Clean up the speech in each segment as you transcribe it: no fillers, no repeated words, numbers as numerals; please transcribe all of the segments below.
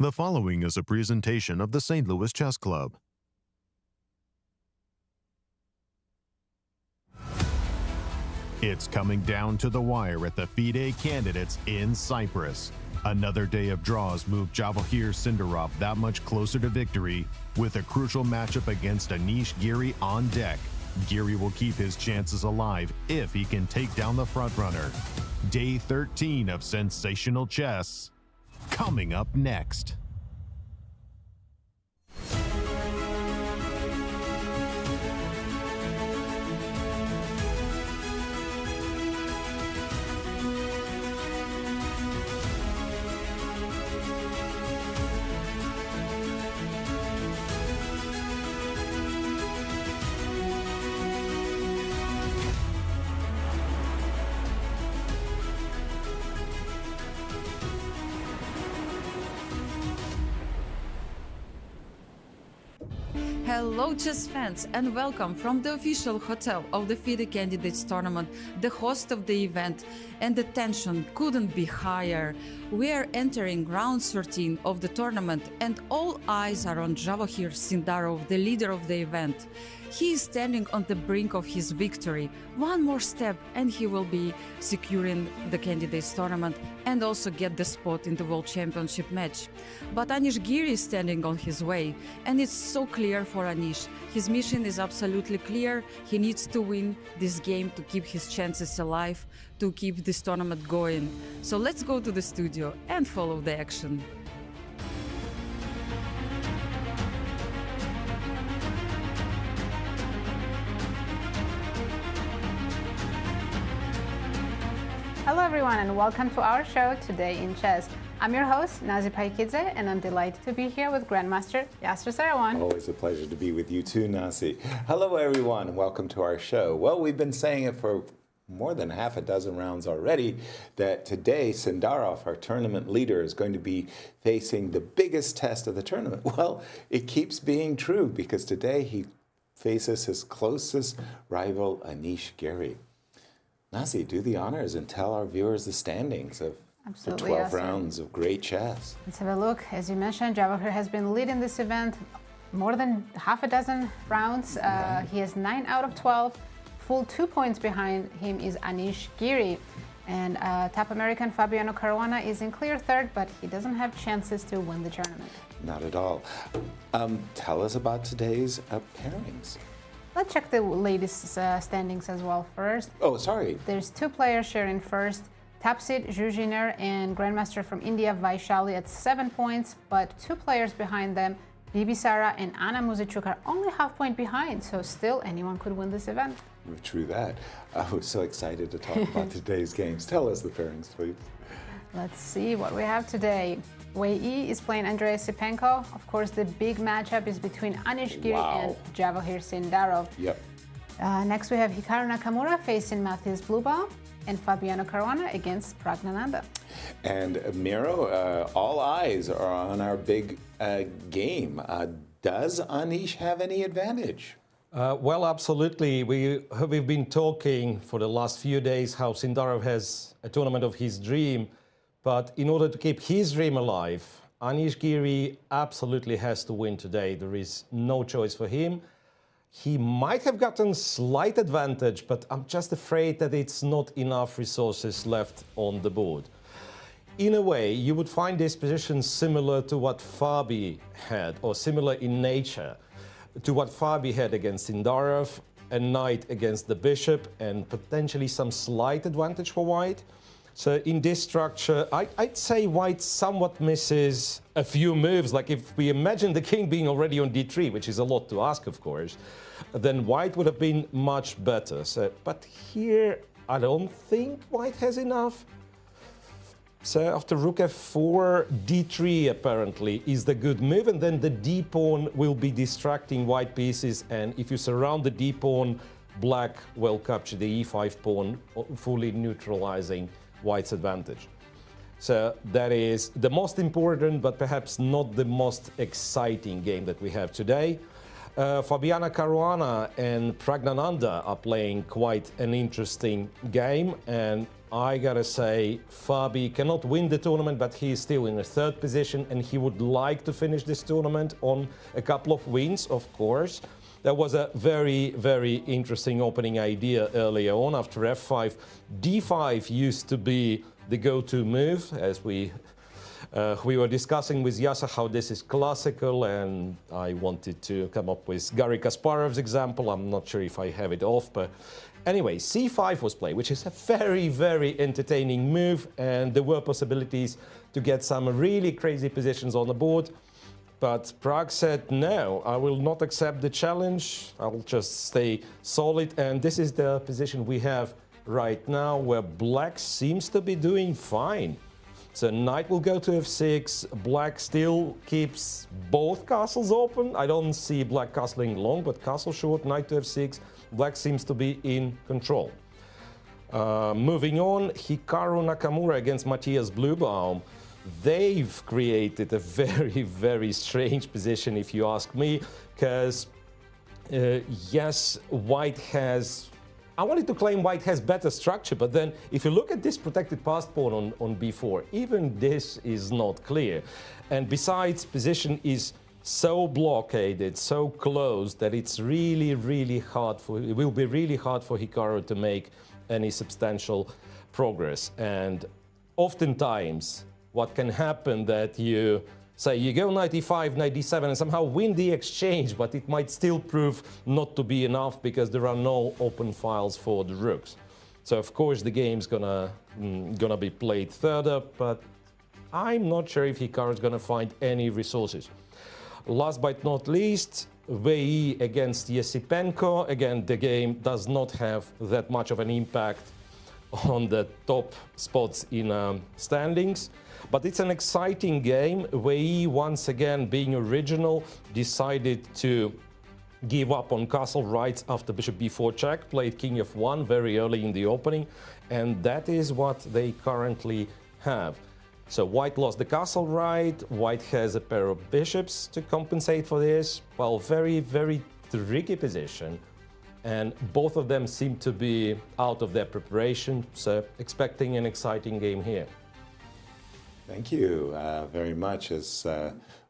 The following is a presentation of the St. Louis Chess Club. It's coming down to the wire at the FIDE candidates in Cyprus. Another day of draws moved Javokhir Sindarov that much closer to victory, with a crucial matchup against Anish Giri on deck. Giri will keep his chances alive if he can take down the frontrunner. Day 13 of sensational chess, coming up next. Hello chess fans and welcome from the official hotel of the FIDE Candidates Tournament, the host of the event, and the tension couldn't be higher. We are entering round 13 of the tournament and all eyes are on Javokhir Sindarov, the leader of the event. He is standing on the brink of his victory. One more step and he will be securing the Candidates Tournament and also get the spot in the World Championship match. But Anish Giri is standing on his way, and it's so clear for Anish. His mission is absolutely clear. He needs to win this game to keep his chances alive, to keep this tournament going. So let's go to the studio and follow the action. Hello everyone and welcome to our show Today in Chess. I'm your host, Nazi Paikidze, and I'm delighted to be here with Grandmaster Yasser Seirawan. Always a pleasure to be with you too, Nazi. Hello everyone and welcome to our show. Well, we've been saying it for more than half a dozen rounds already that today Sindarov, our tournament leader, is going to be facing the biggest test of the tournament. Well, it keeps being true because today he faces his closest rival, Anish Giri. Nazi, do the honors and tell our viewers the standings of the 12 rounds of great chess. Let's have a look. As you mentioned, Javokhir has been leading this event more than half a dozen rounds. He has 9 out of 12. Full 2 points behind him is Anish Giri. And top American Fabiano Caruana is in clear third, but he doesn't have chances to win the tournament. Not at all. Tell us about today's pairings. Let's check the latest standings as well first. Oh, sorry. There's 2 players sharing first. Top seed Jujiner and Grandmaster from India Vaishali at 7 points, but 2 players behind them, Bibisara and Anna Muzichuk, are only half point behind, so still anyone could win this event. True that. I was so excited to talk about today's games. Tell us the pairings, please. Let's see what we have today. Wei Yi is playing Andrei Sipenko. Of course, the big matchup is between Anish Giri and Javokhir Sindarov. Yep. Next, we have Hikaru Nakamura facing Matthias Blübaum and Fabiano Caruana against Praggnanandhaa. And Miro, all eyes are on our big game. Does Anish have any advantage? Well, absolutely. We've been talking for the last few days how Sindarov has a tournament of his dream. But in order to keep his dream alive, Anish Giri absolutely has to win today. There is no choice for him. He might have gotten slight advantage, but I'm just afraid that it's not enough resources left on the board. In a way, you would find this position similar to what Fabi had, or similar in nature to what Fabi had against Sindarov, a knight against the bishop, and potentially some slight advantage for white. So in this structure, I'd say white somewhat misses a few moves. Like if we imagine the king being already on d3, which is a lot to ask, of course, then white would have been much better. So, but here, I don't think white has enough. So after rook f4, d3 apparently is the good move, and then the d pawn will be distracting white pieces, and if you surround the d pawn, black will capture the e5 pawn, fully neutralizing white's advantage. So that is the most important, but perhaps not the most exciting game that we have today. Fabiano Caruana and Praggnanandhaa are playing quite an interesting game, and I gotta say, Fabi cannot win the tournament, but he is still in the third position, and he would like to finish this tournament on a couple of wins, of course. That was a very, very interesting opening idea earlier on after f5. d5 used to be the go-to move, as we were discussing with Yasser how this is classical, and I wanted to come up with Garry Kasparov's example. I'm not sure if I have it off, but anyway, c5 was played, which is a very, very entertaining move, and there were possibilities to get some really crazy positions on the board. But Pragg said, no, I will not accept the challenge. I'll just stay solid, and this is the position we have right now, where black seems to be doing fine. So knight will go to f6, black still keeps both castles open. I don't see black castling long, but castle short, knight to f6, black seems to be in control. Moving on, Hikaru Nakamura against Matthias Blübaum. They've created a very, very strange position, if you ask me, because yes, white has... I wanted to claim white has better structure, but then if you look at this protected passed pawn on b4, even this is not clear. And besides, position is so blockaded, so closed, that it's really, really hard it will be really hard for Hikaru to make any substantial progress. And oftentimes, what can happen that you say you go knight e5, knight d7, and somehow win the exchange, but it might still prove not to be enough because there are no open files for the rooks. So of course the game's gonna be played further, but I'm not sure if Hikaru's gonna find any resources. Last but not least, VE against Yesipenko. Again, the game does not have that much of an impact on the top spots in standings. But it's an exciting game. VE, once again, being original, decided to give up on castle rights after bishop b4 check, played king f1 very early in the opening, and that is what they currently have. So white lost the castle right, white has a pair of bishops to compensate for this. Well, very, very tricky position, and both of them seem to be out of their preparation, so expecting an exciting game here. Thank you very much. As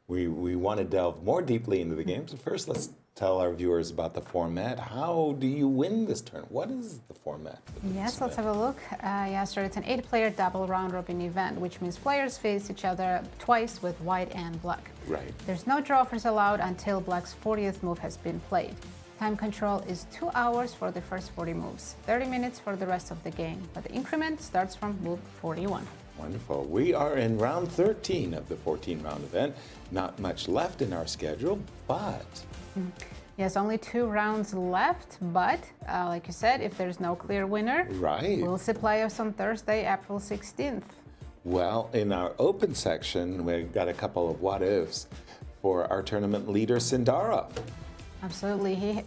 we want to delve more deeply into the games, first let's tell our viewers about the format. How do you win this tournament? What is the format? Yes, let's have a look. Yasser, it's an 8-player double round-robin event, which means players face each other twice with white and black. Right. There's no draw offers allowed until black's 40th move has been played. Time control is 2 hours for the first 40 moves, 30 minutes for the rest of the game, but the increment starts from move 41. Wonderful. We are in round 13 of the 14-round event. Not much left in our schedule, but... Yes, only 2 rounds left, but like you said, if there's no clear winner, right, we'll see playoffs on Thursday, April 16th. Well, in our open section, we've got a couple of what-ifs for our tournament leader, Sindarov. Absolutely.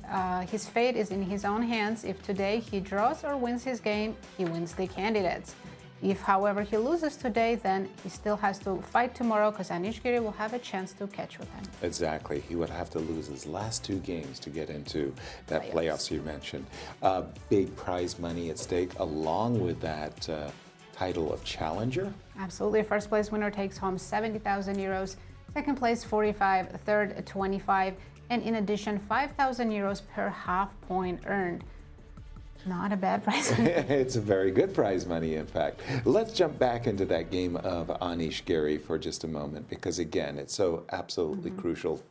His fate is in his own hands. If today he draws or wins his game, he wins the candidates. If, however, he loses today, then he still has to fight tomorrow because Anish Giri will have a chance to catch with him. Exactly. He would have to lose his last 2 games to get into that playoffs you mentioned. Big prize money at stake, along with that title of challenger. Absolutely. First place winner takes home 70,000 euros, second place 45, third 25, and in addition 5,000 euros per half point earned. Not a bad prize. It's a very good prize money, in fact. Let's jump back into that game of Anish Giri for just a moment, because again, it's so absolutely crucial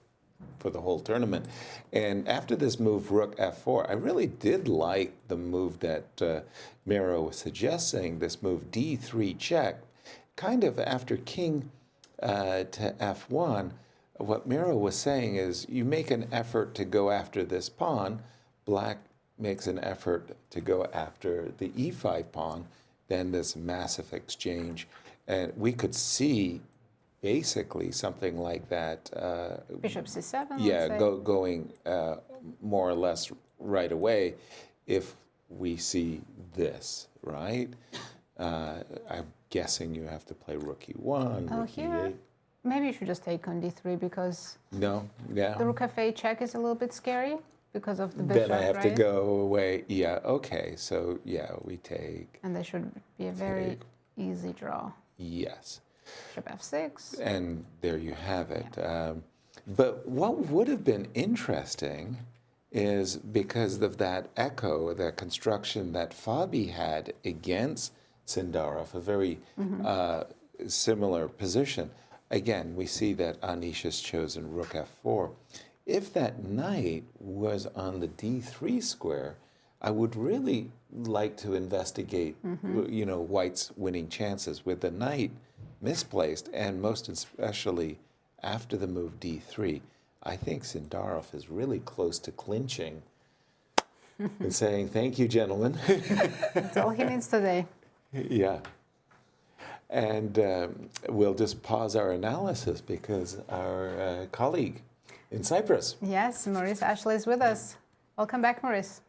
for the whole tournament. And after this move, rook f4, I really did like the move that Miro was suggesting, this move d3 check. Kind of after king to f1, what Miro was saying is you make an effort to go after this pawn, black makes an effort to go after the e5 pawn, then this massive exchange. And we could see basically something like that. Bishop c7, yeah, going more or less right away if we see this, right? I'm guessing you have to play rook e1, rook e8. Maybe you should just take on d3 because No, yeah. the rook f8 check is a little bit scary because of the bishop, Then I have to right? go away. Yeah, okay. So, yeah, we take. And there should be a very easy draw. Yes. Bishop f6. And there you have it. But what would have been interesting is because of that echo, that construction that Fabi had against Sindarov, a very similar position. Again, we see that Anish has chosen rook f4. If that knight was on the d3 square, I would really like to investigate, you know, White's winning chances with the knight misplaced, and most especially after the move d3. I think Sindarov is really close to clinching and saying, "Thank you, gentlemen." That's all he needs today. Yeah. And we'll just pause our analysis because our colleague in Cyprus. Yes, Maurice Ashley is with us. Welcome back, Maurice.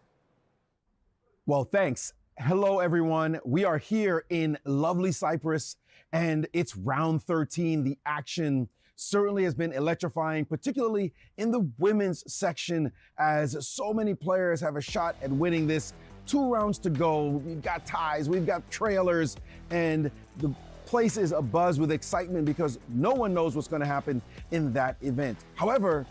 Well, thanks. Hello, everyone. We are here in lovely Cyprus, and it's round 13. The action certainly has been electrifying, particularly in the women's section, as so many players have a shot at winning this. 2 rounds to go. We've got ties, we've got trailers, and the place is abuzz with excitement because no one knows what's going to happen in that event. However,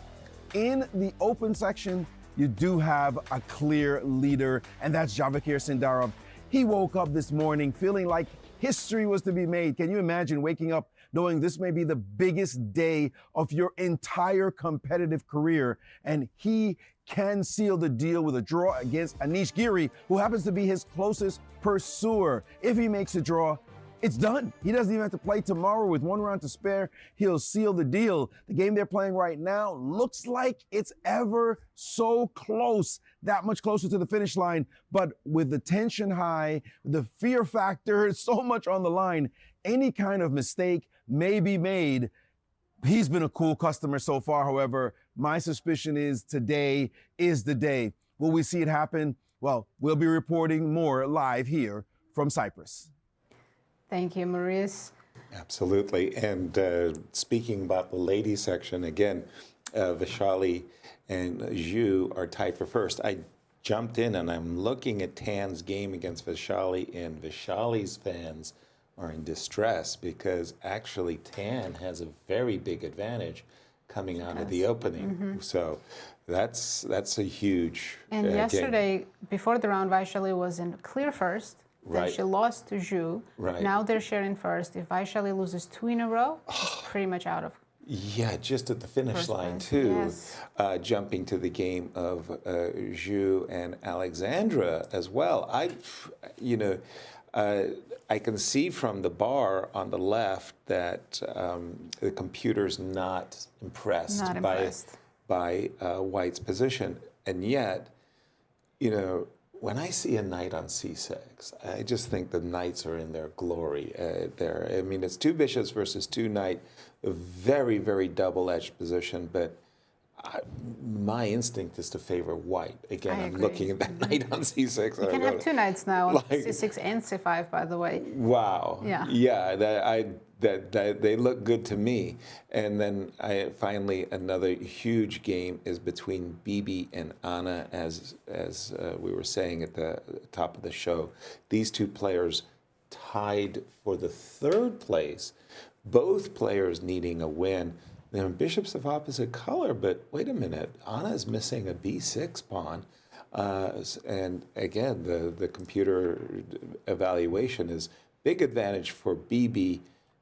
in the open section, you do have a clear leader, and that's Javokhir Sindarov. He woke up this morning feeling like history was to be made. Can you imagine waking up knowing this may be the biggest day of your entire competitive career, and he can seal the deal with a draw against Anish Giri, who happens to be his closest pursuer. If he makes a draw, it's done. He doesn't even have to play tomorrow with 1 round to spare. He'll seal the deal. The game they're playing right now looks like it's ever so close, that much closer to the finish line. But with the tension high, the fear factor, so much on the line, any kind of mistake may be made. He's been a cool customer so far. However, my suspicion is today is the day. Will we see it happen? Well, we'll be reporting more live here from Cyprus. Thank you, Maurice. Absolutely. And speaking about the ladies section, again, Vaishali and Zhu are tied for first. I jumped in and I'm looking at Tan's game against Vaishali, and Vaishali's fans are in distress because actually Tan has a very big advantage coming out of the opening. So that's a huge And yesterday, game. before the round, Vaishali was in clear first. Then Right. she lost to Zhu. Right. Now they're sharing first. If Vaishali loses 2 in a row, she's pretty much out of. Yeah, just at the finish First line place, too. yes. Jumping to the game of Zhu and Alexandra as well. I can see from the bar on the left that the computer's not impressed, Not impressed. by White's position, and yet, when I see a knight on c6, I just think the knights are in their glory there. I mean, it's 2 bishops versus 2 knight, a very, very double-edged position, but my instinct is to favor White. Again, I'm agree. looking at that knight on c6. You can have 2 knights now on Like- c6 and c5, by the way. Wow. Yeah. Yeah, that they look good to me. And then finally another huge game is between Bibi and Anna, as we were saying at the top of the show. These 2 players tied for the 3rd place, both players needing a win. They're bishops of opposite color, but wait a minute, Anna's missing a b6 pawn. And again, the computer evaluation is big advantage for Bibi,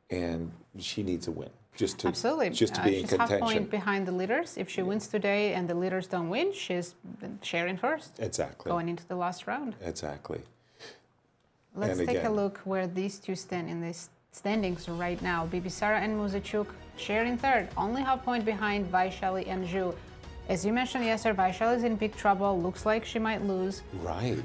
and she needs a win just Absolutely. to be in She's half contention. point behind the leaders. If she wins today and the leaders don't win, she's sharing first, Exactly. going into the last round. Exactly. Let's And take a again- look where these 2 stand in the standings right now. Bibisara and Muzachuk sharing 3rd, only half point behind Vaishali and Zhu. As you mentioned, Yasser, Vaishali is in big trouble. Looks like she might lose. Right.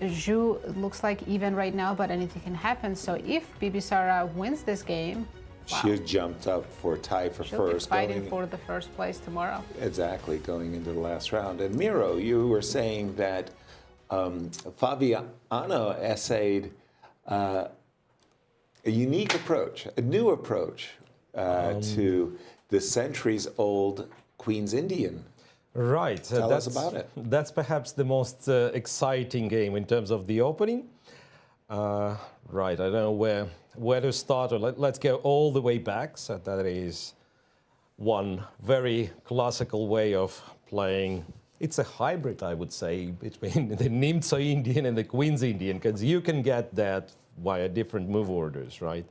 Zhu looks like even right now, but anything can happen. So if Bibisara wins this game, She has jumped up for tie for she'll first. be fighting going- for the first place tomorrow. Exactly, going into the last round. And Miro, you were saying that Fabiano essayed a unique approach, a new approach to the centuries-old Queen's Indian. Right. Tell us about it. That's perhaps the most exciting game in terms of the opening. Right, I don't know where to start, or let's go all the way back. So that is one very classical way of playing. It's a hybrid, I would say, between the Nimzo Indian and the Queen's Indian, because you can get that via different move orders, right?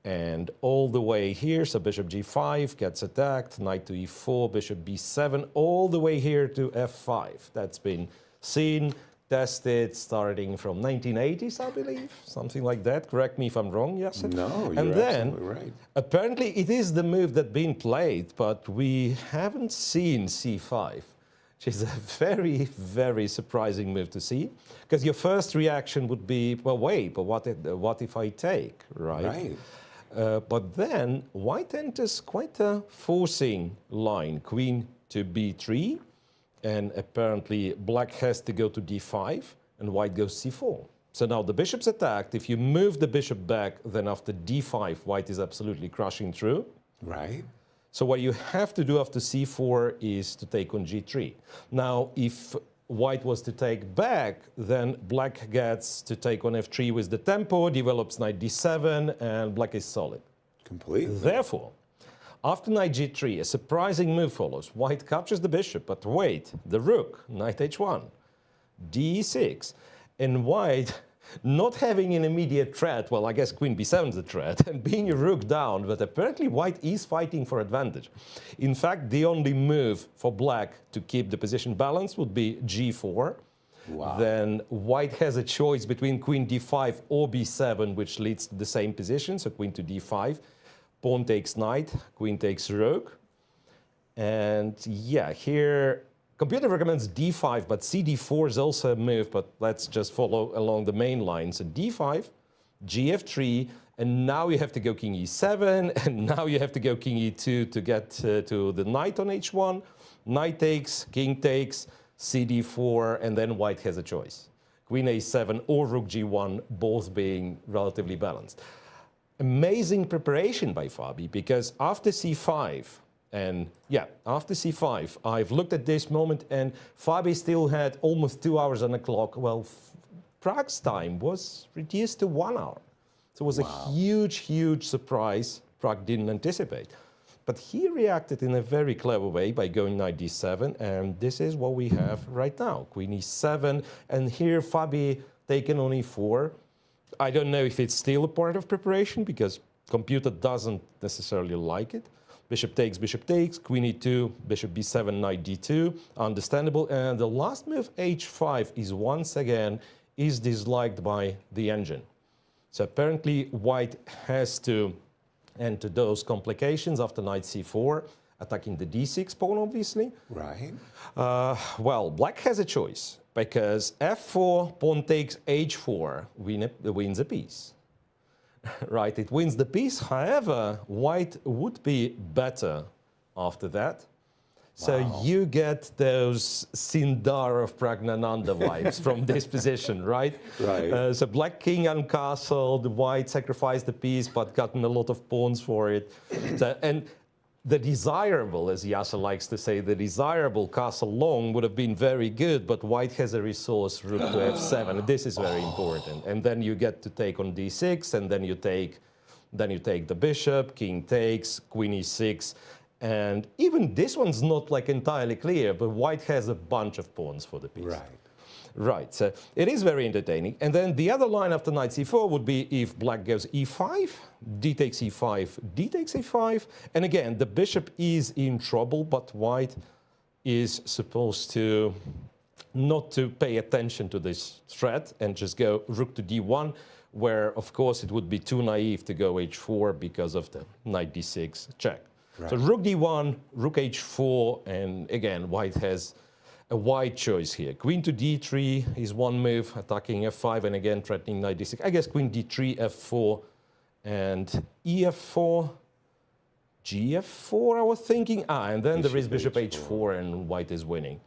And all the way here, so bishop g5 gets attacked, knight to e4, bishop b7, all the way here to f5. That's been seen, tested, starting from 1980s, I believe, something like that. Correct me if I'm wrong, Yasser? No, you're and then, absolutely right. Apparently, it is the move that's been played, but we haven't seen c5, which is a very, very surprising move to see. Because your first reaction would be, well, wait, but what if I take, right? Right. But then white enters quite a forcing line, queen to b3, and apparently black has to go to d5, and white goes c4. So now the bishop's attacked. If you move the bishop back, then after d5, white is absolutely crushing through. Right. So what you have to do after c4 is to take on g3. Now, if white was to take back, then black gets to take on f3 with the tempo, develops knight d7, and black is solid. Completely. Therefore, after knight g3, a surprising move follows. White captures the bishop, but wait, the rook, knight h1, d6, and white not having an immediate threat, well, I guess queen b7 is a threat, and being a rook down, but apparently white is fighting for advantage. In fact, the only move for black to keep the position balanced would be g4. Wow. Then white has a choice between queen d5 or b7, which leads to the same position, so queen to d5. Pawn takes knight, queen takes rook. And yeah, here computer recommends d5, but cd4 is also a move, but let's just follow along the main line. So d5, gf3, and now you have to go king e7, and now you have to go king e2 to get to the knight on h1. Knight takes, king takes, cd4, and then white has a choice. Queen a7 or rook g1, both being relatively balanced. Amazing preparation by Fabi, because after c5, and yeah, after c5, I've looked at this moment, and Fabi still had almost 2 hours on the clock. Well, Prague's time was reduced to 1 hour. So it was a huge, huge surprise Prague didn't anticipate. But he reacted in a very clever way by going knight d7, and this is what we have right now. Queen e7, and here Fabi taken on e4. I don't know if it's still a part of preparation, because computer doesn't necessarily like it. Bishop takes, queen e2, bishop b7, knight d2, understandable. And the last move, h5, is once again disliked by the engine. So apparently white has to enter those complications after knight c4, attacking the d6 pawn, obviously. Right. Well, black has a choice, because f4, pawn takes h4, wins a piece. Right, it wins the piece. However, white would be better after that. So you get those Sindarov Praggnanandhaa vibes from this position, right? Right. So black king uncastled, white sacrificed the piece, but gotten a lot of pawns for it. So, and the desirable, as Yasser likes to say, the desirable castle long would have been very good, but white has a resource, rook to f7. This is very important. And then you get to take on d6, and then you take the bishop, king takes, queen e6. And even this one's not like entirely clear, but white has a bunch of pawns for the piece. Right. Right, so it is very entertaining. And then the other line after knight c4 would be if black goes e5, d takes e5, d takes a5. And again, the bishop is in trouble, but white is supposed to not to pay attention to this threat and just go rook to d1, where, of course, it would be too naive to go h4 because of the knight d6 check. Right. So rook d1, rook h4, and again, white has a wide choice here. Queen to d3 is one move, attacking f5, and again threatening knight d6. I guess queen d3, f4, and ef4, gf4, I was thinking. And then there is bishop h4, and white is winning.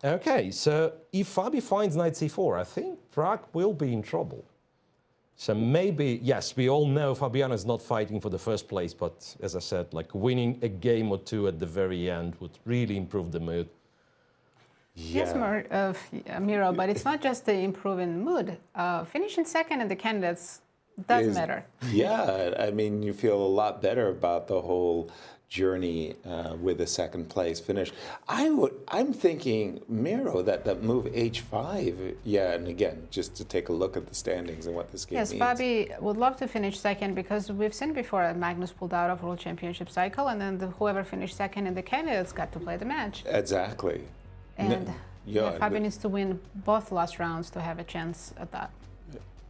Okay, so if Fabi finds knight c4, I think Prague will be in trouble. So maybe, yes, we all know Fabiano is not fighting for the first place, but as I said, like winning a game or two at the very end would really improve the mood. Yes, Miro, but it's not just the improving mood. Finishing second in the candidates does matter. Yeah, I mean, you feel a lot better about the whole journey with a second place finish. I'm thinking, Miro, that move H5, yeah, and again, just to take a look at the standings and what this game means. Yes, Fabi would love to finish second because we've seen before Magnus pulled out of World Championship cycle, and then whoever finished second in the candidates got to play the match. Exactly. And Fabi needs to win both last rounds to have a chance at that.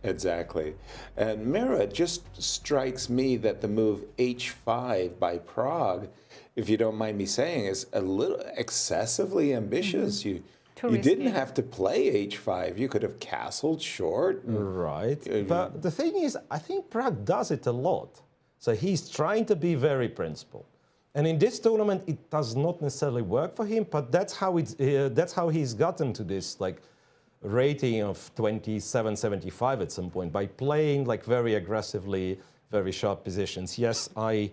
Exactly. And Mira, it just strikes me that the move H5 by Prague, if you don't mind me saying, is a little excessively ambitious. You didn't have to play H5. You could have castled short. Right. But the thing is, I think Prague does it a lot. So he's trying to be very principled. And in this tournament, it does not necessarily work for him, but that's how he's gotten to this like rating of 27.75 at some point by playing like very aggressively, very sharp positions. Yes, I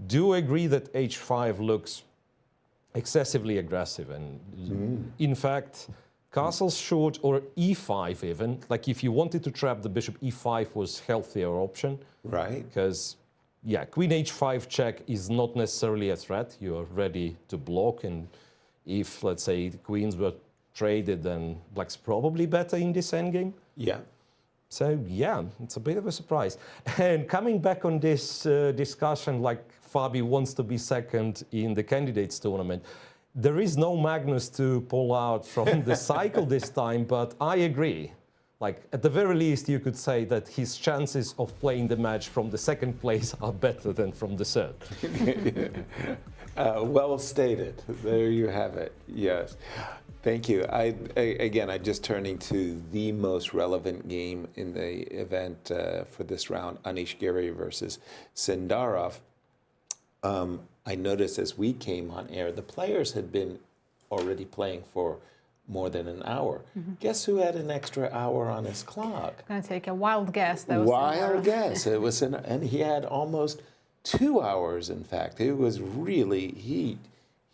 do agree that H5 looks excessively aggressive, and in fact, castles short or E5 even. Like if you wanted to trap the bishop, E5 was healthier option. Right. Because yeah, queen H5 check is not necessarily a threat. You are ready to block, and if, let's say, the queens were traded, then black's probably better in this endgame. Yeah. So, yeah, it's a bit of a surprise. And coming back on this discussion, like Fabi wants to be second in the candidates tournament, there is no Magnus to pull out from the cycle this time, but I agree. Like, at the very least, you could say that his chances of playing the match from the second place are better than from the third. Well stated. There you have it. Yes. Thank you. Again, I'm just turning to the most relevant game in the event for this round, Anish Giri versus Sindarov. I noticed as we came on air, the players had been already playing for more than an hour. Guess who had an extra hour on his clock? I'm going to take a wild guess. That was wild guess. It was, and he had almost 2 hours. In fact, it was really he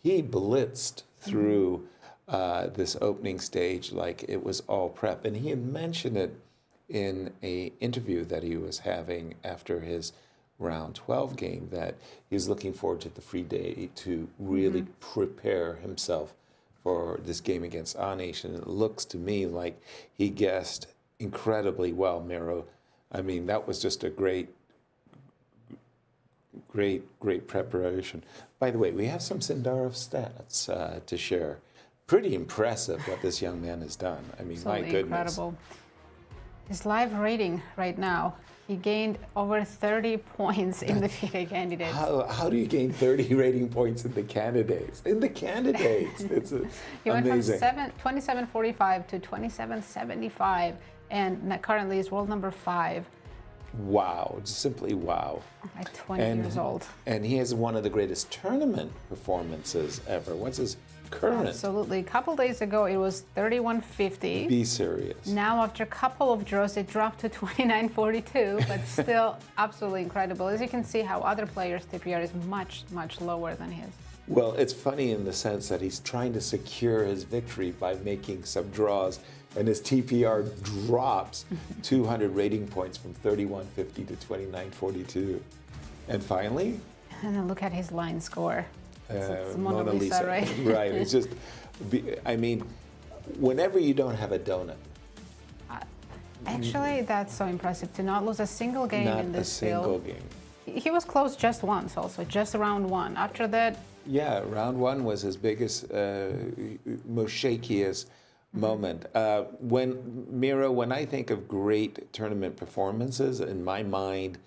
blitzed through this opening stage like it was all prep, and he had mentioned it in an interview that he was having after his round 12 game that he's looking forward to the free day to really prepare himself for this game against Anish, and it looks to me like he guessed incredibly well, Miro. I mean, that was just a great preparation. By the way, we have some Sindarov stats to share. Pretty impressive what this young man has done. I mean, absolutely my goodness. Incredible. His live rating right now, he gained over 30 points in the FIDE candidates. How do you gain 30 rating points in the candidates? In the candidates, it's he amazing. Went from 27.45 to 27.75, and currently is world number 5. Wow, simply wow. At 20 years old. And he has one of the greatest tournament performances ever. What's his current? Absolutely. A couple days ago, it was 31.50. Be serious. Now, after a couple of draws, it dropped to 29.42, but still absolutely incredible. As you can see how other players' TPR is much, much lower than his. Well, it's funny in the sense that he's trying to secure his victory by making some draws, and his TPR drops 200 rating points from 31.50 to 29.42. And finally? And then look at his line score. It's Mona Lisa, right? Right. It's just, I mean, whenever you don't have a donut. Actually, that's so impressive to not lose a single game in this field. Not a single game. He was close just once also, just round 1. After that... Yeah, round 1 was his biggest, most shakiest moment. When I think of great tournament performances, in my mind,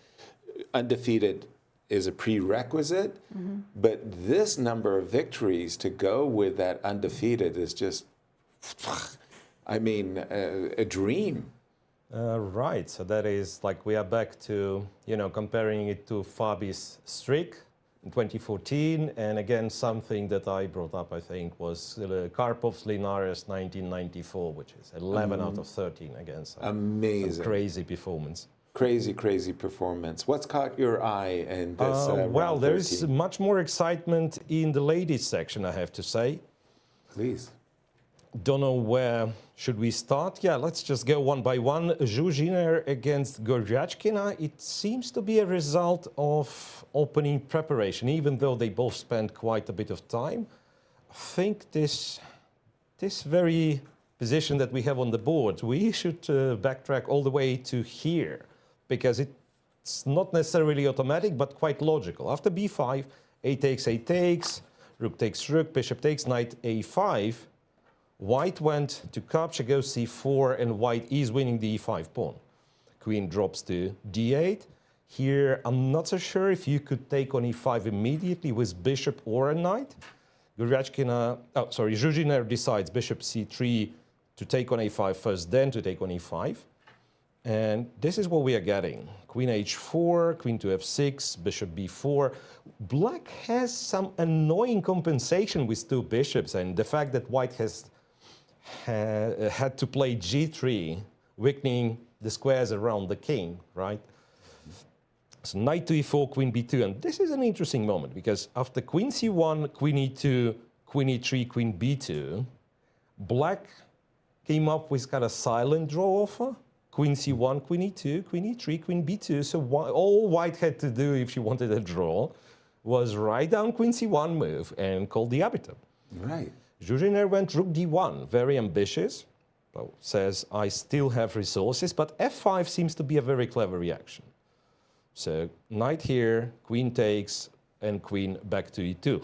undefeated is a prerequisite, but this number of victories to go with that undefeated is just, I mean, a dream. Right, so that is like we are back to, comparing it to Fabi's streak in 2014, and again, something that I brought up, I think, was Karpov's Linares 1994, which is 11 out of 13 again. So amazing. Crazy performance. Crazy, crazy performance. What's caught your eye in this Well, round there is 13? much more excitement in the ladies section, I have to say. Please. Don't know where should we start. Yeah, let's just go one by one. Zhuzhiner against Goryachkina. It seems to be a result of opening preparation, even though they both spent quite a bit of time. I think this very position that we have on the board, we should backtrack all the way to here, because it's not necessarily automatic, but quite logical. After b5, a takes, rook takes rook, bishop takes, knight a5. White went to capture, goes c4, and white is winning the e5 pawn. Queen drops to d8. Here, I'm not so sure if you could take on e5 immediately with bishop or a knight. Zhuzhiner decides bishop c3 to take on a5 first, then to take on e5. And this is what we are getting. Queen h4, queen to f6, bishop b4. Black has some annoying compensation with two bishops, and the fact that white has had to play g3, weakening the squares around the king, right? So knight to e4, queen b2, and this is an interesting moment because after queen c1, queen e2, queen e3, queen b2, black came up with kind of silent draw offer. Queen c1, queen e2, queen e3, queen b2. So all white had to do if she wanted a draw was write down queen c1 move and call the arbiter. Right. Zhuzhiner went rook d1, very ambitious. Well, says, I still have resources, but f5 seems to be a very clever reaction. So knight here, queen takes, and queen back to e2.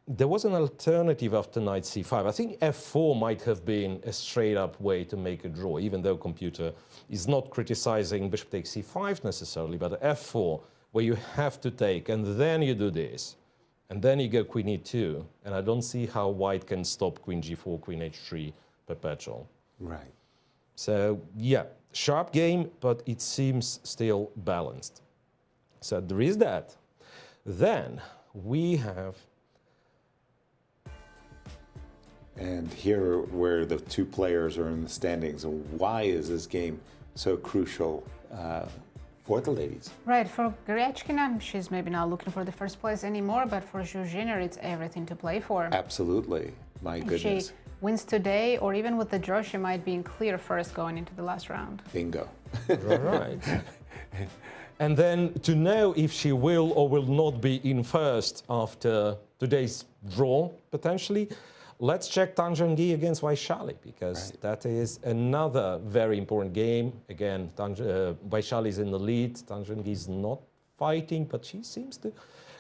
There was an alternative after knight c5. I think f4 might have been a straight-up way to make a draw, even though computer is not criticizing bishop takes c5 necessarily, but f4, where you have to take, and then you do this. And then you go queen e2, and I don't see how white can stop queen g4, queen h3 perpetual. Right. So, yeah, sharp game, but it seems still balanced. So there is that. Then we have... And here where the two players are in the standings, why is this game so crucial for the ladies? Right, for Goryachkina, she's maybe not looking for the first place anymore, but for Zhuzhiner, it's everything to play for. Absolutely. My goodness. If she wins today, or even with the draw, she might be in clear first going into the last round. Bingo. All right. And then to know if she will or will not be in first after today's draw, potentially, let's check Tanjangi against Vaishali, because that is another very important game. Again, Vaishali is in the lead. Tanjangi is not fighting, but she seems to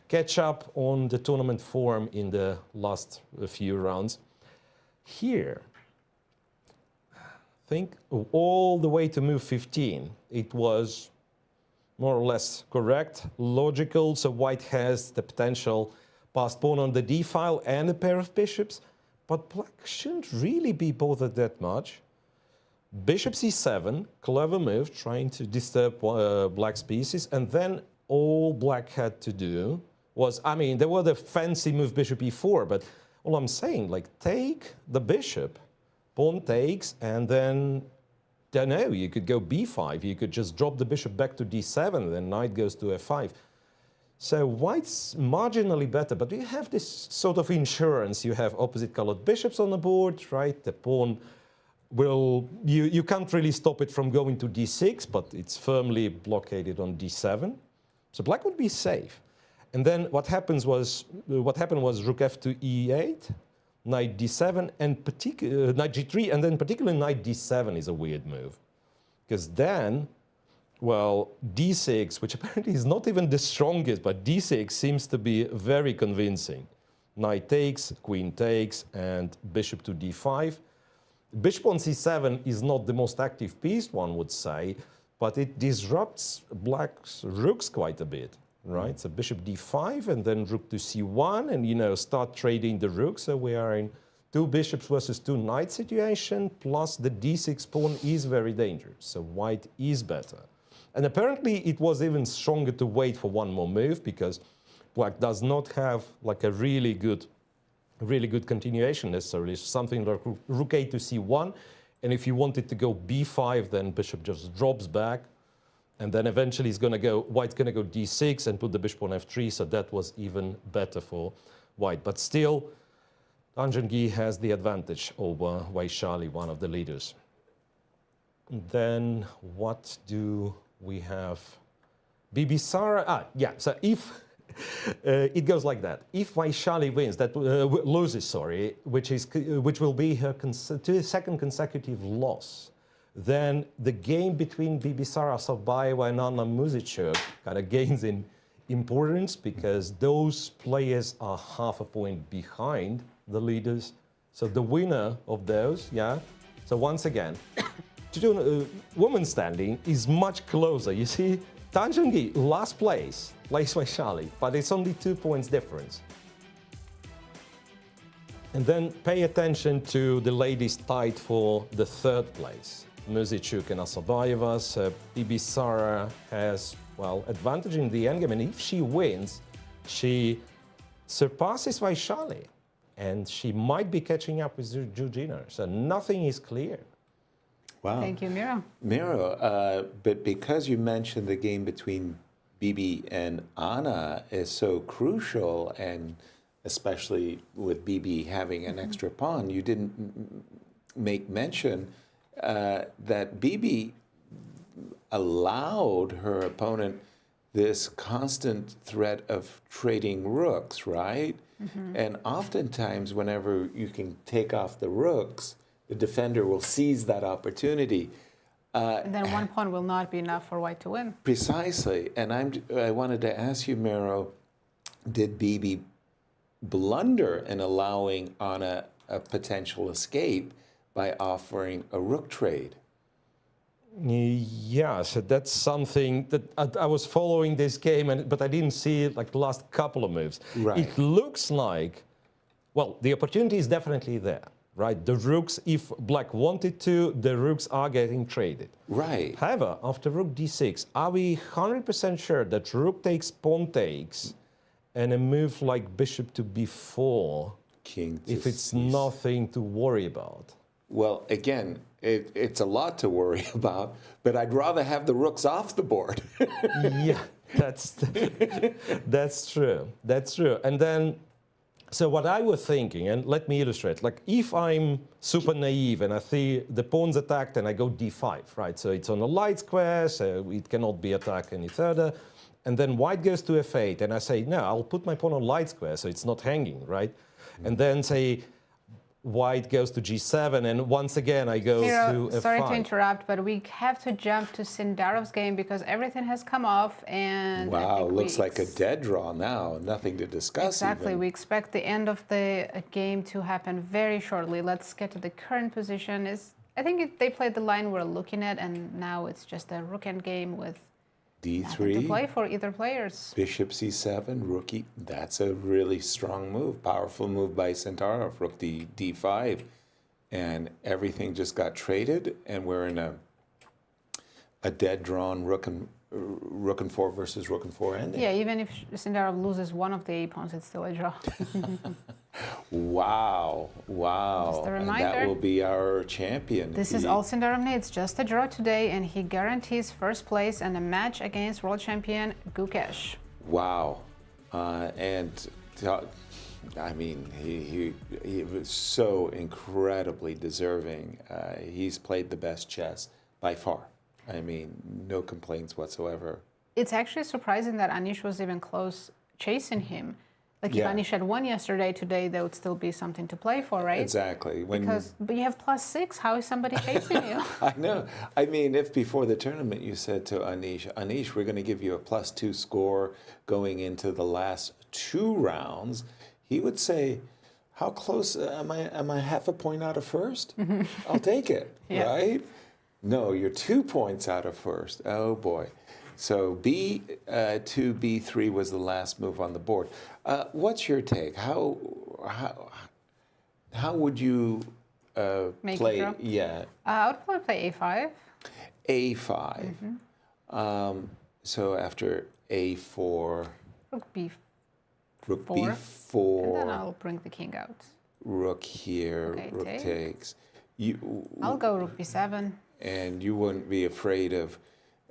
catch up on the tournament form in the last few rounds. Here, I think all the way to move 15, it was more or less correct, logical. So white has the potential passed pawn on the d file and a pair of bishops. But black shouldn't really be bothered that much. Bishop c7, clever move, trying to disturb black's pieces. And then all black had to do was, I mean, there were the fancy move bishop e4, but all I'm saying, like, take the bishop, pawn takes, and then, don't know, you could go b5. You could just drop the bishop back to d7, then knight goes to f5. So white's marginally better, but you have this sort of insurance. You have opposite colored bishops on the board, right? The pawn will, you can't really stop it from going to d6, but it's firmly blockaded on d7. So black would be safe. And then what happened was rook f to e8, knight d7, and knight g3, and then particularly knight d7 is a weird move. Because then, well, d6, which apparently is not even the strongest, but d6 seems to be very convincing. Knight takes, queen takes, and bishop to d5. Bishop on c7 is not the most active piece, one would say, but it disrupts black's rooks quite a bit, right? So bishop d5, and then rook to c1, and, you know, start trading the rooks. So we are in two bishops versus two knights situation, plus the d6 pawn is very dangerous. So white is better. And apparently it was even stronger to wait for one more move, because black does not have like a really good continuation necessarily. Something like rook a to c1, and if you wanted to go b5, then bishop just drops back. And then eventually white's going to go d6 and put the bishop on f3, so that was even better for white. But still, Tanjung has the advantage over Vaishali, one of the leaders. Then what do we have? Bibisara, so if it goes like that. If Vaishali wins, loses, which will be her second consecutive loss, then the game between Bibisara Sabayeva and Anna Muzichuk kind of gains in importance because those players are half a point behind the leaders. So the winner of those, So once again, women's standing is much closer. You see, Tanjung last place, Vaishali, but it's only 2 points difference. And then pay attention to the ladies tied for the third place. Muzichuk and Asabayeva. So Bibisara has, advantage in the endgame, and if she wins, she surpasses Vaishali, and she might be catching up with Georgina. So nothing is clear. Wow. Thank you, Miro. Miro, but because you mentioned the game between Bibi and Anna is so crucial, and especially with Bibi having an extra pawn, you didn't make mention that Bibi allowed her opponent this constant threat of trading rooks, right? And oftentimes, whenever you can take off the rooks, the defender will seize that opportunity. And then 1 pawn will not be enough for white to win. Precisely. And I wanted to ask you, Miro, did Bibi blunder in allowing Anna a potential escape by offering a rook trade? Yeah, so that's something that I was following this game, but I didn't see it like the last couple of moves. Right. It looks like, the opportunity is definitely there, right? The rooks, if black wanted to, the rooks are getting traded. Right. However, after rook d6, are we 100% sure that rook takes, pawn takes, and a move like bishop to b4, King to if it's c6. nothing to worry about? Well, again, it's a lot to worry about, but I'd rather have the rooks off the board. Yeah, that's true. That's true. And then, so what I was thinking, and let me illustrate, like if I'm super naive and I see the pawn's attacked and I go d5, right? So it's on a light square, so it cannot be attacked any further. And then white goes to f8, and I say, no, I'll put my pawn on light square, so it's not hanging, right? And then say, white goes to g7, and once again I go Miro, to f5. sorry to interrupt, but we have to jump to Sindarov's game because everything has come off, and Wow, looks like a dead draw now. Nothing to discuss. Exactly. Even. We expect the end of the game to happen very shortly. Let's get to the current position. I think they played the line we're looking at, and now it's just a rook end game with nothing to play D3, for either players. bishop c7, rook e. That's a really strong move, powerful move by Sindarov. Rook d5, and everything just got traded, and we're in a dead drawn rook and 4 versus rook and 4 ending. Yeah, even if Sindarov loses one of the a pawns, it's still a draw. Wow. Just a And reminder. that will be our champion. This is all Sindarov needs, just a draw today, and he guarantees first place and a match against world champion Gukesh. Wow. He was so incredibly deserving. He's played the best chess by far. I mean, no complaints whatsoever. It's actually surprising that Anish was even close chasing him. Like Yeah. if Anish had won yesterday, today there would still be something to play for, right? Exactly. But you have +6. How is somebody chasing you? I know. I mean, if before the tournament you said to Anish, we're going to give you a +2 score going into the last 2 rounds, he would say, how close am I half a point out of first? I'll take it, Yeah. right? No, you're 2 points out of first. Oh boy. So B2, B3 was the last move on the board. What's your take? How would you Make it play? draw? Yeah, I would probably play A5. A5. So after A4, Rook B4. rook And then B4, I'll bring the king out. rook here, Okay, rook take. takes. I'll go rook B7. And you wouldn't be afraid of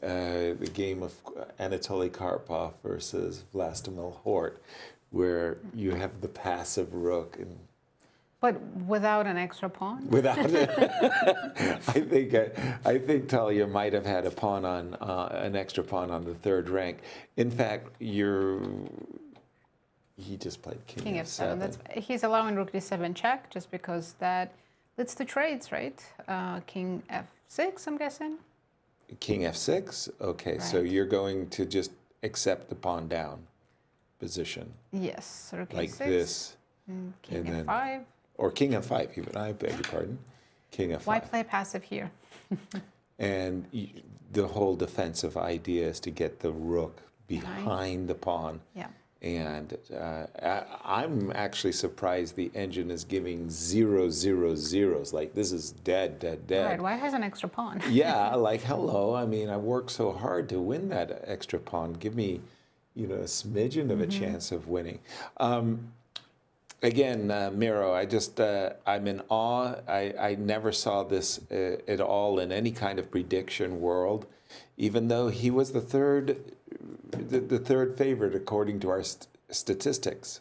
the game of Anatoly Karpov versus Vlastimil Hort, where you have the passive rook and But without an extra pawn? without it. I think Talia might have had a pawn on an extra pawn on the third rank. In fact, he just played king f7. He's allowing rook d7 check just because that leads to trades, right? King f6, I'm guessing. King f6. Okay, so Right. you're going to just accept the pawn down position Yes, rook like e6. this, King and then- f5. or king f5. Even I beg your pardon. King f5. Why play passive here? And the whole defensive idea is to get the rook behind the pawn. Yeah. And I'm actually surprised the engine is giving 0, 0, 0s. Like, this is dead, dead, dead. Right, why has an extra pawn? Yeah, like, hello. I mean, I worked so hard to win that extra pawn. Give me, a smidgen of a chance of winning. Again, Miro, I'm in awe. I never saw this at all in any kind of prediction world, even though he was the third favorite according to our statistics.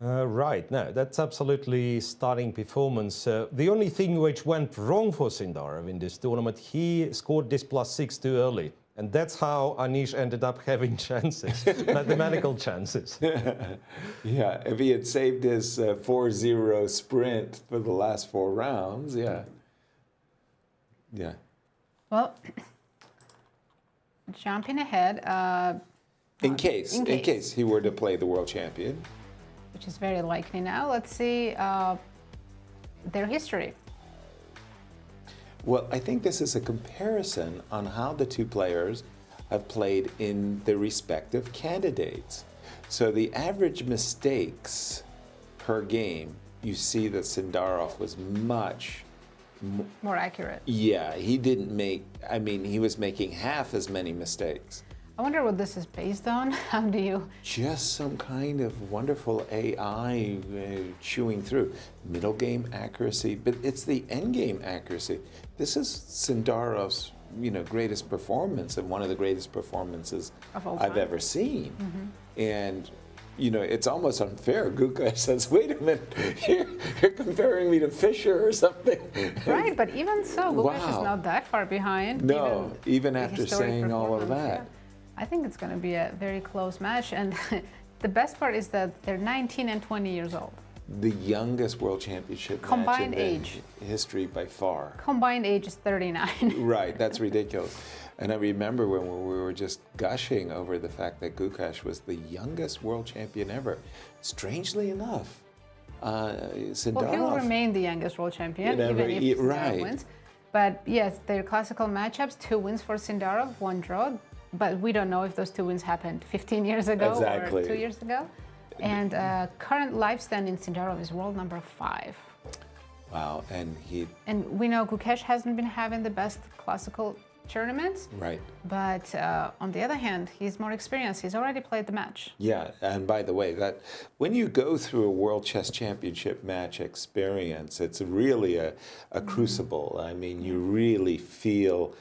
Right, no, that's absolutely stunning performance. The only thing which went wrong for Sindarov in this tournament, he scored this +6 too early. And that's how Anish ended up having chances, mathematical chances. Yeah, if he had saved his 4-0 sprint for the last 4 rounds, yeah. Yeah. Well, jumping ahead, In case he were to play the world champion. which is very likely now, let's see their history. Well, I think this is a comparison on how the two players have played in their respective candidates. So the average mistakes per game, you see that Sindarov was much More accurate. Yeah, he didn't make, he was making half as many mistakes. I wonder what this is based on. How do you... Just some kind of wonderful AI chewing through. Middle game accuracy, but it's the end game accuracy. This is Sindarov's, greatest performance and one of the greatest performances Of all I've time. ever seen. And it's almost unfair. Gukesh says, wait a minute, you're comparing me to Fischer or something. Right, but even so, Gukesh is Wow. not that far behind. No, even the after historic saying all of performance, that. yeah. I think it's going to be a very close match. And the best part is that they're 19 and 20 years old. The youngest world championship Combined match in age. history by far. Combined age is 39. Right, that's ridiculous. And I remember when we were just gushing over the fact that Gukesh was the youngest world champion ever. Strangely enough, Sindarov... Well, he will remain the youngest world champion, You never- even if Sindarov right. wins. But yes, their classical matchups, 2 wins for Sindarov, 1 draw. But we don't know if those 2 wins happened 15 years ago Exactly. or 2 years ago. And current life standing Sindarov is world number 5. Wow, and he... And we know Gukesh hasn't been having the best classical tournaments. Right. But on the other hand, he's more experienced. He's already played the match. Yeah, and by the way, that when you go through a World Chess Championship match experience, it's really a crucible. I mean, you really feel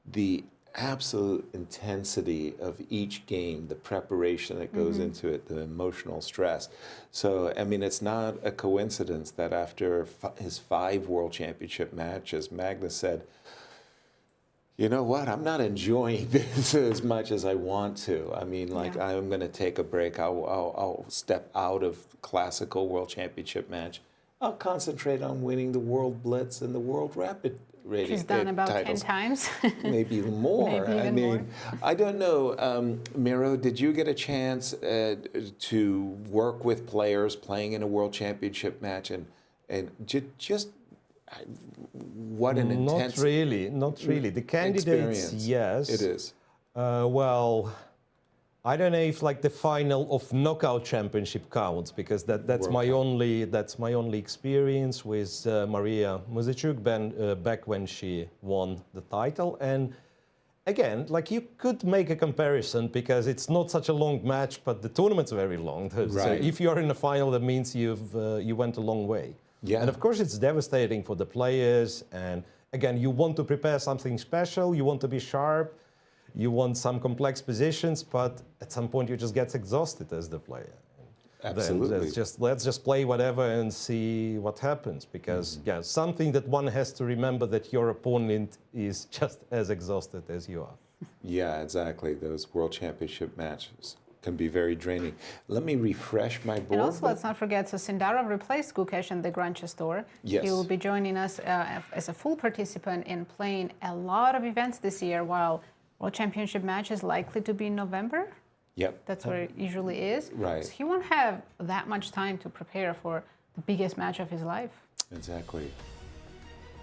the absolute intensity of each game, the preparation that goes into it, the emotional stress. So, it's not a coincidence that after his 5 World Championship matches, Magnus said, you know what, I'm not enjoying this as much as I want to. Yeah. I'm going to take a break. I'll step out of classical World Championship match. I'll concentrate on winning the World Blitz and the World Rapid rating He's done about titles. 10 times. Maybe more. Maybe even more. I don't know. Miro, did you get a chance to work with players playing in a World Championship match and just what an intense... Not really. The candidates, experience. yes. It is. Well, I don't know if the final of knockout championship counts, because that's World my Cup. only experience with Maria Muzichuk back when she won the title. And again, you could make a comparison because it's not such a long match, but the tournament's very long. So Right. if you are in the final, that means you went a long way. Yeah. And of course, it's devastating for the players, and again, you want to prepare something special, you want to be sharp, you want some complex positions, but at some point you just get exhausted as the player. Absolutely. Then let's just play whatever and see what happens. Because yeah, something that one has to remember, that your opponent is just as exhausted as you are. Yeah, exactly. Those World Championship matches can be very draining. Let me refresh my board. And also, let's not forget, so Sindarov replaced Gukesh in the Grand Chess Tour. Yes. He will be joining us as a full participant in playing a lot of events this year, while World Championship match is likely to be in November. Yep. That's where it usually is. Right. So he won't have that much time to prepare for the biggest match of his life. Exactly.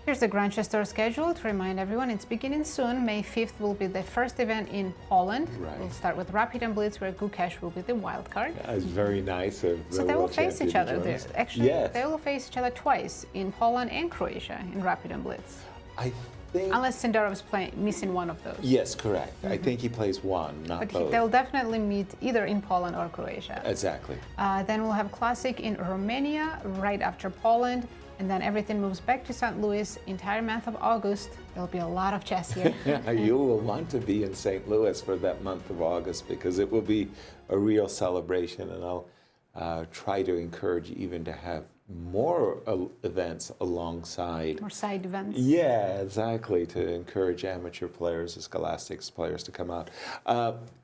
Here's the Grand Chess Tour schedule. To remind everyone, it's beginning soon. May 5th will be the first event in Poland. Right. We'll start with Rapid and Blitz, where Gukesh will be the wild card. It's very nice of the So they will world face each champion other there. joins. Actually, Yes. they will face each other twice, in Poland and Croatia, in Rapid and Blitz. I think. Unless Sindarov is missing one of those. Yes, correct. I think he plays one, not But both. they'll definitely meet either in Poland or Croatia. Exactly. Then we'll have Classic in Romania right after Poland. And then everything moves back to St. Louis, entire month of August. There'll be a lot of chess here. You will want to be in St. Louis for that month of August, because it will be a real celebration, and I'll try to encourage even to have more events alongside. More side events. Yeah, exactly, to encourage amateur players, the scholastics players to come out.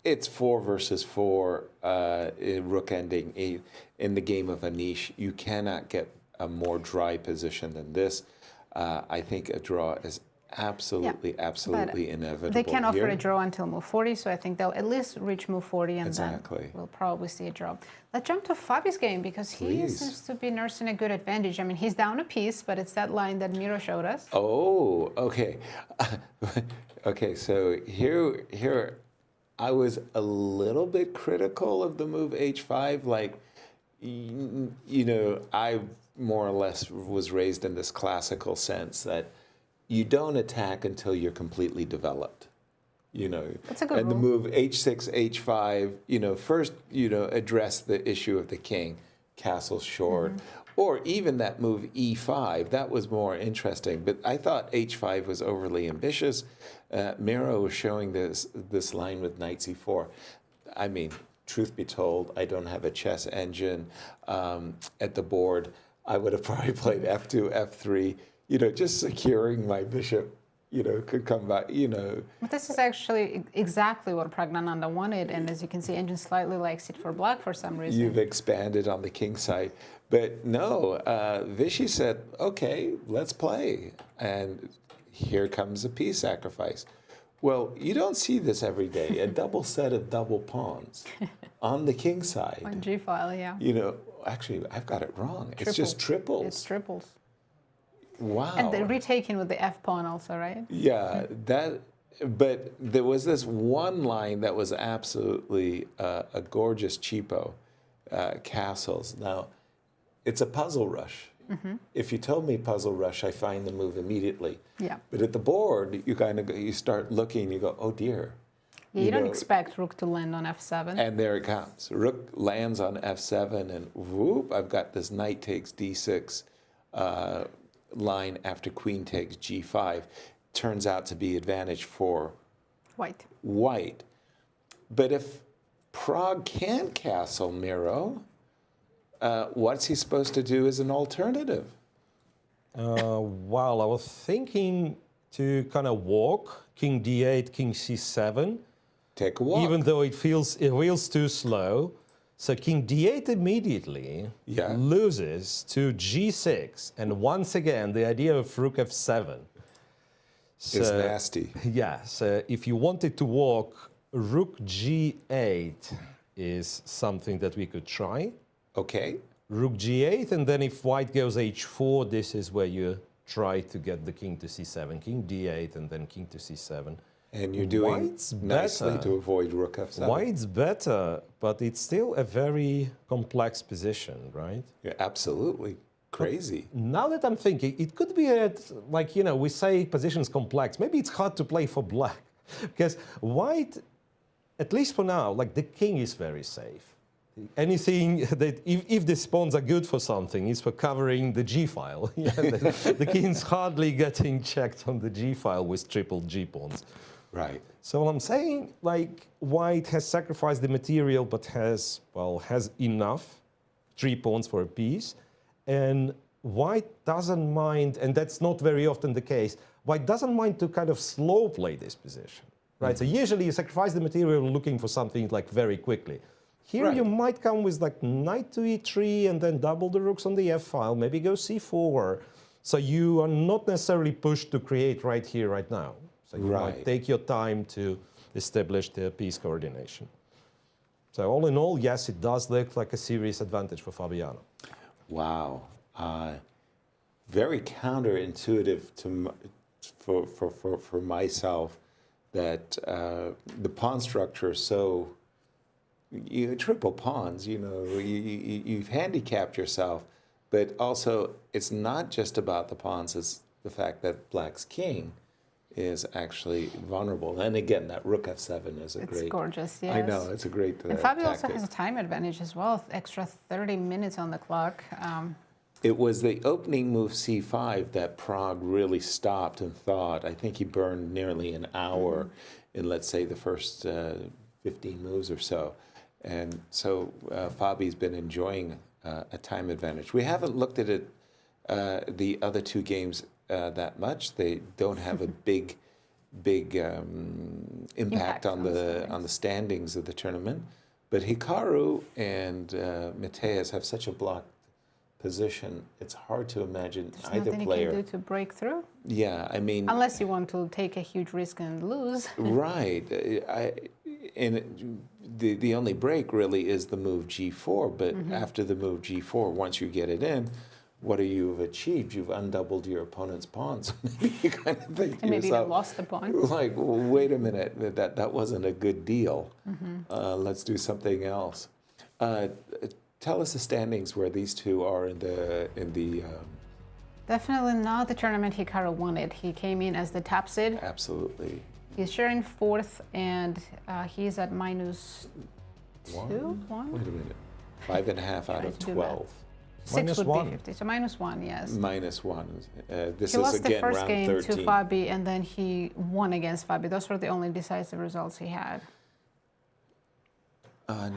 It's 4 versus 4, rook ending 8 in the game of Anish. You cannot get a more dry position than this. I think a draw is absolutely inevitable. They can offer here. a draw until move 40, so I think they'll at least reach move 40, and Exactly. then we'll probably see a draw. Let's jump to Fabi's game, because he Please. seems to be nursing a good advantage. I mean, he's down a piece, but it's that line that Miro showed us. Oh, okay. Okay, so here I was a little bit critical of the move h5. Like, you know, I more or less was raised in this classical sense that you don't attack until you're completely developed. You know, That's a good and the rule. move h6, h5, you know, first, you know, address the issue of the king, castle short, or even that move e5, that was more interesting. But I thought h5 was overly ambitious. Miro was showing this line with knight c4. I mean, truth be told, I don't have a chess engine at the board. I would have probably played f2, f3, you know, just securing my bishop, you know, could come back, you know. But this is actually exactly what Praggnanandhaa wanted, and as you can see, Engine slightly likes it for black for some reason. You've expanded on the king side. But no, Vichy said, okay, let's play. And here comes a piece sacrifice. Well, you don't see this every day, a double set of double pawns on the king side. On G-file, yeah. You know, actually, I've got it wrong. It's just triples. It's triples. Wow. And the retaking with the F pawn also, right? Yeah, but there was this one line that was absolutely a gorgeous cheapo, castles. Now, it's a puzzle rush. If you told me puzzle rush, I find the move immediately. Yeah. But at the board, you start looking, you go, oh dear. Yeah, you don't know, expect rook to land on F7. And there it comes. Rook lands on F7, and whoop, I've got this knight takes D6 line after queen takes G5. Turns out to be advantage for white. But if Prague can't castle Miro, what's he supposed to do as an alternative? Well, I was thinking to kind of walk king d8, king c7. Take a walk. Even though it feels too slow. So king d8 immediately loses to g6. And once again, the idea of rook f7 is nasty. Yeah, so if you wanted to walk, rook g8 is something that we could try. Okay. Rook g8, and then if white goes h4, this is where you try to get the king to c7. King d8, and then king to c7. And you're doing White's nicely better. to avoid rook f7. White's better, but it's still a very complex position, right? Yeah, absolutely. Crazy. Now that I'm thinking, it could be like, you know, we say position's complex. Maybe it's hard to play for black. Because white, at least for now, like the king is very safe. anything that, if these pawns are good for something, is for covering the G file. Yeah, the king's hardly getting checked on the G file with triple G pawns. Right. So I'm saying, like, white has sacrificed the material, but has enough 3 pawns for a piece, and white doesn't mind, and that's not very often the case. White doesn't mind to kind of slow play this position, right? So usually you sacrifice the material looking for something like very quickly. Here you might come with like knight to e3 and then double the rooks on the f file, maybe go c4. So you are not necessarily pushed to create right here, right now. So you might take your time to establish the piece coordination. So all in all, yes, it does look like a serious advantage for Fabiano. Wow. Very counterintuitive for myself that the pawn structure is so, triple pawns, you've handicapped yourself, but also it's not just about the pawns, it's the fact that black's king is actually vulnerable. And again, that rook f7 is a great... It's gorgeous, yes. I know, it's a great And Fabio also tactic. has a time advantage as well, extra 30 minutes on the clock. It was the opening move c5 that Prague really stopped and thought. I think he burned nearly an hour in, let's say, the first 15 moves or so. And so Fabi's been enjoying a time advantage. We haven't looked at it, the other 2 games that much. They don't have a big impact on the standings of the tournament. But Hikaru and Matthias have such a blocked position. It's hard to imagine There's either nothing player. you can do to break through. Yeah, I mean, Unless you want to take a huge risk and lose. right. The only break really is the move g4. But after the move g4, once you get it in, what do you have achieved? You've undoubled your opponent's pawns. Maybe you kind of think to And maybe you yourself, lost the pawn. like, well, wait a minute, that wasn't a good deal. Let's do something else. Tell us the standings where these two are in the. Definitely not the tournament Hikaru wanted. He came in as the top seed. Absolutely. He's sharing 4th, and he's at -2. One? Wait a minute. 5.5 out of 12. 6 would -1. be 50. So -1, yes. -1. This He is lost the again first round game 13. to Fabi, and then he won against Fabi. Those were the only decisive results he had.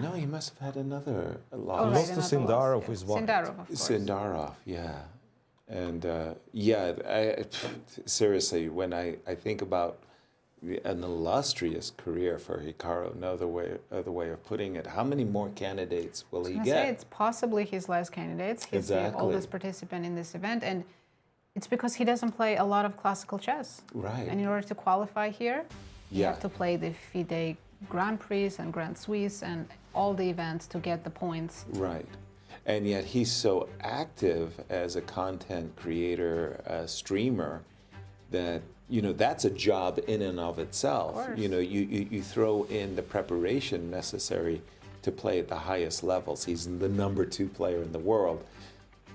No, he must have had another Oh, loss. right, Lost to another Sindarov loss, with yeah. white. Sindarov, of course. Sindarov, yeah. And seriously, when I think about an illustrious career for Hikaru, no other way of putting it, how many more candidates will he I get? say it's possibly his last candidates. He's the Exactly. oldest participant in this event, and it's because he doesn't play a lot of classical chess. Right. And in order to qualify here, you Yeah. have to play the FIDE Grand Prix and Grand Suisse and all the events to get the points. Right. And yet he's so active as a content creator, streamer, that, that's a job in and of itself. Of course. You throw in the preparation necessary to play at the highest levels. He's the #2 player in the world,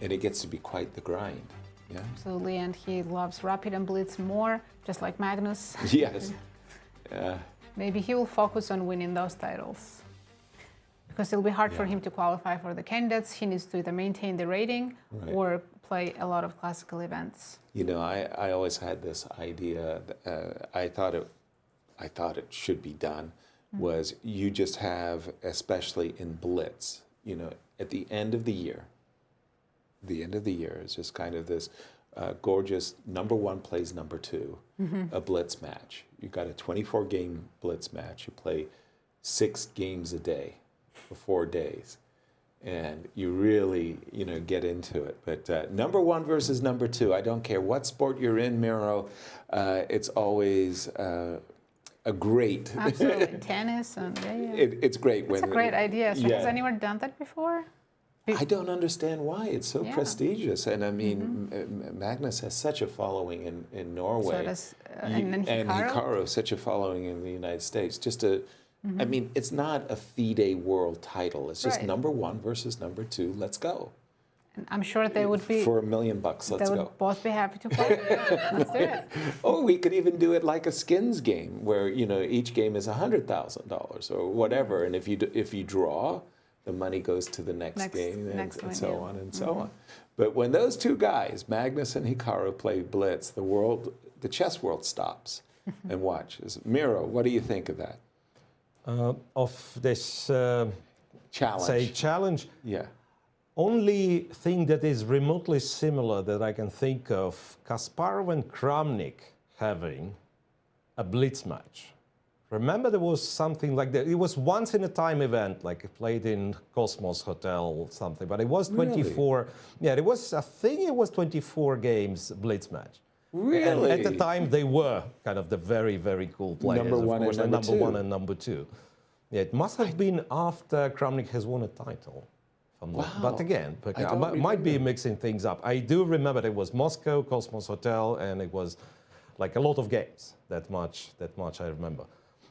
and it gets to be quite the grind. Yeah. Absolutely, and he loves Rapid and Blitz more, just like Magnus. Yes. Maybe he will focus on winning those titles. Because it'll be hard for him to qualify for the candidates. He needs to either maintain the rating or play a lot of classical events. I always had this idea. I thought it should be done. Was you just have, especially in Blitz, at the end of the year. The end of the year is just kind of this gorgeous #1 plays #2, a Blitz match. You've got a 24-game Blitz match. You play 6 games a day for 4 days. And you really, get into it. But #1 versus #2, I don't care what sport you're in, Miro, it's always a great... Absolutely, tennis and It's great when... It's a great idea. So yeah. has anyone done that before? I don't understand why. It's so prestigious. And I mean, Magnus has such a following in Norway. So does, and Hikaru, such a following in the United States. I mean, it's not a FIDE world title. It's just #1 versus #2. Let's go. And I'm sure they would be... For $1 million, let's they go. would both be happy to play. Let's do it. Oh, we could even do it like a skins game where, each game is $100,000 or whatever. And if you draw, the money goes to the next game and one, so yeah. on and so on. But when those two guys, Magnus and Hikaru, play blitz, the chess world stops and watches. Miro, what do you think of that? Of this Challenge. challenge, Yeah. only thing that is remotely similar that I can think of, Kasparov and Kramnik having a blitz match. Remember, there was something like that. It was once in a time event, like played in Cosmos Hotel or something, but it was 24. Yeah, it was, I think it was 24 games blitz match. Really? And at the time, they were kind of the very, very cool players. Number one of course, and number number two. one and number two. Yeah, it must have been after Kramnik has won a title. if I'm not- But again, I might be mixing things up. I do remember it was Moscow, Cosmos Hotel, and it was like a lot of games. That much I remember.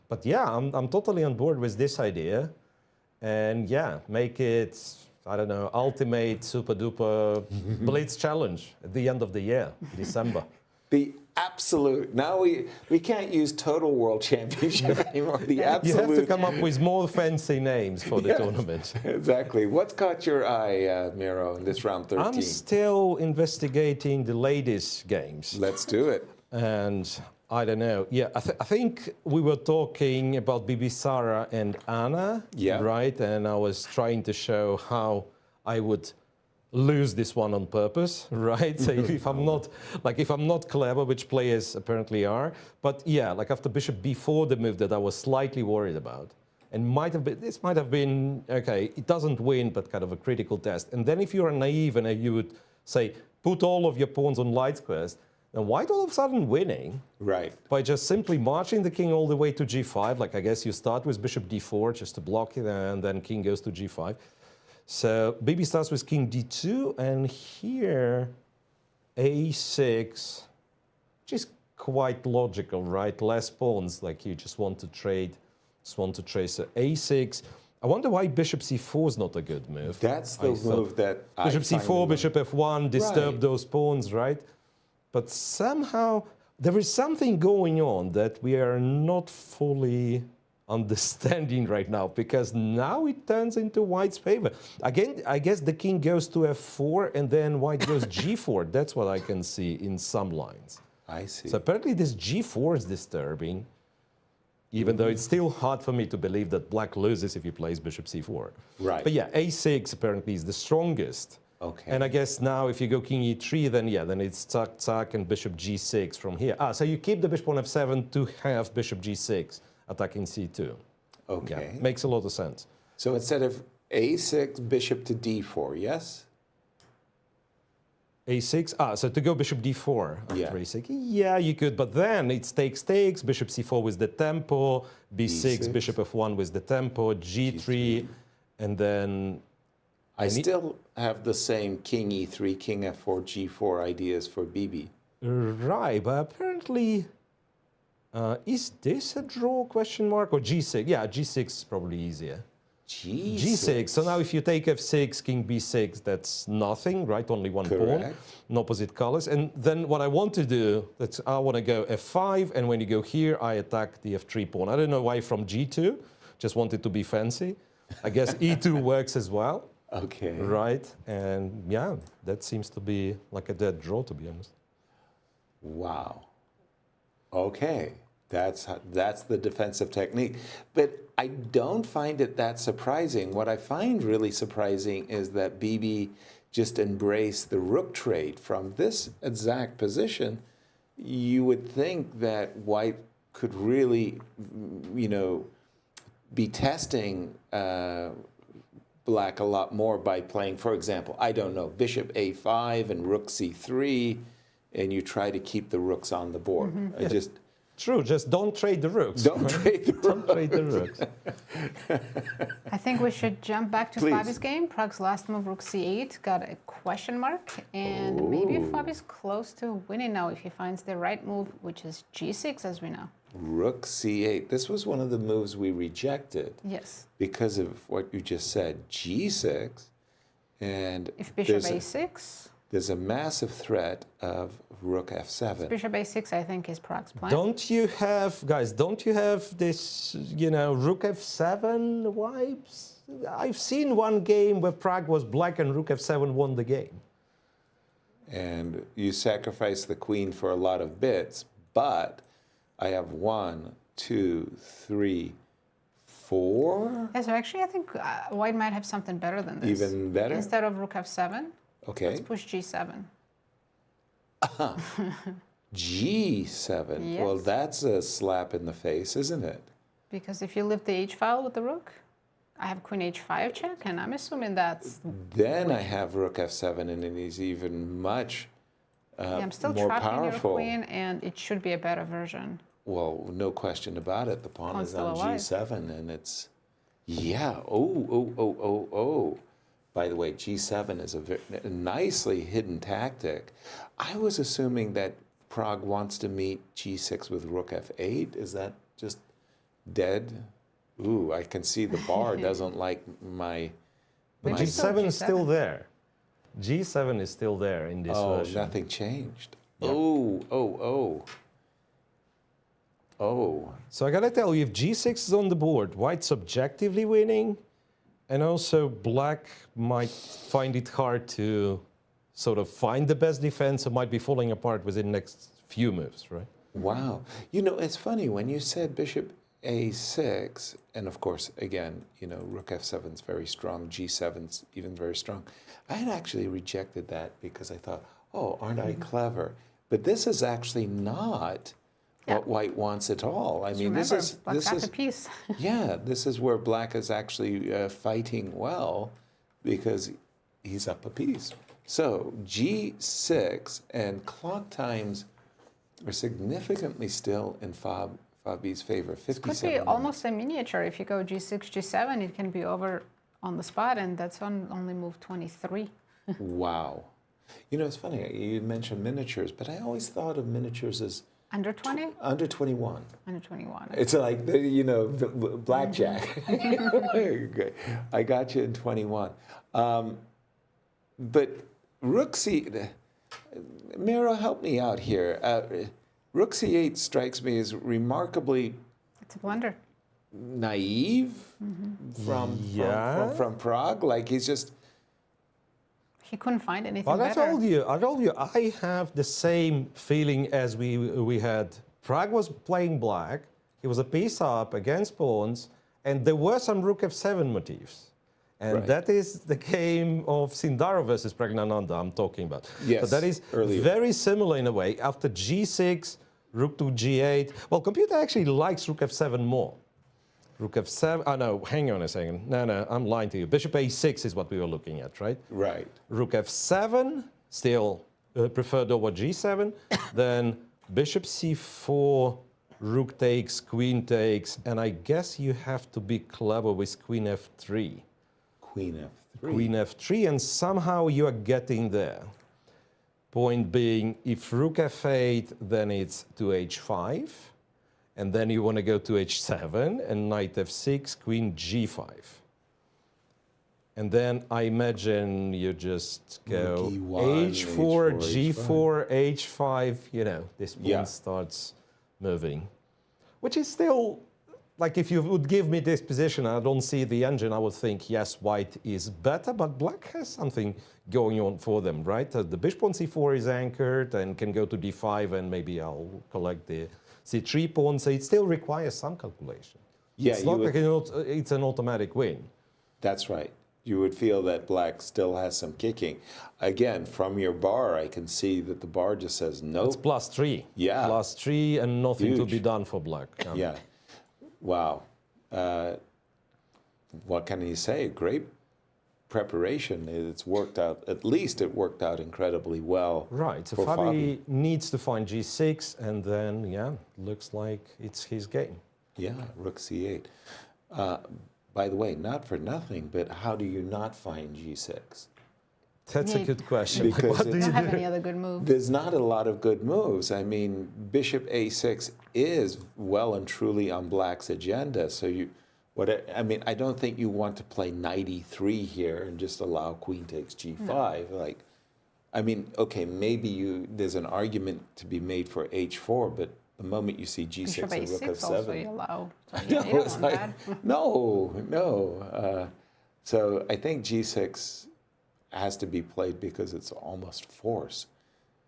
But yeah, I'm totally on board with this idea. And yeah, make it, I don't know, ultimate super duper blitz challenge at the end of the year, December. The absolute, now we can't use total world championship anymore. The absolute. You have to come up with more fancy names for the tournament. Exactly. What's caught your eye, Miro, in this round 13? I'm still investigating the ladies' games. Let's do it. And I don't know. Yeah, I think we were talking about Bibi Sara and Anna, right? And I was trying to show how I would lose this one on purpose, right? So if I'm not clever, which players apparently are. But yeah, like after Bishop B4, the move that I was slightly worried about, and this might have been okay. It doesn't win, but kind of a critical test. And then if you're naive and you would say put all of your pawns on light squares. Then white all of a sudden winning by just simply marching the king all the way to g5. Like I guess you start with bishop d4 just to block it, and then king goes to g5. So Bibi starts with king d2, and here a6, which is quite logical, right? Less pawns, like you just want to trade. So a6. I wonder why bishop c4 is not a good move. That's the move that bishop c4, bishop f1, disturb those pawns, right? But somehow there is something going on that we are not fully understanding right now, because now it turns into white's favor. Again, I guess the king goes to f4 and then white goes g4. That's what I can see in some lines. I see. So apparently this g4 is disturbing, even though it's still hard for me to believe that black loses if he plays bishop c4. Right. But yeah, a6 apparently is the strongest. Okay. And I guess now if you go king e3, then it's tuck and bishop g6 from here. So you keep the bishop on f7 to have bishop g6 attacking c2. Okay. Yeah, makes a lot of sense. So instead of a6, bishop to d4, yes? a6, so to go bishop d4 after a6, yeah, you could, but then it's takes, bishop c4 with the tempo, b6, bishop f1 with the tempo, g3, and then... I still have the same king e3, king f4, g4 ideas for Bibi. Right, but apparently, is this a draw question mark or g6? Yeah, g6 is probably easier. G6. So now if you take f6, king b6, that's nothing, right? Only one pawn in opposite colors. And then what I want to do, I want to go f5, and when you go here, I attack the f3 pawn. I don't know why from g2, just wanted to be fancy. I guess e2 works as well. Okay. Right, and yeah, that seems to be like a dead draw, to be honest. Wow. Okay, that's the defensive technique. But I don't find it that surprising. What I find really surprising is that Bibi just embraced the rook trade from this exact position. You would think that white could really, be testing black a lot more by playing, for example, I don't know, bishop a5 and rook c3, and you try to keep the rooks on the board. True, just don't trade the rooks. Don't trade the rooks. Don't trade the rooks. I think we should jump back to Fabi's game. Prag's last move, rook c8, got a question mark. And maybe Fabi's close to winning now if he finds the right move, which is g6, as we know. Rook c8. This was one of the moves we rejected. Yes. Because of what you just said, g6. And if bishop a6. there's a massive threat of rook f7. Bishop a6, I think, is Prague's plan. Don't you have, guys, don't you have this, rook f7 vibes? I've seen one game where Prague was black and rook f7 won the game. And you sacrifice the queen for a lot of bits, but I have 1, 2, 3, 4. Yeah, so actually, I think white might have something better than this. Even better? Instead of rook f7, Okay. let's push g7. G7. Yes. Well, that's a slap in the face, isn't it? Because if you leave the h file with the rook, I have queen h5 check, and I'm assuming that's... Then I have rook f7, and it is even much yeah, I'm still more trapping powerful. your queen, and it should be a better version. Well, no question about it. The pawn Pawn's is still on alive. g7, and it's... Yeah. Oh. By the way, g7 is a nicely hidden tactic. I was assuming that Prague wants to meet g6 with rook f8. Is that just dead? Ooh, I can see the bar doesn't like my... But Maybe still g7 is G7. still there. G7 is still there in this Oh, version. nothing changed. Yeah. Oh. So I gotta tell you, if g6 is on the board, white's objectively winning, and also black might find it hard to sort of find the best defense and might be falling apart within the next few moves, right? Wow. You know, it's funny, when you said bishop a6, and of course, again, rook f7 is very strong, g7's even very strong. I had actually rejected that because I thought, oh, aren't I clever? But this is actually not what white wants at all. I mean, Remember, this black got is the piece. yeah, this is where black is actually fighting well because he's up a piece. So g6 and clock times are significantly still in Fabi's favor. 57 Could be minutes. almost a miniature. If you go g6, g7, it can be over on the spot, and that's on only move 23. Wow. It's funny, you mentioned miniatures, but I always thought of miniatures as Under 20? under 21. Under 21. It's like, blackjack. Okay. I got you in 21. But rook c... Miro, help me out here. Rook c8 strikes me as remarkably It's a blunder. naive from Prague. Like, he's just... He couldn't find anything But better. I told you, I have the same feeling as we had. Prague was playing black. He was a piece up against pawns, and there were some rook f7 motifs. And Right. that is the game of Sindarov versus Praggnanandhaa I'm talking about. Yes, So that is earlier. very similar in a way. After g6, rook to g8. Well, computer actually likes rook f7 more. Rook f7, oh no, hang on a second. No, I'm lying to you. Bishop a6 is what we were looking at, right? Right. Rook f7, still preferred over g7. Then bishop c4, rook takes, queen takes, and I guess you have to be clever with queen f3. Queen f3. Queen f3, and somehow you are getting there. Point being, if rook f8, then it's to h5. And then you want to go to h7, and knight f6, queen g5. And then I imagine you just go E1, h4, H4, g4, h5, this pawn Yeah. starts moving. Which is still, like if you would give me this position, I don't see the engine, I would think, yes, white is better, but black has something going on for them, right? The bishop on c4 is anchored and can go to d5, and maybe I'll collect the c3 pawn, so it still requires some calculation. Yeah, it's you not would- like it's an automatic win. That's right. You would feel that black still has some kicking. Again, from your bar, I can see that the bar just says no. It's +3. Yeah. +3 and nothing to Huge. be done for black. Yeah. Wow. What can you say? Great preparation. It's worked out, at least it worked out incredibly well. Right, so for Fabi needs to find g6, and then, looks like it's his game. Yeah, rook c8. By the way, not for nothing, but how do you not find g6? That's a Yeah. good question. Because What do I you don't have do? any other good move. There's not a lot of good moves. I mean, bishop a6 is well and truly on black's agenda. So I don't think you want to play knight e3 here and just allow queen takes g5. Like, I mean, okay, maybe there's an argument to be made for h4, but the moment you see g6 Bishop and rook a6 f7, also you allow. So no, you don't it's want like, that. no. So I think g6 has to be played because it's almost force.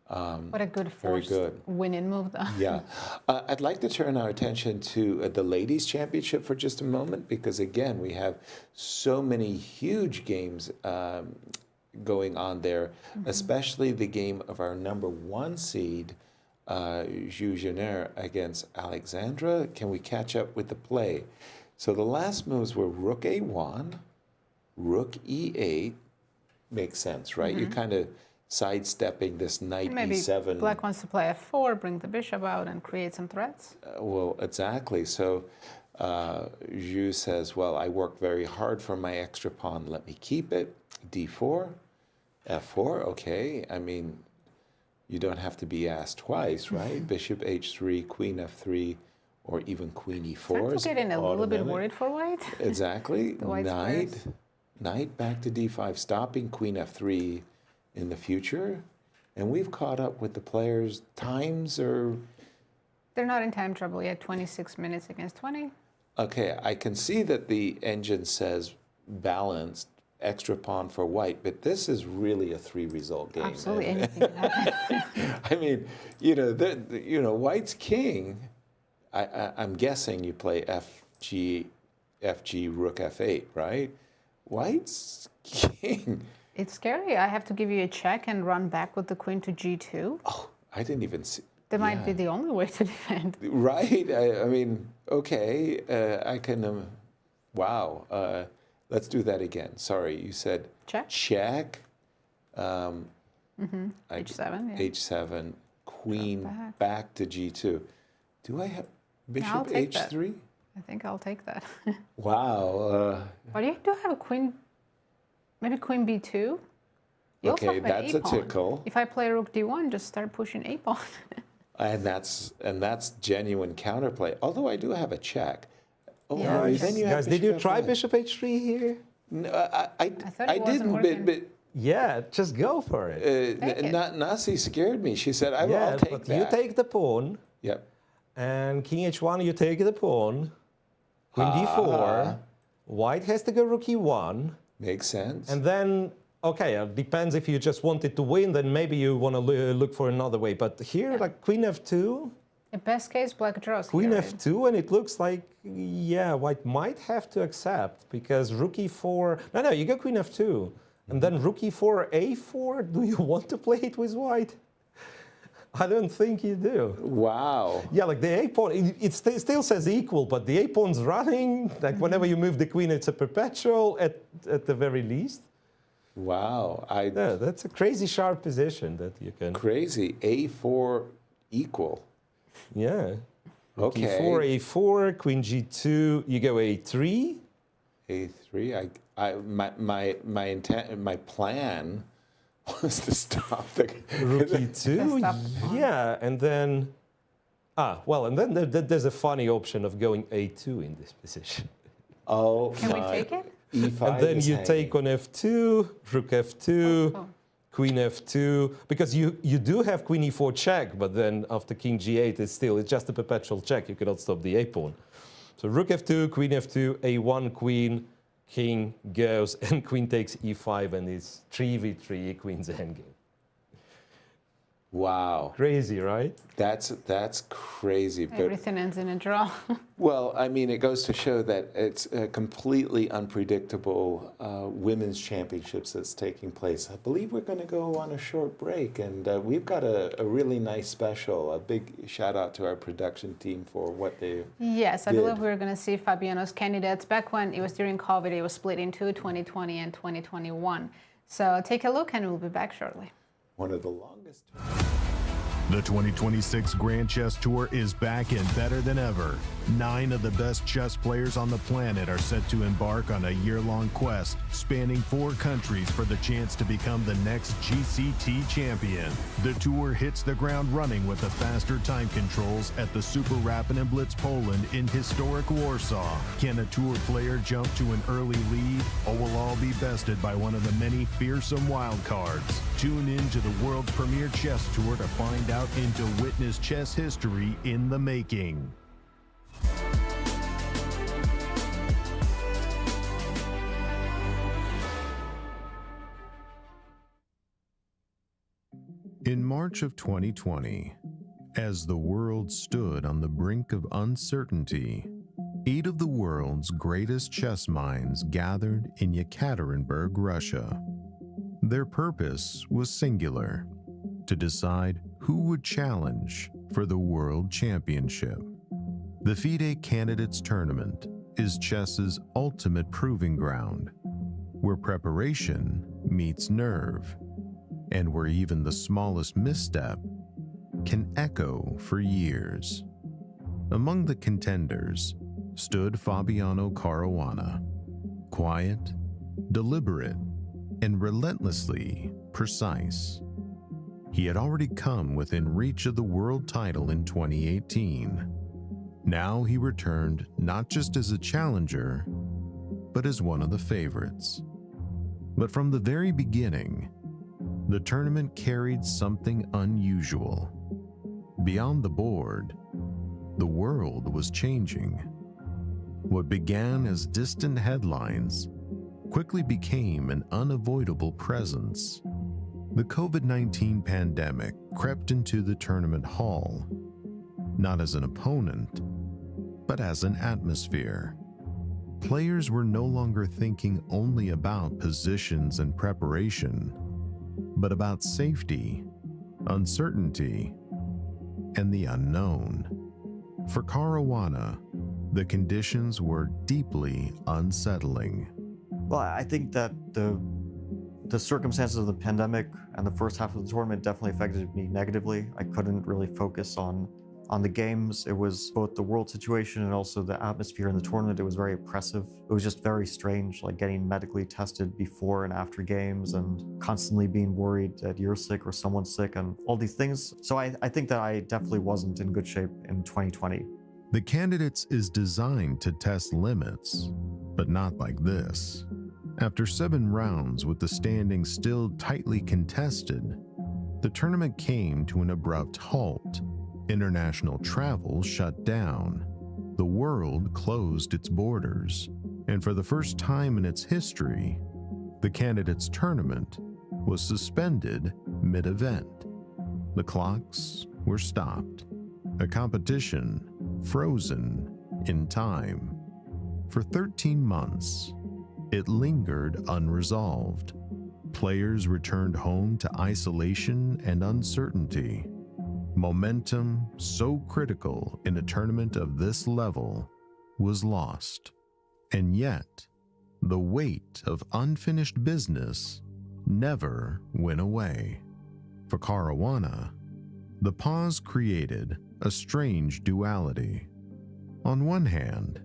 What a good Very forced good. winning move, though. Yeah. I'd like to turn our attention to the Ladies' Championship for just a moment because, again, we have so many huge games going on there, especially the game of our #1 seed, Zhu Zhener, against Alexandra. Can we catch up with the play? So the last moves were rook a1, rook e8. Makes sense, right? You're kind of sidestepping this knight Maybe e7. black wants to play f4, bring the bishop out, and create some threats. Well, exactly. So Zhu says, well, I worked very hard for my extra pawn. Let me keep it. d4, f4. Okay. I mean, you don't have to be asked twice, right? Bishop h3, queen f3, or even queen e4. I'm getting a little bit worried for white. Exactly. The white squares. Knight back to d5, stopping queen f3 in the future. And we've caught up with the players' times or... They're not in time trouble yet, 26 minutes against 20. Okay, I can see that the engine says balanced, extra pawn for white, but this is really a 3-result game. Absolutely, anything can happen. I mean, white's king, I'm guessing you play FG, rook f8, right? White's king. It's scary. I have to give you a check and run back with the queen to g2. Oh, I didn't even see. That might be the only way to defend. Right. I mean, okay, I can, wow. Let's do that again. Sorry, you said Check. Check. h7, yeah. H7, queen back to g2. Do I have bishop take h3? I think I'll take that. Wow. But you do have a queen, maybe queen b2. You also Okay, have an that's a a-pawn. tickle. If I play rook d1, just start pushing a-pawn. And that's genuine counterplay. Although I do have a check. Oh, Yeah, then you have Guys, did you bishop try f5. bishop h3 here? No, thought it I wasn't didn't, working. but Yeah, just go for it. Take it. Nazi scared me. She said, I'll Yeah, take but that. you take the pawn, Yep. and king h1, you take the pawn. Queen d4. White has to go rook e1. Makes sense. And then, okay, it depends if you just wanted to win, then maybe you want to look for another way. But here, like queen f2, In best case, black draws. queen here. f2, and it looks like, yeah, white might have to accept because rook e4. No, you go queen f2. And then rook e4, a4. Do you want to play it with white? I don't think you do. Wow. Yeah, like the a-pawn, it still says equal, but the a-pawn's running. Like whenever you move the queen, it's a perpetual at the very least. Wow. Yeah, that's a crazy sharp position that you can. Crazy. A4 equal. Yeah. Okay. e4, a4, queen g2, you go a3. A3. My intent, my plan was to stop the Rook e2, Stop. yeah, and then, and then there's a funny option of going a2 in this position. Oh, Can we take it? E5 And then is you hanging. take on f2, rook f2, Oh. queen f2, because you do have queen e4 check, but then after king g8, it's just a perpetual check. You cannot stop the a-pawn. So rook f2, queen f2, a1 queen, king goes, and queen takes e5, and it's 3v3, queen's endgame. Wow. Crazy, right? That's crazy. But Everything ends in a draw. well, I mean, it goes to show that it's a completely unpredictable women's championships that's taking place. I believe we're going to go on a short break, and we've got a really nice special. A big shout out to our production team for what they Yes, I did. believe we're going to see Fabiano's candidates. Back when it was during COVID, it was split into 2020 and 2021. So take a look, and we'll be back shortly. one of the longest. The 2026 Grand Chess Tour is back and better than ever. 9 of the best chess players on the planet are set to embark on a year-long quest spanning 4 countries for the chance to become the next GCT champion. The tour hits the ground running with the faster time controls at the Super Rapid and Blitz Poland in historic Warsaw. Can a tour player jump to an early lead, or will all be bested by one of the many fearsome wild cards? tune in to the world's premier chess tour to find out and to witness chess history in the making. In March of 2020, as the world stood on the brink of uncertainty, 8 of the world's greatest chess minds gathered in Yekaterinburg, Russia. Their purpose was singular: to decide who would challenge for the World Championship. The FIDE Candidates Tournament is chess's ultimate proving ground, where preparation meets nerve, and where even the smallest misstep can echo for years. Among the contenders stood Fabiano Caruana, quiet, deliberate, and relentlessly precise. He had already come within reach of the world title in 2018. Now he returned not just as a challenger, but as one of the favorites. But from the very beginning, the tournament carried something unusual. Beyond the board, the world was changing. What began as distant headlines quickly became an unavoidable presence. The COVID-19 pandemic crept into the tournament hall, not as an opponent, but as an atmosphere. Players were no longer thinking only about positions and preparation, but about safety, uncertainty, and the unknown. For Caruana, the conditions were deeply unsettling. Well, I think that the circumstances of the pandemic and the first half of the tournament definitely affected me negatively. I couldn't really focus on the games. It was both the world situation and also the atmosphere in the tournament. It was very oppressive. It was just very strange, like getting medically tested before and after games and constantly being worried that you're sick or someone's sick and all these things. So I think that I definitely wasn't in good shape in 2020. The Candidates is designed to test limits, but not like this. After 7 rounds with the standings still tightly contested, the tournament came to an abrupt halt. International travel shut down. The world closed its borders, and for the first time in its history, the Candidates Tournament was suspended mid-event. The clocks were stopped, a competition frozen in time. For 13 months, it lingered unresolved. Players returned home to isolation and uncertainty. Momentum, so critical in a tournament of this level, was lost. And yet, the weight of unfinished business never went away. For Caruana, the pause created a strange duality. On one hand,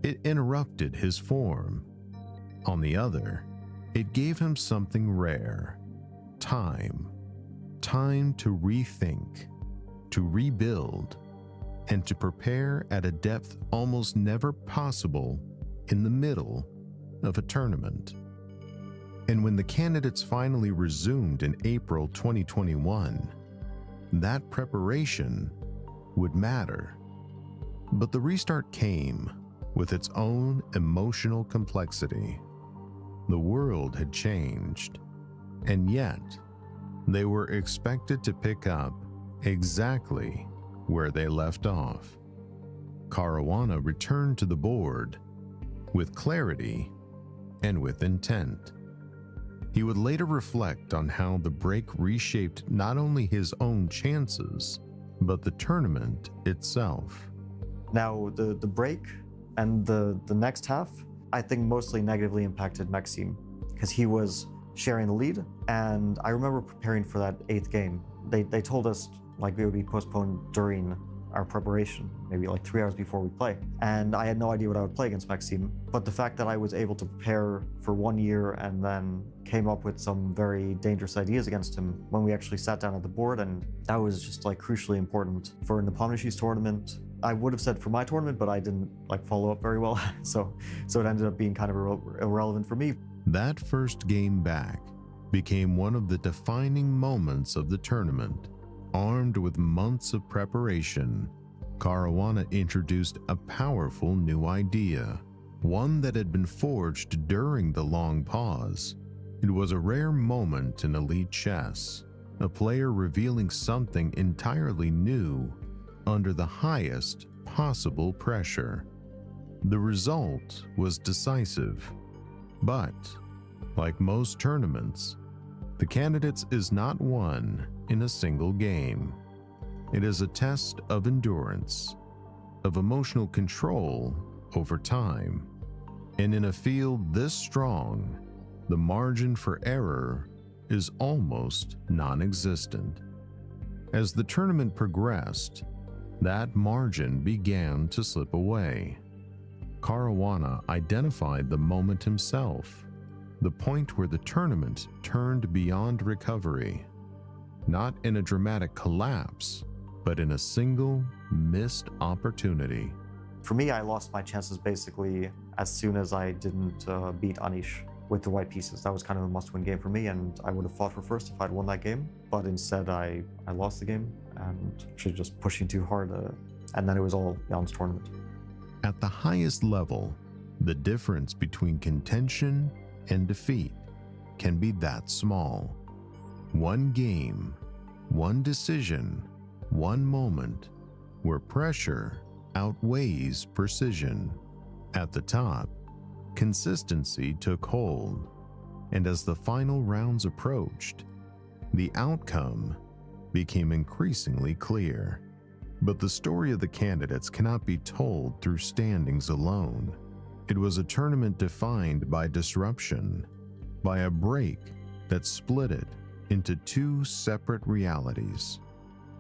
it interrupted his form. On the other, it gave him something rare: time. Time to rethink, to rebuild, and to prepare at a depth almost never possible in the middle of a tournament. And when the Candidates finally resumed in April 2021, that preparation would matter. But the restart came with its own emotional complexity. The world had changed, and yet they were expected to pick up exactly where they left off. Caruana returned to the board with clarity and with intent. He would later reflect on how the break reshaped not only his own chances, but the tournament itself. Now, the break and the next half, I think mostly negatively impacted Maxime because he was sharing the lead. And I remember preparing for that 8th game. They told us like it would be postponed during our preparation, maybe like 3 hours before we play. And I had no idea what I would play against Maxime. But the fact that I was able to prepare for 1 year and then came up with some very dangerous ideas against him when we actually sat down at the board, and that was just like crucially important for Nepomniachtchi's tournament. I would have said for my tournament, but I didn't like follow up very well. So it ended up being kind of irrelevant for me. That first game back, became one of the defining moments of the tournament. Armed with months of preparation, Caruana introduced a powerful new idea, one that had been forged during the long pause. It was a rare moment in elite chess, a player revealing something entirely new under the highest possible pressure. The result was decisive, but like most tournaments, the Candidates is not won in a single game. It is a test of endurance, of emotional control over time. And in a field this strong, the margin for error is almost non-existent. As the tournament progressed, that margin began to slip away. Caruana identified the moment himself, the point where the tournament turned beyond recovery, not in a dramatic collapse, but in a single missed opportunity. For me, I lost my chances basically as soon as I didn't beat Anish with the white pieces. That was kind of a must-win game for me, and I would have fought for first if I'd won that game. But instead, I lost the game and actually just pushing too hard, and then it was all Jan's tournament. At the highest level, the difference between contention and defeat can be that small. One game, one decision, one moment where pressure outweighs precision. At the top, consistency took hold, and as the final rounds approached, the outcome became increasingly clear. But the story of the Candidates cannot be told through standings alone. It was a tournament defined by disruption, by a break that split it into two separate realities.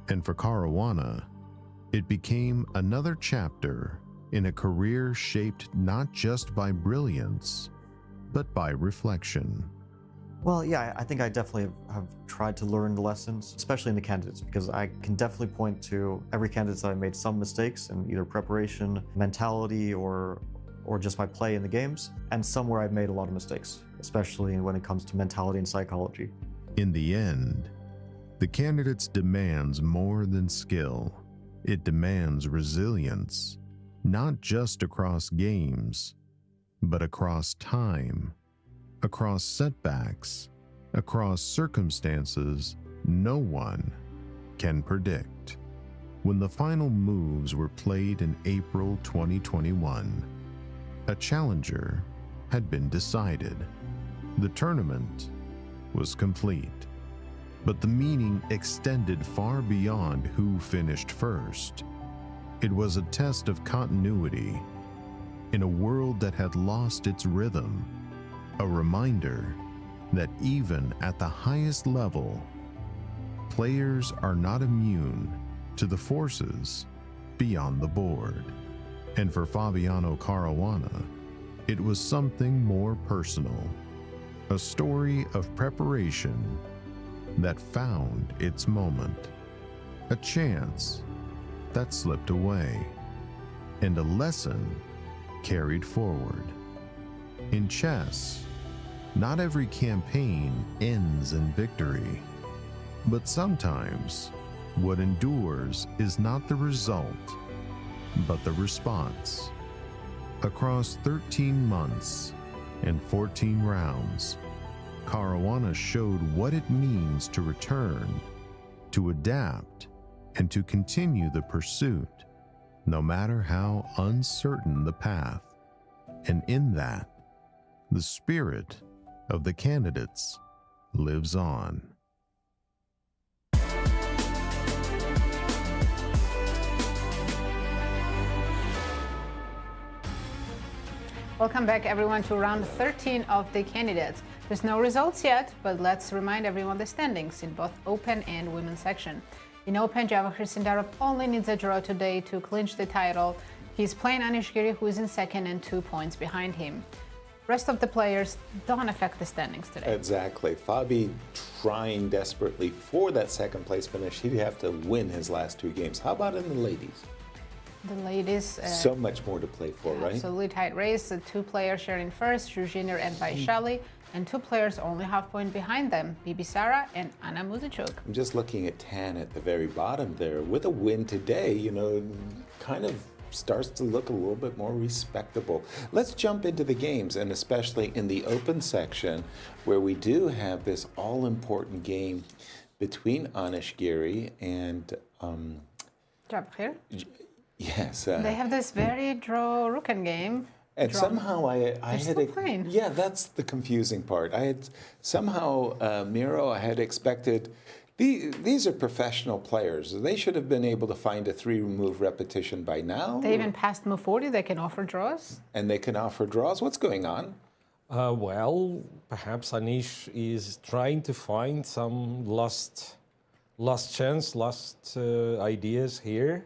And for Caruana, it became another chapter in a career shaped not just by brilliance, but by reflection. Well, yeah, I think I definitely have tried to learn the lessons, especially in the Candidates, because I can definitely point to every candidate that I made some mistakes in either preparation, mentality, or just my play in the games, and somewhere I've made a lot of mistakes, especially when it comes to mentality and psychology. In the end, the Candidates demands more than skill. It demands resilience, not just across games, but across time, across setbacks, across circumstances no one can predict. When the final moves were played in April 2021, a challenger had been decided. The tournament was complete, but the meaning extended far beyond who finished first. It was a test of continuity in a world that had lost its rhythm, a reminder that even at the highest level, players are not immune to the forces beyond the board. And for Fabiano Caruana, it was something more personal, a story of preparation that found its moment, a chance that slipped away, and a lesson carried forward. In chess, not every campaign ends in victory, but sometimes what endures is not the result, but the response. Across 13 months and 14 rounds, Caruana showed what it means to return, to adapt, and to continue the pursuit, no matter how uncertain the path. And in that, the spirit of the Candidates lives on. Welcome back, everyone, to round 13 of the Candidates. There's no results yet, but let's remind everyone the standings in both Open and Women's section. In Open, Javokhir Sindarov only needs a draw today to clinch the title. He's playing Anish Giri, who is in second and 2 points behind him. Rest of the players don't affect the standings today. Exactly. Fabi trying desperately for that second place finish. He'd have to win his last two games. How about in the ladies? The ladies... so much more to play for, right? Absolutely tight race. The two players sharing first, Jujiner and Vaishali. and two players only half point behind them, Bibi Sara and Anna Muzichuk. I'm just looking at Tan at the very bottom there. With a win today, you know, kind of starts to look a little bit more respectable. Let's jump into the games, and especially in the open section, where we do have this all-important game between Anish Giri and Javokhir. yes. They have this very draw Rukan game. And somehow I had still playing. yeah, that's the confusing part. I had somehow Miro, I had expected. These are professional players. They should have been able to find a 3-move repetition by now. They even passed move 40. They can offer draws. And they can offer draws. What's going on? Well, perhaps Anish is trying to find some last chance, last ideas here.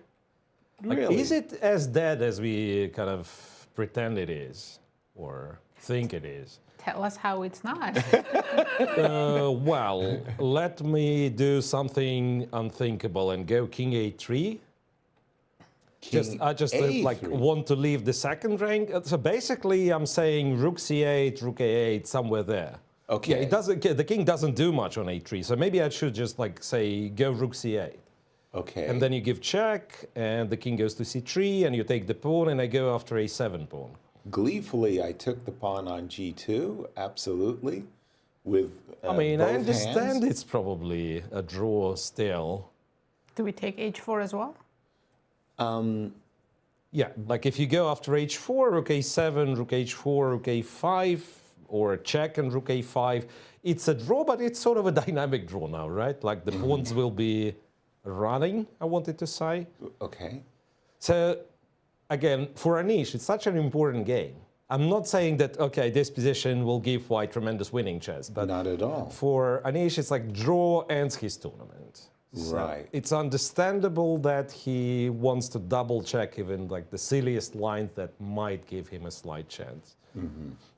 Like, Really? is it as dead as we kind of pretend it is, or think it is? Tell us how it's not. Well, let me do something unthinkable and go King A3. I just like want to leave the second rank. So basically, I'm saying Rook C8, Rook A8, somewhere there. Okay. Yeah, it doesn't. The king doesn't do much on A3, so maybe I should just like say go Rook C8. Okay. And then you give check, and the king goes to C3, and you take the pawn, and I go after A7 pawn. Gleefully, I took the pawn on G2, absolutely, with I mean, both I understand hands. it's probably a draw still. Do we take H4 as well? Yeah, like if you go after H4, Rook A7, Rook H4, Rook A5, or check and Rook A5, it's a draw, but it's sort of a dynamic draw now, right? Like the pawns will be running, I wanted to say. Okay. So, again, for Anish, it's such an important game. I'm not saying that, okay, this position will give White tremendous winning chance, but Not at all. for Anish, it's like draw ends his tournament. So Right. it's understandable that he wants to double check even like the silliest lines that might give him a slight chance.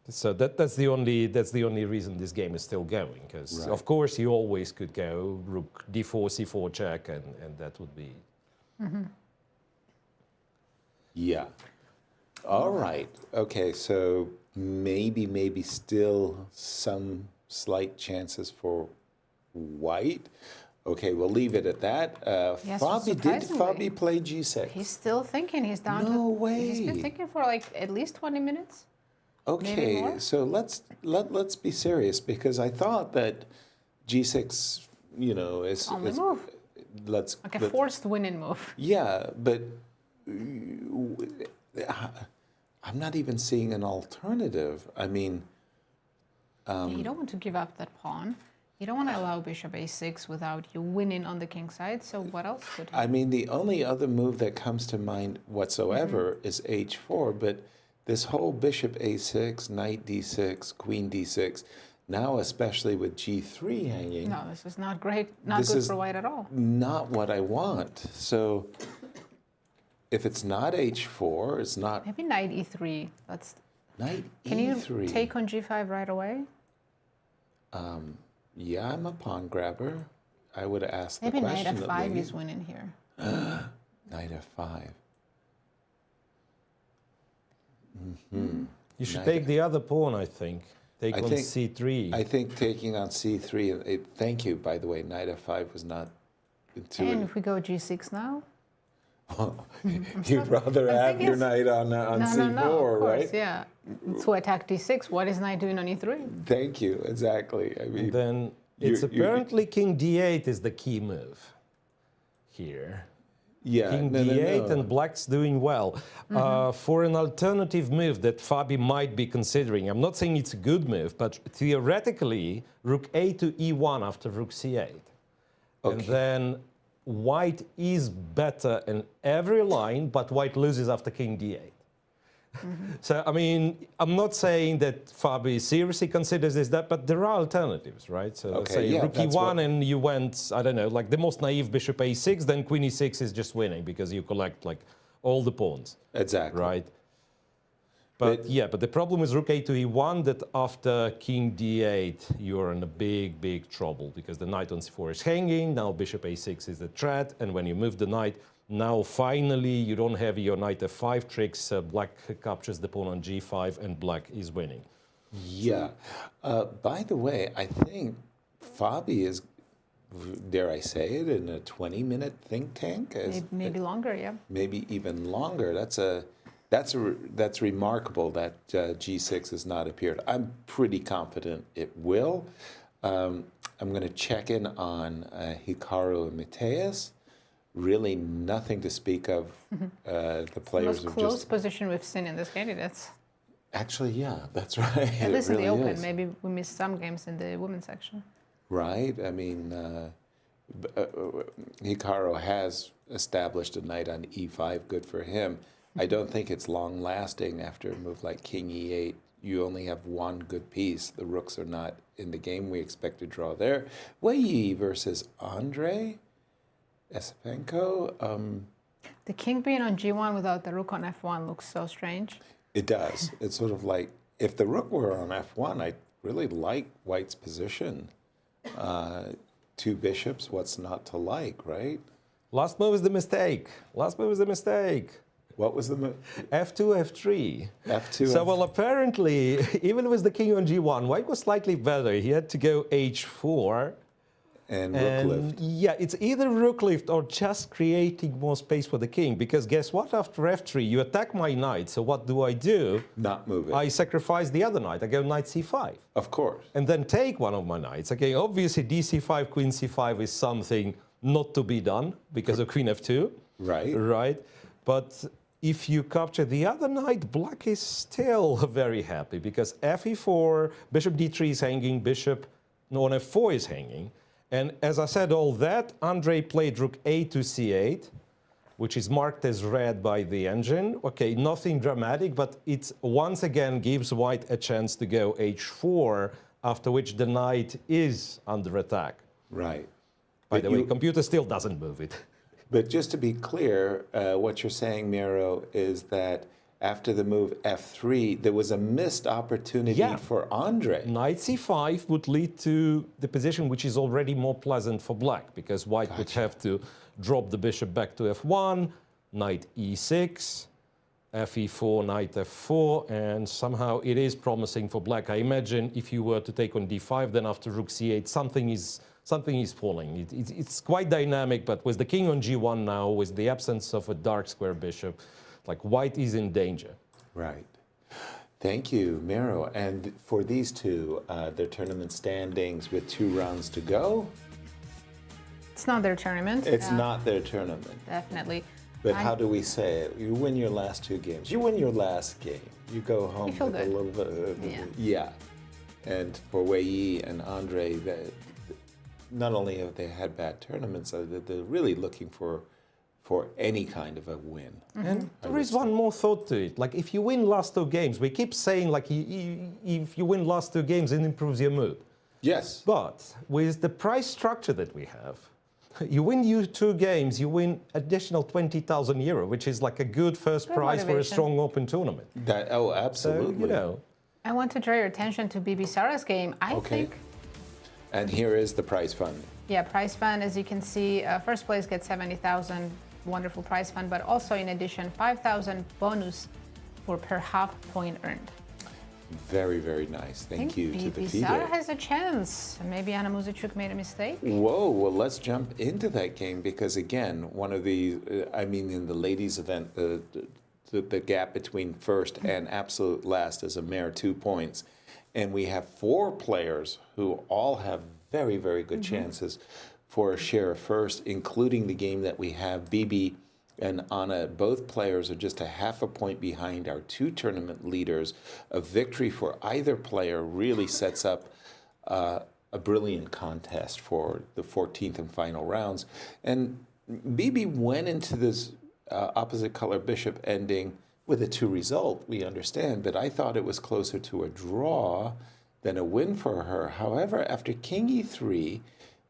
So that's the only reason this game is still going, because Right. of course you always could go Rook D4, C4 check, and that would be. Yeah. All right. Okay, so maybe still some slight chances for White. Okay, we'll leave it at that. Yes, Did surprisingly. Fabi play G6? He's still thinking. He's down to. No He's been way. thinking for like at least 20 minutes. Okay, more? so let's be serious, because I thought that G6, you know, is Only move. Let's Like a let- forced winning move. Yeah, but I'm not even seeing an alternative. I mean, You don't want to give up that pawn. You don't want to allow bishop a6 without you winning on the king side. So what else could he? I mean, the only other move that comes to mind whatsoever is h4, but this whole bishop a6, knight d6, queen d6, now especially with g3 hanging, No, this is not great. Not This good is- for white at all. not what I want. So if it's not h4, it's not Maybe knight e3. Let's. knight Can you e3. take on g5 right away? Yeah, I'm a pawn grabber. I would have asked Maybe the knight question. of f5 me. is winning here. Knight f5. You should Knight- take the other pawn, I think. Take I on think- C3. I think taking on c3, thank you, by the way, knight f5 was not And intuitive. if we go g6 now? You'd rather I have think your it's- knight on c4, No, of course, right? yeah. To attack d6, what is knight doing on e3? Thank you, exactly. I mean, Then it's you- apparently King D8 is the key move here. yeah, King no, D8 no. and black's doing well. For an alternative move that Fabi might be considering, I'm not saying it's a good move, but theoretically, Rook A to E1 after Rook C8. And Okay. then White is better in every line, but White loses after King D8. So, I mean, I'm not saying that Fabi seriously considers this, that, but there are alternatives, right? So, Okay, say yeah, Rook that's E1 what- and you went, I don't know, like the most naive Bishop A6, then Queen E6 is just winning because you collect like all the pawns, Exactly. right? But But- yeah, but the problem is Rook A to E1 that after King D8, you're in a big, big trouble because the knight on C4 is hanging. Now Bishop A6 is the threat. And when you move the knight, now finally you don't have your knight F5 tricks. Black captures the pawn on G5 and black is winning. Yeah. By the way, I think Fabi is, dare I say it, in a 20-minute think tank? Maybe longer, yeah. Maybe even longer. That's remarkable that G6 has not appeared. I'm pretty confident it will. I'm going to check in on Hikaru and Matthias. Really nothing to speak of. The players Most have close just... position we've seen in this candidates. Actually, yeah, that's right. At least in the Open. Is. Maybe we missed some games in the women's section. Right. I mean, Hikaru has established a knight on E5. Good for him. I don't think it's long-lasting after a move like King E8. You only have one good piece. The rooks are not in the game. We expect to draw there. Wei Yi versus Andrei Esipenko. The king being on G1 without the rook on F1 looks so strange. It does. It's sort of like, if the rook were on F1, I really like White's position. Two bishops, what's not to like, right? Last move is the mistake. Last move is the mistake. What was the move? F2, F3. F2. So, well, apparently, even with the king on G1, White was slightly better. He had to go H4. And rook lift. Yeah, it's either rook lift or just creating more space for the king. Because guess what? After F3, you attack my knight. So what do? Not move it. I sacrifice the other knight. I go knight C5. Of course. And then take one of my knights. Okay, obviously D C5, Queen C5 is something not to be done because of Queen F2. Right. Right. But if you capture the other knight, black is still very happy because Fe4, bishop D3 is hanging, bishop on F4 is hanging. And as I said all that, Andrei played rook A to C8, which is marked as red by the engine. Okay, nothing dramatic, but it once again gives White a chance to go H4, after which the knight is under attack. Right. By the way, computer still doesn't move it. But just to be clear, what you're saying, Miro, is that after the move F3, there was a missed opportunity for Andrei. Knight C5 would lead to the position which is already more pleasant for black, because White would have to drop the bishop back to F1, knight E6, Fe4, knight F4, and somehow it is promising for black. I imagine if you were to take on D5, then after rook C8, something is falling. It's quite dynamic, but with the king on G1 now, with the absence of a dark square bishop, like White is in danger. Right. Thank you, Miro. And for these two, their tournament standings with 2 rounds to go. It's not their tournament. It's not their tournament. Definitely. But how do we say it? You win your last 2 games. You win your last game. You go home You feel with good. a little bit of, yeah. And for Wei Yi and Andrei, not only have they had bad tournaments, they're really looking for any kind of a win. And there is one more thought to it. Like, if you win last 2 games, we keep saying, like, if you win last 2 games, it improves your mood. Yes. But with the price structure that we have, you win 2 games, you win additional 20,000 euro, which is like a good first prize for a strong open tournament. Absolutely. So, you know. I want to draw your attention to Bibi Sara's game. I think. And here is the prize fund. Yeah, prize fund, as you can see, first place gets 70,000, wonderful prize fund, but also in addition, 5,000 bonus for per half point earned. Very, very nice. Thank you to the Bibi FIDE. Sara has a chance. Maybe Anna Muzichuk made a mistake. Whoa, well, let's jump into that game because, again, one of the, in the ladies' event, the gap between first and absolute last is a mere 2 points. And we have 4 players who all have very, very good chances for a share of first, including the game that we have. Bibi and Anna, both players are just a half a point behind our 2 tournament leaders. A victory for either player really sets up a brilliant contest for the 14th and final rounds. And Bibi went into this opposite color bishop ending with a 2 result, we understand, but I thought it was closer to a draw than a win for her. However, after King E3,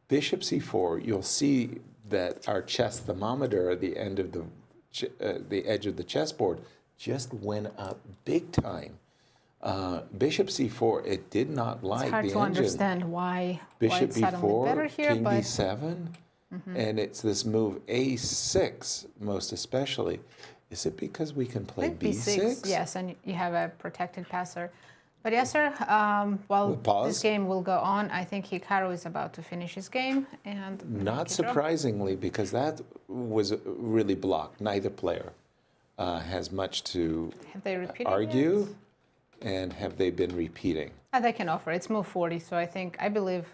Bishop C4, you'll see that our chess thermometer at the end of the edge of the chessboard just went up big time. Bishop C4, it did not like the engine. It's hard to understand why Bishop it's suddenly better B4, here, King but B7, and it's this move A6 most especially. Is it because we can play I think B6? Yes, and you have a protected passer. But Yasser, while We'll pause. this game will go on, I think Hikaru is about to finish his game. And Not draw. surprisingly, because that was really blocked. Neither player has much to Have they repeated argue, yet? and have they been repeating? They can offer. It's move 40, so I believe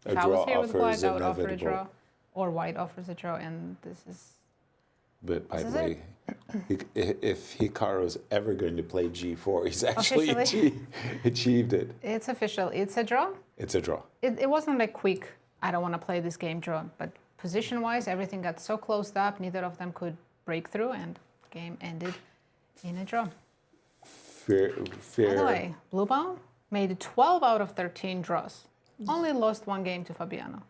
A if I was draw here with offer black, is I would offer a inevitable. draw. Or white offers a draw, and this is... But by This the is way, if Hikaru's ever going to play G4, he's actually achieved it. It's official. It's a draw. It's a draw. It wasn't a quick, I don't want to play this game draw, but position-wise, everything got so closed up, neither of them could break through, and game ended in a draw. Fair. By the way, Blübaum made 12 out of 13 draws. Only lost one game to Fabiano.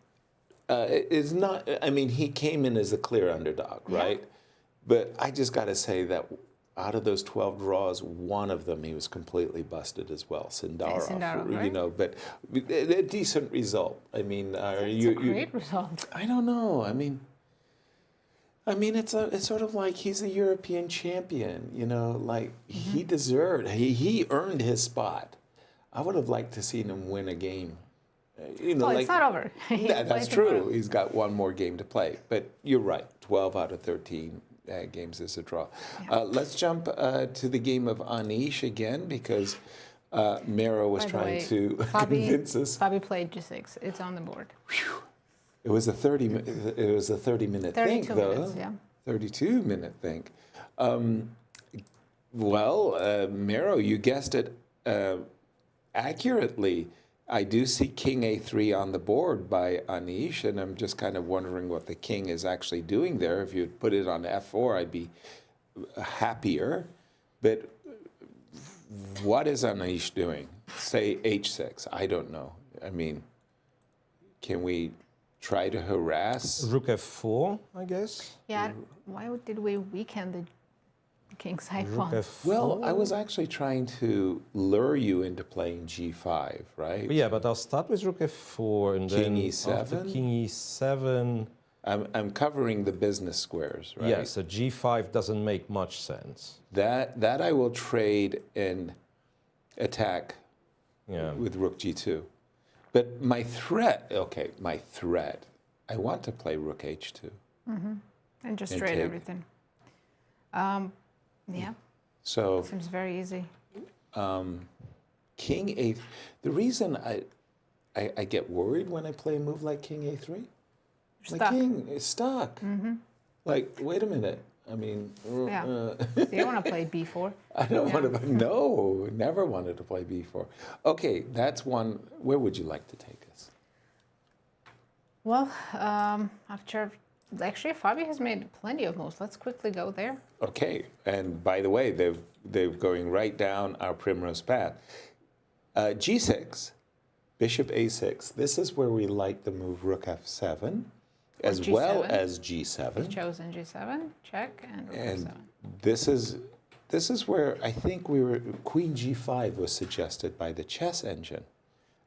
It's not, I mean, he came in as a clear underdog, right? But I just got to say that out of those 12 draws, one of them he was completely busted as well, Sindarov. Sindarov, You right? know, but a decent result. I mean, It's a great result. I don't know. I mean, it's sort of like he's a European champion. You know, like he deserved. He earned his spot. I would have liked to seen him win a game. You know, Oh, like, it's not over. yeah, that's Play tomorrow. true. He's got one more game to play. But you're right. 12 out of 13 games is a draw. Let's jump to the game of Anish again, because Mero was By the trying way, to convince us. Fabi played G6. It's on the board. It was a 30-minute thing, 32 though. minutes, yeah. 32-minute thing. Mero, you guessed it accurately. I do see King A3 on the board by Anish, and I'm just kind of wondering what the king is actually doing there. If you'd put it on F4, I'd be happier. But what is Anish doing? Say H6. I don't know. I mean, can we try to harass? Rook F4, I guess. Yeah, why did we weaken the king side Rook pawn? F4. Well, I was actually trying to lure you into playing G5, right? Yeah, but I'll start with Rook F4 and King then E7? after King E7. I'm covering the business squares, right? Yeah, so G5 doesn't make much sense. That I will trade and attack Yeah. with Rook G2. But my threat, I want to play Rook H2. And just And trade take. everything. Yeah, So seems very easy. King A, the reason I get worried when I play a move like King A3, You're my stuck. king is stuck. Like, wait a minute. I mean, Yeah. So you want to play B4? I don't Yeah. want to. No, never wanted to play B4. Okay, that's one. Where would you like to take us? Well, actually, Fabi has made plenty of moves. Let's quickly go there. Okay, and by the way, they're going right down our primrose path. G6, Bishop A6. This is where we like the move Rook F7, as G7. well as G7. Chosen G7, check, and Rook And F7. this is where I think Queen G5 was suggested by the chess engine.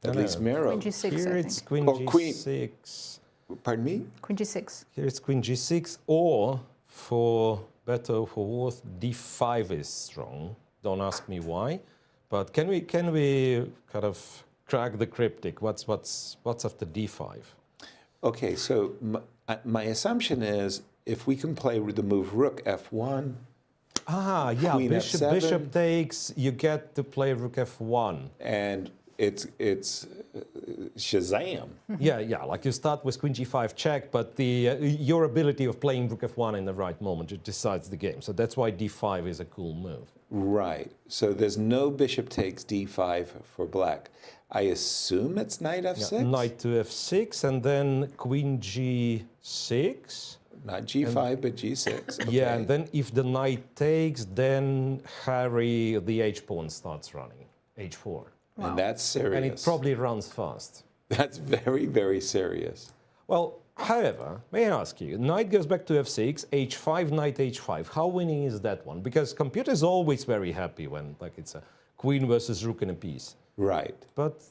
At No, least no. Mero. Queen G6, Here I it's think. Queen Or Queen- G6. Pardon me? Queen G6. Here it's Queen G6, or for better or for worse, D5 is strong. Don't ask me why, but can we kind of crack the cryptic? What's after D5? Okay, so my assumption is if we can play with the move Rook F1, Ah, yeah, Queen F7. bishop takes. You get to play Rook F1. and it's Shazam. Yeah, like you start with Queen G5 check, but your ability of playing Rook F1 in the right moment it decides the game. So that's why D5 is a cool move. Right. So there's no bishop takes D5 for black. I assume it's knight F6? Yeah, knight to F6, and then Queen G6. Not G5, but G6. Okay. Yeah, and then if the knight takes, then Harry, the H-pawn, starts running. H4. And that's serious. And it probably runs fast. That's very, very serious. Well, however, may I ask you, knight goes back to F6, H5, knight H5. How winning is that one? Because computer is always very happy when it's a queen versus rook in a piece. Right. But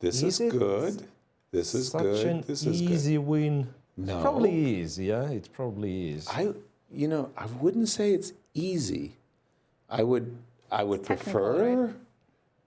This Is is it good. This is such good. an This is easy good. win. No. It probably is, yeah, it probably is. I wouldn't say it's easy. I would technical, prefer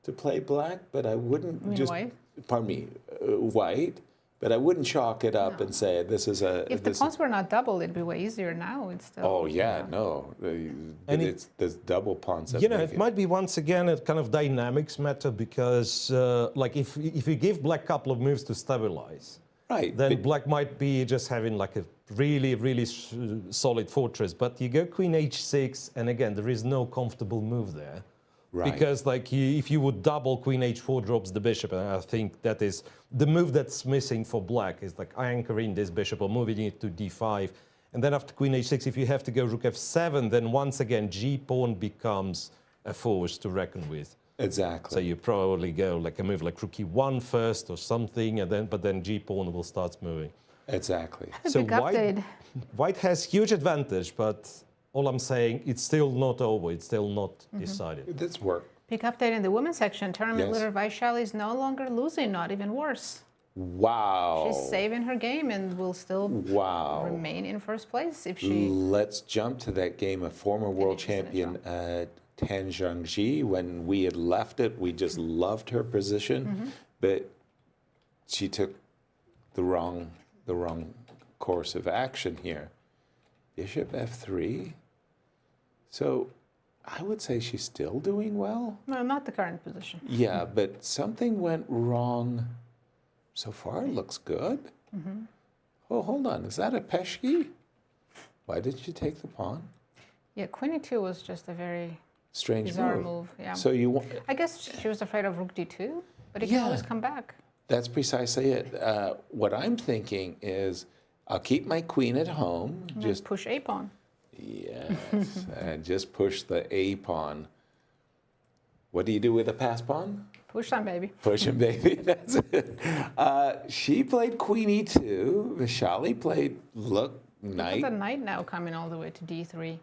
to play black, but I wouldn't mean just. white? Pardon me, white. But I wouldn't chalk it up and say this is a. If the pawns were not doubled, it'd be way easier. Now it's still. Oh yeah, no. And It's there's double pawns. that You know, make it might be once again a kind of dynamics matter because, like, if you give black a couple of moves to stabilize, right. then but- black might be just having like a really solid fortress. But you go queen h6, and again, there is no comfortable move there. Right. Because like if you would double queen h4 drops the bishop, and I think that is the move that's missing for black is like anchoring this bishop or moving it to d5. And then after queen h6, if you have to go rook f7, then once again g pawn becomes a force to reckon with. Exactly. So you probably go like a move like rook e1 first or something, and then g pawn will start moving. Exactly. So big update. white has huge advantage, but all I'm saying, it's still not over. It's still not decided. That's work. Big update in the women's section. Tournament Yes. leader Vaishali is no longer losing, not even worse. Wow. She's saving her game and will still Wow. remain in first place if she. Let's jump to that game of former world Finishes it champion Tan Zhangji. When we had left it, we just loved her position, but she took the wrong course of action here. Bishop f3. So I would say she's still doing well. No, not the current position. Yeah, but something went wrong. So far, it looks good. Oh, hold on. Is that a peshki? Why did you take the pawn? Yeah, queen e2 was just a very Strange bizarre move. move. Yeah. So you want. I guess she was afraid of rook d2, but it can Yeah. always come back. That's precisely it. What I'm thinking is, I'll keep my queen at home. Just push a pawn. Yes, and just push the a pawn. What do you do with a pass pawn? Push on, baby. Push him, baby. That's it. She played queen e2. Vaishali played Look knight, at the knight now coming all the way to d3.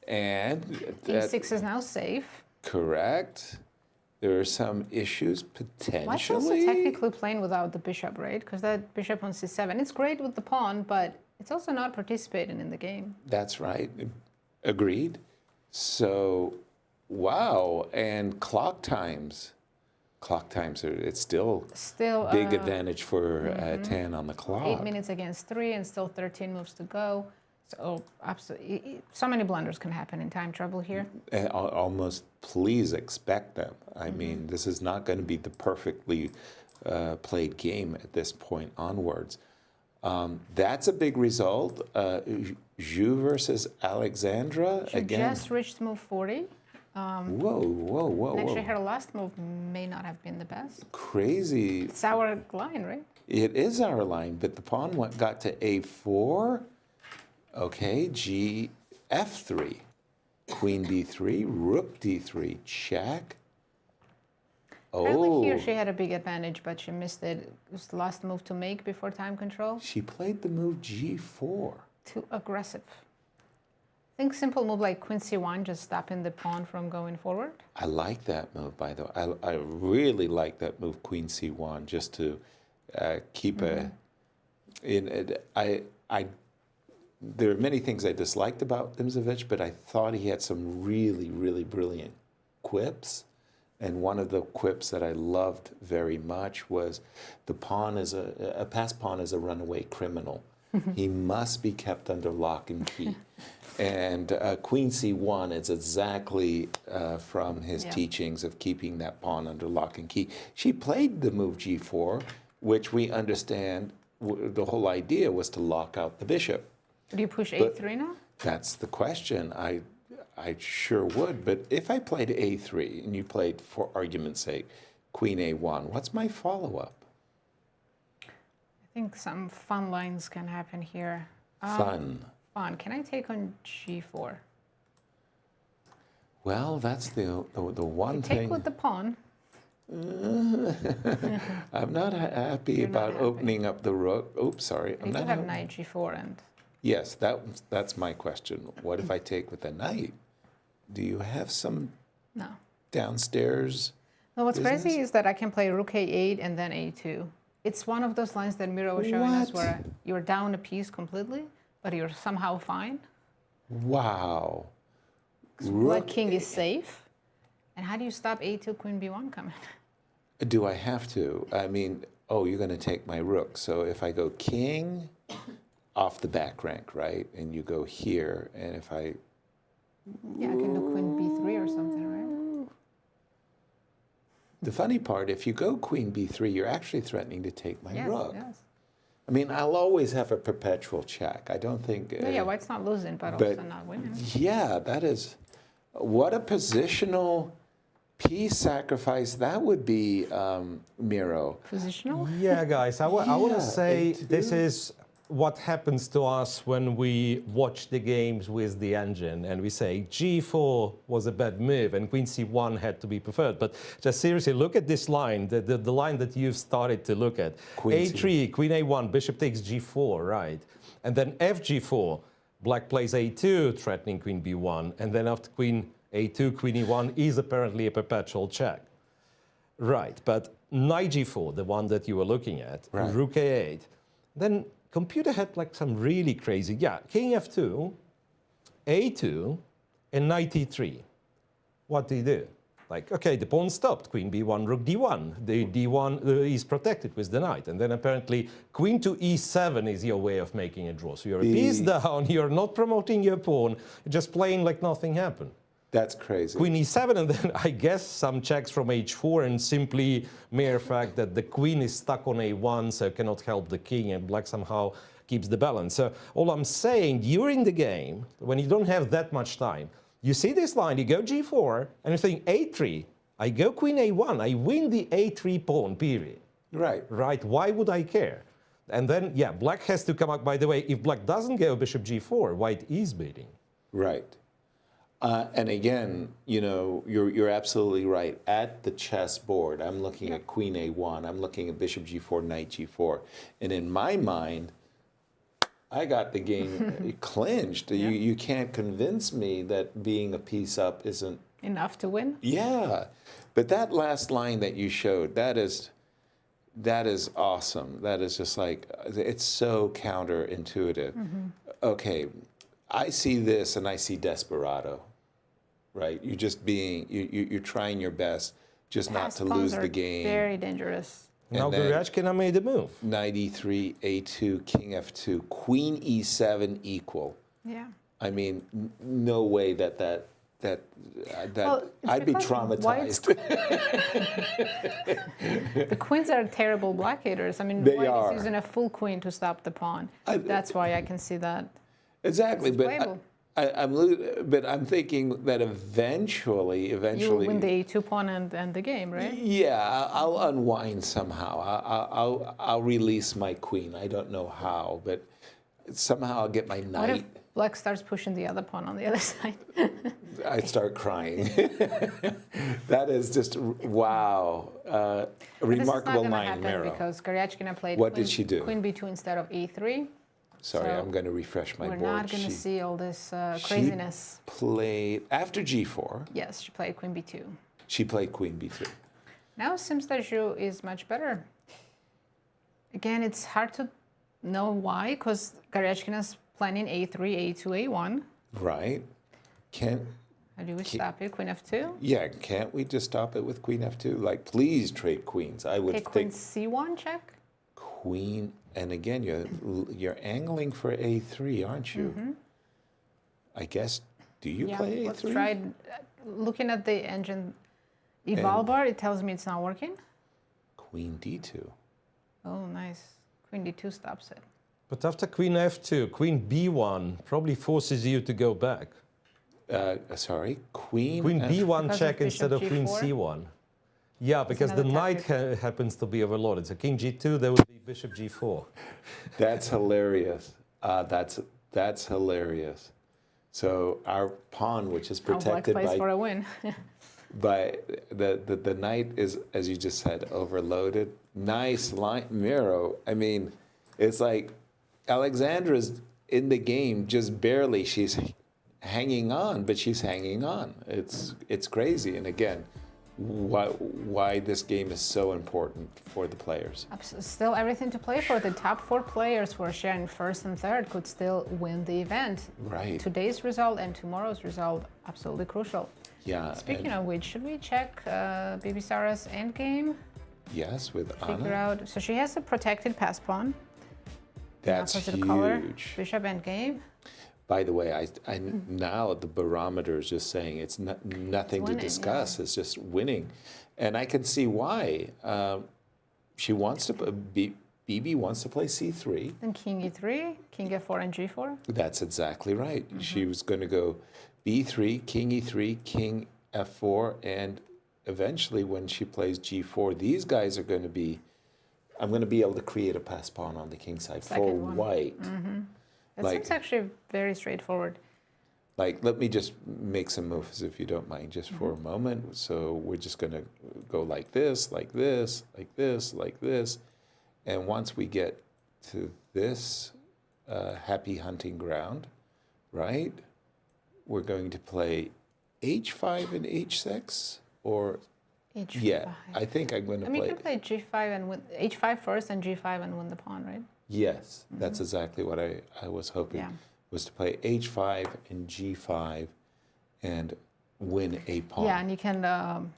and e6 is now safe. correct. There are some issues White's also potentially. technically playing without the bishop, right? Because that bishop on c7, it's great with the pawn, but it's also not participating in the game. That's right. Agreed. So, wow. And clock times. Clock times are, it's still Still big advantage for Tan on the clock. 8 minutes against 3 and still 13 moves to go. So absolutely, so many blunders can happen in time trouble here. Almost please expect them. I mean, this is not going to be the perfectly played game at this point onwards. That's a big result. Zhu versus Alexandra She again. just reached move 40. Whoa. Actually, her last move may not have been the best. Crazy. It's our line, right? It is our line, but the pawn got to a4. Okay, g f3. Queen b3, rook d3, check. Apparently here Oh, she had a big advantage, but she missed it. It was the last move to make before time control. she played the move g4. Too aggressive. Think simple move like queen c1, just stopping the pawn from going forward. I like that move, by the way. I really like that move, queen c1, just to keep a. There are many things I disliked about Dimzovich, but I thought he had some really brilliant quips. And one of the quips that I loved very much was the pawn is a pass pawn is a runaway criminal. He must be kept under lock and key. And queen c1 is exactly from his teachings of keeping that pawn under lock and key. She played the move g4, which we understand the whole idea was to lock out the bishop. Do you push a3 now? That's the question. I sure would. But if I played a3 and you played, for argument's sake, queen a1, what's my follow-up? I think some fun lines can happen here. Fun. Fun. Can I take on g4? Well, that's the one Take thing. with the pawn. I'm not happy You're not about happy. opening up the rook. Oops, sorry. You I'm do not have happy. knight g4 and Yes, that's my question. What if I take with the knight? Do you have some no. downstairs? No, what's business? crazy is that I can play rook a8 and then a2. It's one of those lines that Miro was showing us What? where you're down a piece completely, but you're somehow fine. Wow. Black king is safe. And how do you stop a2 queen b1 coming? Do I have to? I mean, oh, you're going to take my rook. So if I go king off the back rank, right? And you go here, and if I... Yeah, I can do queen b3 or something, right? The funny part, if you go queen b3, you're actually threatening to take my rook. Yes. I mean, I'll always have a perpetual check. I don't think... Yeah, white's not losing, but also not winning. Yeah, that is... What a positional piece sacrifice that would be, Miro. Positional? Yeah, guys, I want Yeah, to say A2. this is what happens to us when we watch the games with the engine and we say g4 was a bad move and queen c1 had to be preferred. But just seriously, look at this line, the line that you've started to look at. Queen a3, queen a1, bishop takes g4, right? And then fg4, black plays a2, threatening queen b1. And then after queen a2, queen e1 is apparently a perpetual check. Right, but knight g4, the one that you were looking at, Right. rook a8. Then computer had like some really crazy, king f2, a2, and knight e3. What do you do? Like, okay, the pawn stopped, queen b1, rook d1. The d1 is protected with the knight. And then apparently queen to e7 is your way of making a draw. So you're a piece down, you're not promoting your pawn, you're just playing like nothing happened. That's crazy. Queen e7, and then I guess some checks from h4, and simply mere fact that the queen is stuck on a1, so cannot help the king, and black somehow keeps the balance. So all I'm saying, during the game, when you don't have that much time, you see this line, you go g4, and you think a3, I go queen a1, I win the a3 pawn, period. Right. Right, why would I care? And then, black has to come up. By the way, if black doesn't go bishop g4, white is beating. Right. And again, you know, you're absolutely right. At the chessboard, I'm looking at queen a1. I'm looking at bishop g4, knight g4. And in my mind, I got the game clinched. You can't convince me that being a piece up isn't... Enough to win? Yeah. But that last line that you showed, that is awesome. That is just like, it's so counterintuitive. Okay, I see this and I see desperado, right? You're just being, you're trying your best just not to lose the game. Very dangerous. Now Gurachkina made a move. Knight e3, a2, king f2, queen e7 equal. Yeah. I mean, no way that Well, I'd be because traumatized. The queens are terrible blockaders. I mean, They white are. is using a full queen to stop the pawn. That's why I can see that. Exactly, It's but playable. I'm thinking that eventually, You win the a2 pawn and the game, right? yeah, I'll unwind somehow. I'll release my queen. I don't know how, but somehow I'll get my What if knight. black starts pushing the other pawn on the other side? I start crying. That is just wow, a remarkable This is not line, going to Miro. happen because Gurachkina played What did she do? queen b2 instead of e3. Sorry, So I'm going to refresh my We're board. not going to She see all this craziness. played after g4. Yes, she played queen b2. She played queen b2. Now Sindarov is much better. Again, it's hard to know why because Gurachkina's planning a3, a2, a1. Right? How do we stop it? Queen f2? Yeah, can't we just stop it with queen f2? Like, please trade queens. I would Okay, queen think c1 check. queen, and again, you're angling for a3, aren't you? I guess. Do you play a3? Let's try it. Looking at the engine eval bar, it tells me it's not working. Queen d2. Oh, nice. Queen d2 stops it. But after queen f2, queen b1 probably forces you to go back. Sorry, queen. Queen b1 Because check of instead of bishop queen g4? c1. Yeah, because the another knight happens to be overloaded. So king g2, there would be bishop g4. That's hilarious. That's hilarious. So our pawn, which is How black protected plays for a win. by the knight, is, as you just said, overloaded. Nice line, Miro. I mean, it's like Alexandra's in the game just barely. She's hanging on, but she's hanging on. It's crazy. And again, why this game is so important for the players. Still everything to play for. The top 4 players who are sharing first and third could still win the event. Right. Today's result and tomorrow's result, absolutely crucial. Yeah. Speaking of which, should we check Bibisara's endgame? Yes, with Figure Anna. out. So she has a protected pass pawn. That's opposite color, huge. Bishop endgame. By the way, I now the barometer is just saying it's nothing to winning, discuss. It's just winning, and I can see why. She wants to. BB wants to play c3. Then king e3, king f4 and g4. That's exactly right. She was going to go b3, king e3, king f4, and eventually when she plays g4, these guys are going to be. I'm going to be able to create a pass pawn on the king side for Second one. white. It seems actually very straightforward. Like, let me just make some moves, if you don't mind, just for a moment. So we're just going to go like this, like this, like this, like this. And once we get to this happy hunting ground, right, we're going to play h5 and h6, or H5. yeah, I think I'm going to I mean, play. you can play g5 and win h5 first and g5 and win the pawn, right? Yes, that's exactly what I was hoping, Yeah. was to play h5 and g5 and win a pawn. Yeah, and you can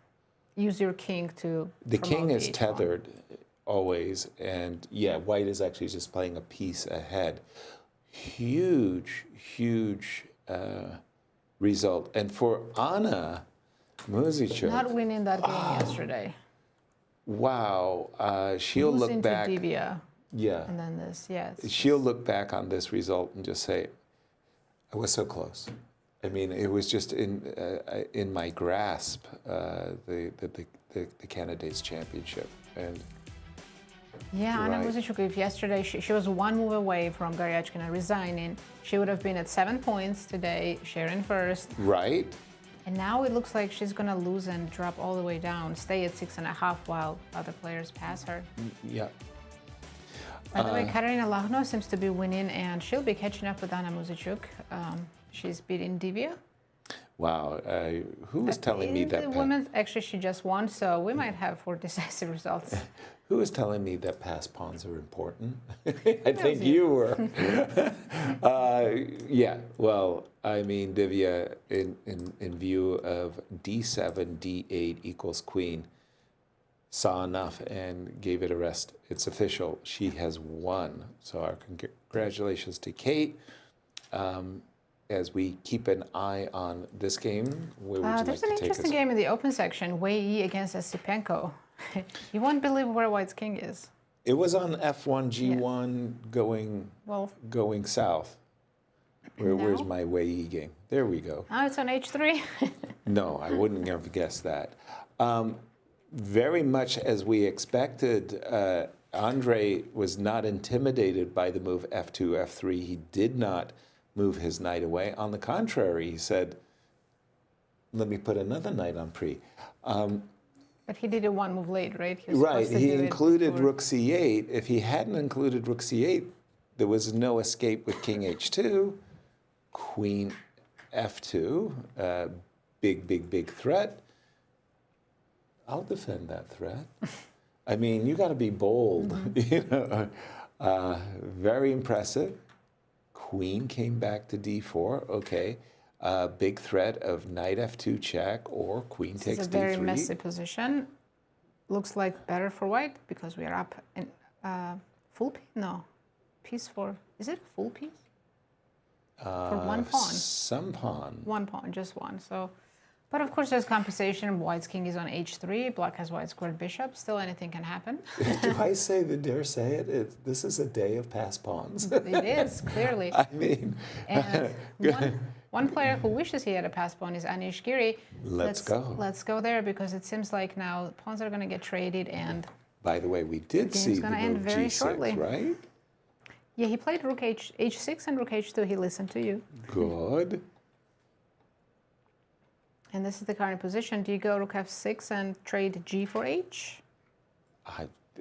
use your king to. The king promote is the h pawn. tethered always, and yeah, white is actually just playing a piece ahead. Huge, huge result. And for Anna Muzichuk, Not winning that game yesterday. wow, she'll Lose look into back. Divya, Yeah. and then this, yeah. She'll look back on this result and just say, I was so close. I mean, it was just in my grasp, the candidates championship. And Yeah, Anna Right. Muzichuk, if yesterday she was one move away from Garyachkina resigning, she would have been at 7 points today, sharing first. right? And now it looks like she's going to lose and drop all the way down, stay at 6.5 while other players pass her. Yeah. By the way, Katerina Lagno seems to be winning, and she'll be catching up with Anna Muzichuk. She's beating Divya. Wow. Who was telling me that? The women, actually, she just won, so we might have 4 decisive results. Who was telling me that pass pawns are important? I think you were. Yeah. Well, I mean, Divya, in view of d7, d8 equals queen, saw enough and gave it a rest. It's official. She has won. So our congratulations to Kate. As we keep an eye on this game, where would you There's like an to take us? interesting game in the open section, Wei Yi against Osipenko. You won't believe where White's king is. It was on f1, g1, Well, going south. Where's No. my Wei Yi game? There we go. now it's on h3. No, I wouldn't have guessed that. Very much as we expected, Andre was not intimidated by the move f2, f3. He did not move his knight away. On the contrary, he said, let me put another knight on pre. But he did it one move late, right? He was Right, supposed to he do it included before. rook c8. If he hadn't included rook c8, there was no escape with king h2, queen f2, big threat. I'll defend that threat. I mean, you got to be bold. You know, very impressive. Queen came back to d4. Okay, big threat of knight f2 check or queen This takes is a very d3. messy position. Looks like better for White because we are up in full piece. No, piece for. Is it a full piece? For one pawn. Some pawn. One pawn, just one. So, but of course, there's compensation. White's king is on h3. Black has white squared bishop. Still, anything can happen. Do I say the dare say it? This is a day of pass pawns. It is clearly. I mean, And one player who wishes he had a pass pawn is Anish Giri. Let's go. Let's go there because it seems like now pawns are going to get traded, and by the way, we did game's see the gonna end move very g6, shortly. right? yeah, he played rook h6 and rook h2. He listened to you. Good. And this is the current position. Do you go rook f6 and trade g for h?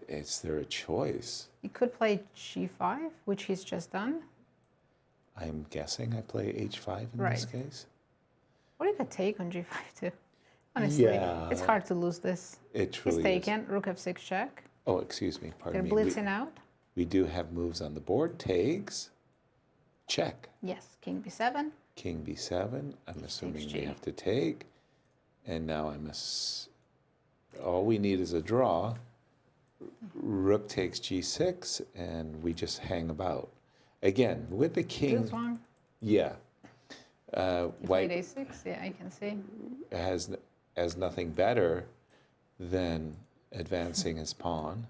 Is there a choice? You could play g5, which he's just done. I'm guessing I play h5 in this Right. case. Or you could take on g5 too. Honestly, Yeah. it's hard to lose this. It truly He's taken rook f6 check. Oh, excuse me. They're Pardon me. blitzing out. We do have moves on the board. Takes. Check. Yes, king b7. King b7. I'm assuming we G. have to take. And now all we need is a draw. Rook takes g6, and we just hang about. Again, with the king. Too long. Yeah. He White played a6. Yeah, I can see. has nothing better than advancing his pawn.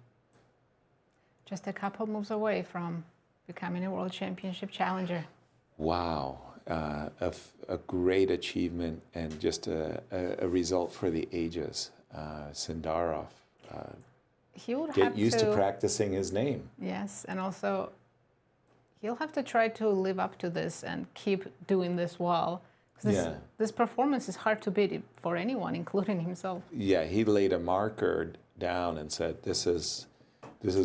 Just a couple moves away from becoming a world championship challenger. Wow. A great achievement and just a result for the ages. Sindarov. He would Get have used to practicing his name. Yes, and also he'll have to try to live up to this and keep doing this well. 'Cause this performance is hard to beat for anyone, including himself. Yeah, he laid a marker down and said, "This is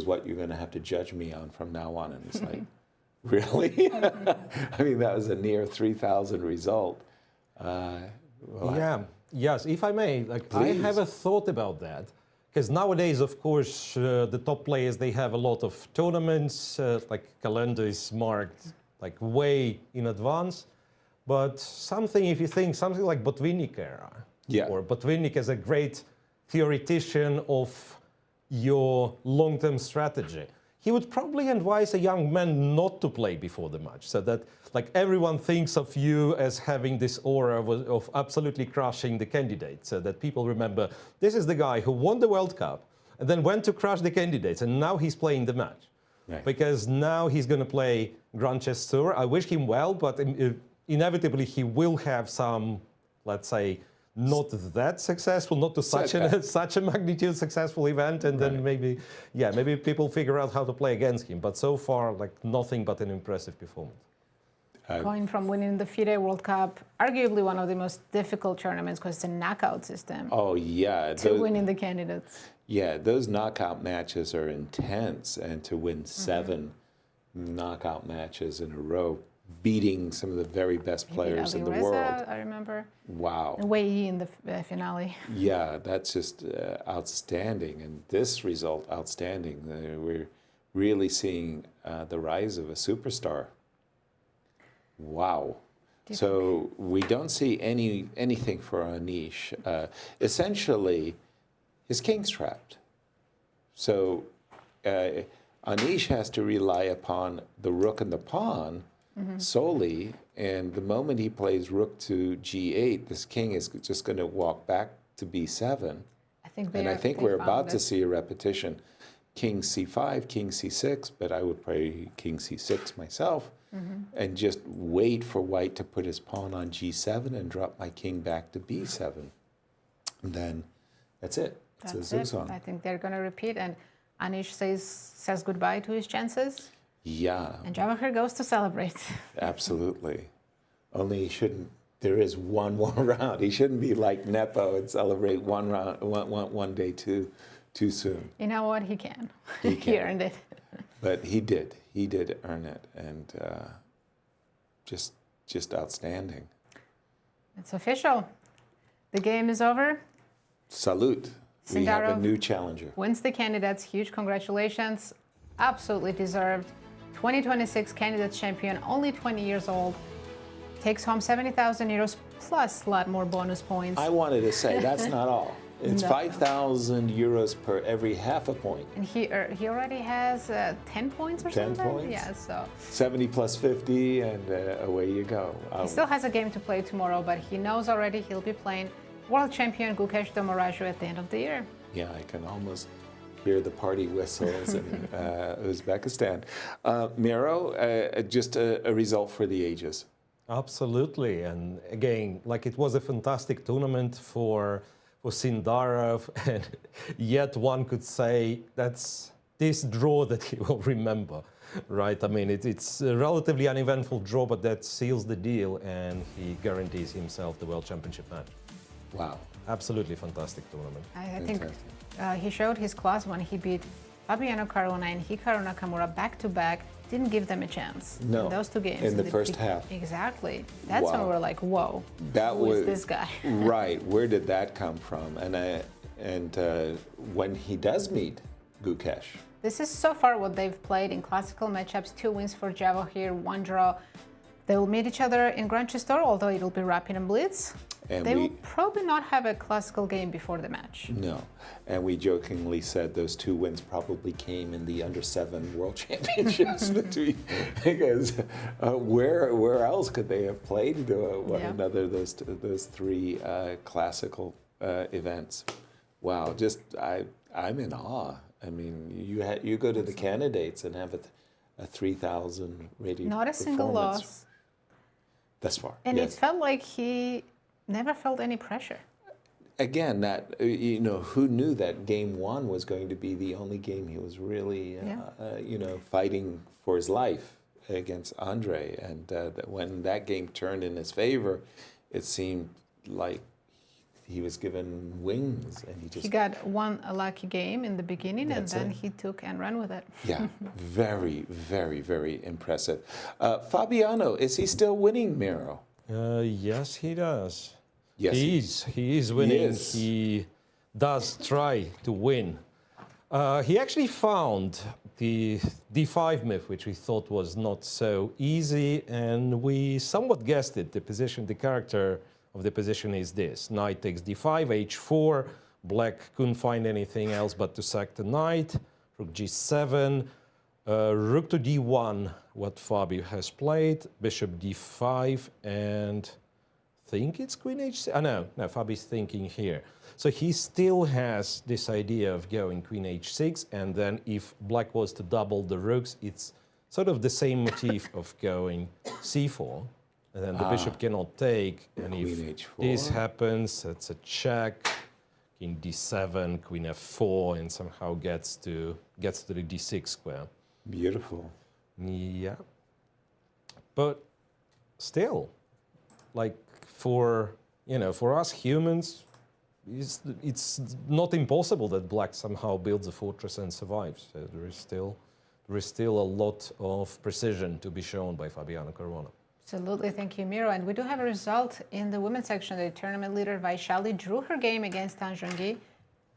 what you're going to have to judge me on from now on." And it's like, really? I mean, that was a near 3,000 result. Yes, if I may, I have a thought about that. Because nowadays, of course, the top players, they have a lot of tournaments, calendar is marked way in advance. But if you think something like Botvinnik era, or Botvinnik is a great theoretician of your long-term strategy, he would probably advise a young man not to play before the match, so that everyone thinks of you as having this aura of absolutely crushing the candidate, so that people remember this is the guy who won the World Cup and then went to crush the candidates, and now he's playing the match. Right. Because now he's going to play Grand Chess Tour. I wish him well, but inevitably he will have some, let's say, not that successful, not to such a magnitude successful event, and then maybe people figure out how to play against him. But so far, nothing but an impressive performance. Going from winning the FIDE World Cup, arguably one of the most difficult tournaments because it's a knockout system. Oh yeah, to winning the candidates. Yeah, those knockout matches are intense, and to win 7 knockout matches in a row, beating some of the very best players in the world. I remember. Wow. And Wei in the finale. Yeah, that's just outstanding. And this result, outstanding. We're really seeing the rise of a superstar. Wow. So we don't see anything for Anish. Essentially, his king's trapped. So Anish has to rely upon the rook and the pawn solely, and the moment he plays rook to g8, this king is just going to walk back to b7. I think we're about to see a repetition. King c5, king c6, but I would play king c6 myself, and just wait for white to put his pawn on g7 and drop my king back to b7. And then that's it. It's a zugzwang. I think they're going to repeat, and Anish says goodbye to his chances. Yeah. And Javokhir goes to celebrate. Absolutely. Only he shouldn't. There is one more round. He shouldn't be like Nepo and celebrate one round, one day too soon. You know what? He can. He can. He earned it. But he did. He did earn it, and just outstanding. It's official. The game is over. Salute. We have a Sindarov new challenger. wins the candidates. Huge congratulations. Absolutely deserved. 2026 candidates champion, only 20 years old. Takes home 70,000 euros plus a lot more bonus points. I wanted to say that's not all. It's No. 5,000 euros per every half a point. And he already has 10 points or 10 something? points? Yeah, so 70 plus 50, and away you go. he still has a game to play tomorrow, but he knows already he'll be playing world champion Gukesh Dommaraju at the end of the year. Yeah, I can almost hear the party whistles in Uzbekistan. Miro, just a result for the ages. Absolutely, and again, it was a fantastic tournament for Sindarov, and yet one could say that's this draw that he will remember, right? I mean, it's a relatively uneventful draw, but that seals the deal, and he guarantees himself the World Championship match. Wow. Absolutely fantastic tournament. I think he showed his class when he beat Fabiano, Caruana, and Hikaru Nakamura back-to-back, didn't give them a chance. No, In those two games. in the first half. Exactly. That's when Wow. we're like, whoa, That who was is this guy? right. Where did that come from? And when he does meet Gukesh, This is so far what they've played in classical matchups. 2 wins for Javokhir, 1 draw. They will meet each other in Grandchester, although it'll be Rapid and Blitz. And They we- will probably not have a classical game before the match. no, and we jokingly said those 2 wins probably came in the under-7 World Championships between, because where else could they have played one Yeah. another? Those 3 classical events. Wow, just I'm in awe. I mean, you go to the candidates and have a 3,000 rated Not a single performance loss. thus far. And yes. it felt like he never felt any pressure. Again, that who knew that game 1 was going to be the only game he was really fighting for his life against Andre, and when that game turned in his favor, it seemed like he was given wings, and he just He got one lucky game in the beginning, That's and then it. he took and ran with it. yeah, very, very, very impressive. Fabiano, is he still winning, Miro? Yes, he does. Yes, He is winning. is. He does try to win. He actually found the D5 myth, which we thought was not so easy, and we somewhat guessed it. The character of the position is this. Knight takes D5, H4. Black couldn't find anything else but to sack the knight. Rook G7. Rook to D1, what Fabio has played. Bishop D5, and I think it's Queen H6. No, Fabio's thinking here. So he still has this idea of going Queen H6, and then if Black was to double the rooks, it's sort of the same motif of going C4. And then the bishop cannot take, and if Queen H4. this happens, it's a check. King D7, Queen F4, and somehow gets to the D6 square. Beautiful. Yeah, but still, like for us humans, it's not impossible that Black somehow builds a fortress and survives. There is still a lot of precision to be shown by Fabiano Caruana. Absolutely, thank you, Miro. And we do have a result in the women's section. The tournament leader, Vaishali, drew her game against Tanjungi.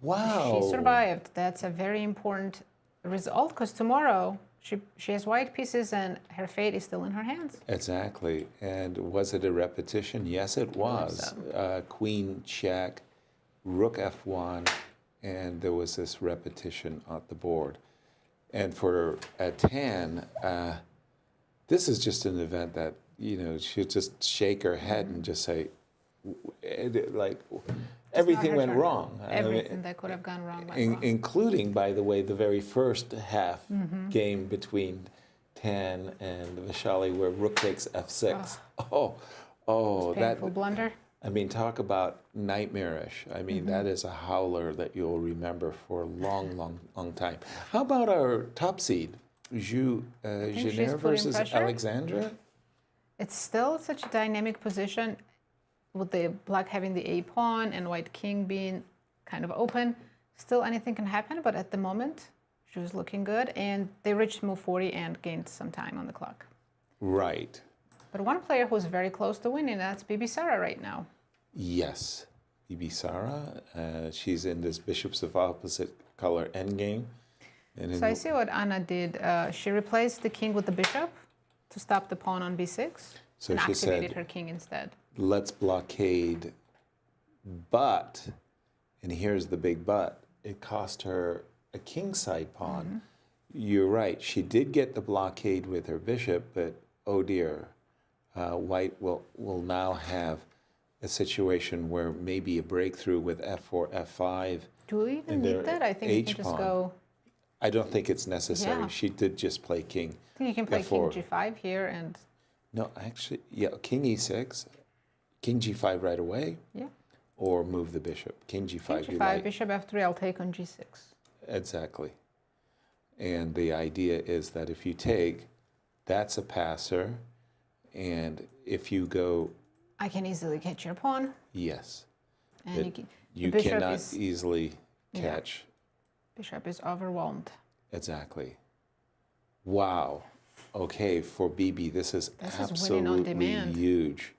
Wow. She survived. That's a very important result, because tomorrow she has white pieces and her fate is still in her hands. Exactly. And was it a repetition? Yes, it was. Queen check, Rook F1, and there was this repetition on the board. And for Tan, this is just an event that, she'll just shake her head and just say, like, everything her went turn. wrong. Everything that could have gone wrong went wrong. Including, by the way, the very first half game between Tan and Vaishali, where Rook takes F6. Painful blunder. I mean, talk about nightmarish. I mean, that is a howler that you'll remember for a long, long, long time. How about our top seed, Jenner she's putting versus pressure. Alexandra? It's still such a dynamic position, with the black having the A pawn and white king being kind of open. Still anything can happen, but at the moment, she was looking good, and they reached move 40 and gained some time on the clock. Right. But one player who's very close to winning, that's Bibi Sara right now. Yes. Bibi Sara, she's in this bishops of opposite color endgame. And So I see what Anna did. She replaced the king with the bishop to stop the pawn on b6, So and she activated said, her king instead. let's blockade, but, and here's the big but, it cost her a kingside pawn. You're right, she did get the blockade with her bishop, but oh dear, white will now have a situation where maybe a breakthrough with f4, f5. Do we even and need their that? I think you can just H-pawn. go. I don't think it's necessary. Yeah. She did just play king. I think you can play F4. king g5 here, and No, actually, yeah, king e6, king g5 right away, yeah, or move the bishop. King g5, king you g5, like. bishop f3. I'll take on g6. Exactly. And the idea is that if you take, that's a passer, and if you go, I can easily catch your pawn, yes, and that you can, you the bishop cannot is, easily Yeah. catch. bishop is overwhelmed. Exactly. Wow. okay, for Bibi, this is winning on absolutely demand. huge.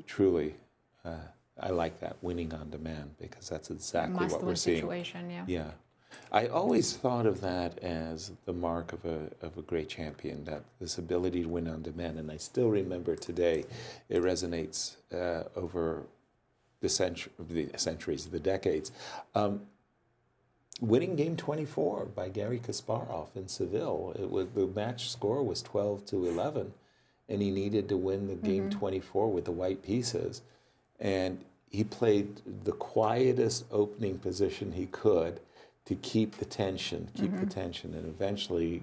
Truly, I like that, winning on demand, because that's exactly what we're seeing. Situation, yeah. Yeah. I always thought of that as the mark of a great champion, that this ability to win on demand. And I still remember today, it resonates over the centuries, the decades. Winning game 24 by Garry Kasparov in Seville. The match score was 12-11, and he needed to win the game 24 with the white pieces. And he played the quietest opening position he could to keep the tension, and eventually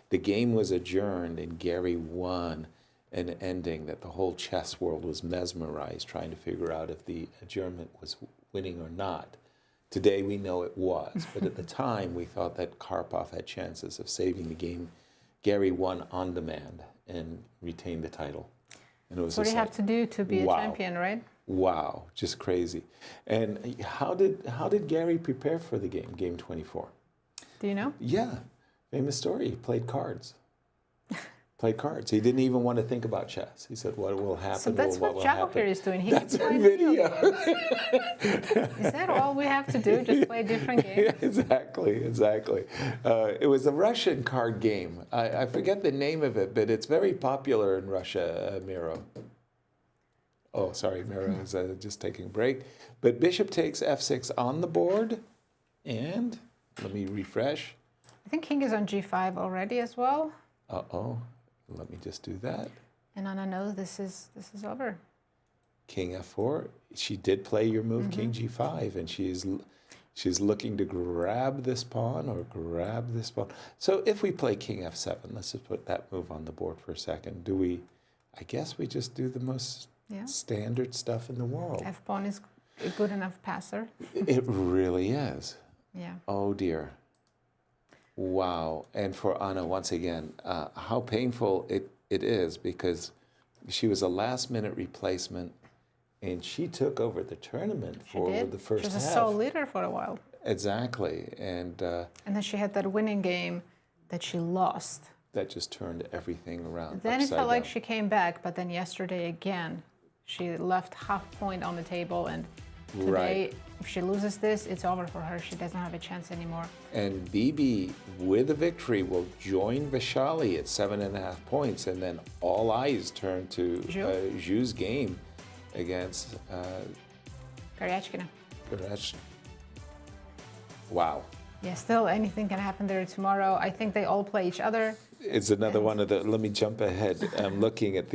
the game was adjourned, and Gary won an ending that the whole chess world was mesmerized, trying to figure out if the adjournment was winning or not. Today we know it was, but at the time we thought that Karpov had chances of saving the game. Gary won on demand and retained the title. And it was That's what you have to do to be a champion, right? Wow, just crazy. And how did Gary prepare for the game 24? Do you know? Yeah, famous story. He played cards. He didn't even want to think about chess. He said, "What will happen?" So that's what Javokhir is doing. He That's keeps our playing video. Is that all we have to do? Just play different games? Exactly. It was a Russian card game. I forget the name of it, but it's very popular in Russia, Miro. Oh, sorry, Miro is just taking a break. But bishop takes f6 on the board, and let me refresh. I think king is on g5 already as well. Uh-oh, let me just do that. And Anna knows this is over. King f4. She did play your move, king g5, and she's looking to grab this pawn or grab this pawn. So if we play king f7, let's just put that move on the board for a second. I guess we just do the most standard stuff in the world. F-pawn is a good enough passer. It really is. Yeah. Oh dear. Wow. And for Anna, once again, how painful it is, because she was a last-minute replacement, and she took over the tournament for the first half. She was a sole leader for a while. Exactly. And then she had that winning game that she lost. That just turned everything around. Then it felt like she came back, but then yesterday again, she left half point on the table, and today, if she loses this, it's over for her. She doesn't have a chance anymore. And Bibi, with a victory, will join Vaishali at 7.5 points, and then all eyes turn to Zhu's game against Goryachkina. Wow. Yeah, still anything can happen there tomorrow. I think they all play each other. It's another one of the, let me jump ahead. I'm looking at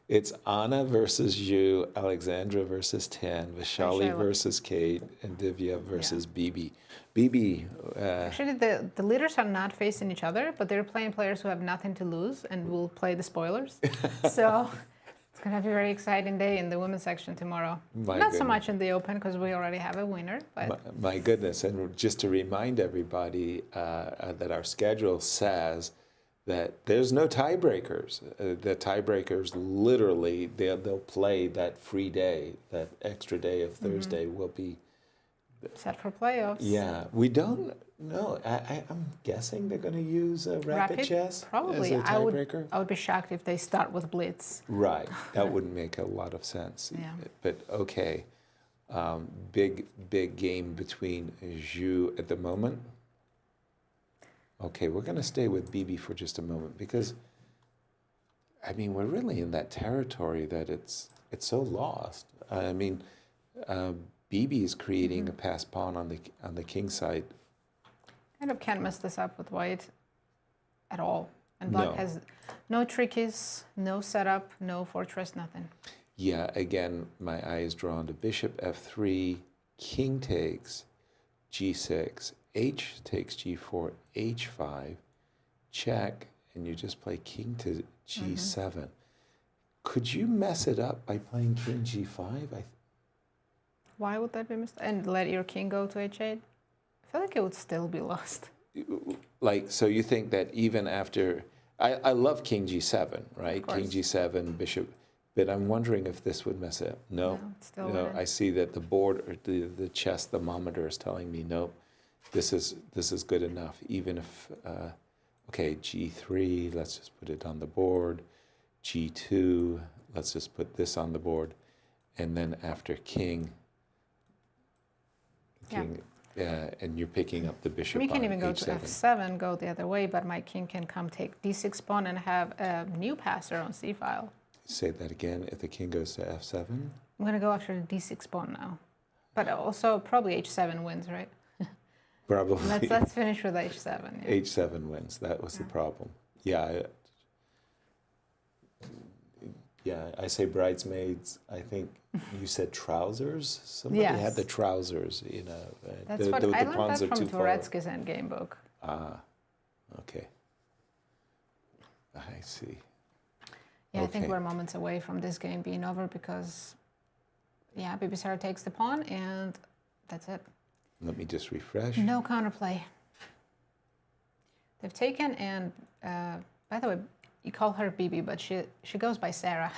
it's Anna versus Zhu, Alexandra versus Tan, Vaishali versus Kate, and Divya versus Bibi. Bibi. Actually, the leaders are not facing each other, but they're playing players who have nothing to lose and will play the spoilers. So it's going to be a very exciting day in the women's section tomorrow. Not so much in the open, because we already have a winner. But my goodness. And just to remind everybody that our schedule says that there's no tiebreakers. The tiebreakers, literally, they'll play that free day, that extra day of Thursday will be set for playoffs. Yeah, we don't know. I'm guessing they're going to use rapid chess probably as a tiebreaker. I would be shocked if they start with blitz. Right, that wouldn't make a lot of sense. Yeah. But okay, big game between Zhu at the moment. Okay, we're going to stay with Bibi for just a moment, because, I mean, we're really in that territory that it's so lost. I mean, Bibi is creating a passed pawn on the king side. Kind of can't mess this up with white at all. And black has no trickies, no setup, no fortress, nothing. Yeah, again, my eye is drawn to bishop f3, king takes, g6, h takes g4, h5, check, and you just play king to g7. Could you mess it up by playing king g5? Why would that be missed? And let your king go to h8? I feel like it would still be lost. Like, so you think that even after, I love king g7, right? King g7, bishop, but I'm wondering if this would mess it up. No, I see that the board, or the chess thermometer is telling me, nope, this is good enough, even if, Okay, G3, let's just put it on the board. G2, let's just put this on the board. And then after king, and you're picking up the bishop We can on even go H7. to F7, go the other way, but my king can come take D6 pawn and have a new passer on C file. Say that again, if the king goes to F7? I'm going to go after the D6 pawn now. But also probably H7 wins, right? Probably. Let's finish with H7. Yeah. H7 wins, that was the problem. Yeah, I say bridesmaids. I think you said trousers. Somebody had Yes. the trousers, you know. That's what I learned that from Turetsky's endgame book. Ah, okay. I see. Yeah, I think Okay. we're moments away from this game being over because, yeah, Bibisara takes the pawn and that's it. Let me just refresh. No counterplay. They've taken and, by the way, you call her Bibi, but she goes by Sarah.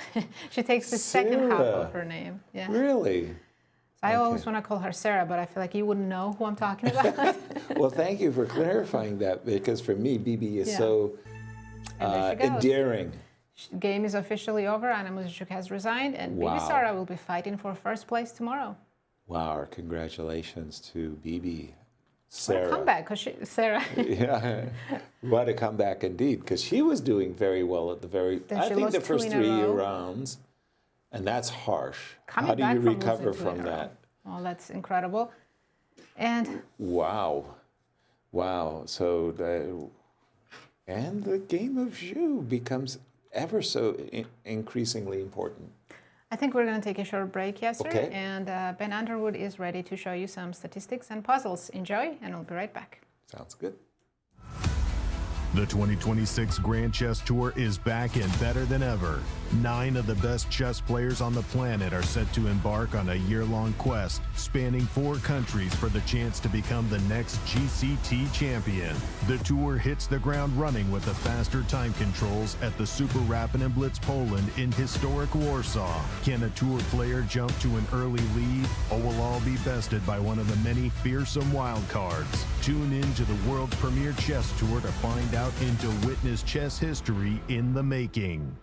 She takes the second half Sarah. of her name. Yeah. Really? I always want to call her Sarah, but I feel like you wouldn't know who I'm talking about. Well, thank you for clarifying that, because for me, Bibi is Yeah. so And there she goes. endearing. Game is officially over. Anna Muzyczuk has resigned, and Wow. Bibisara will be fighting for first place tomorrow. Wow, congratulations to Bibi. What a Sarah. comeback, because Sarah. Yeah, what a comeback indeed, because she was doing very well at the Then I she think lost the two first in a 3 row. rounds, and that's harsh. Coming How do back you from recover losing two from in a row. that? Oh, that's incredible. And Wow, wow. So and the game of Zhu becomes ever so increasingly important. I think we're going to take a short break, Yasser. Okay. And Ben Underwood is ready to show you some statistics and puzzles. Enjoy, and we'll be right back. Sounds good. The 2026 Grand Chess Tour is back and better than ever. 9 of the best chess players on the planet are set to embark on a year-long quest spanning 4 countries for the chance to become the next GCT champion. The tour hits the ground running with the faster time controls at the Super Rapid and Blitz Poland in historic Warsaw. Can a tour player jump to an early lead, or will all be bested by one of the many fearsome wild cards? Tune in to the world's premier chess tour to find out and to witness chess history in the making.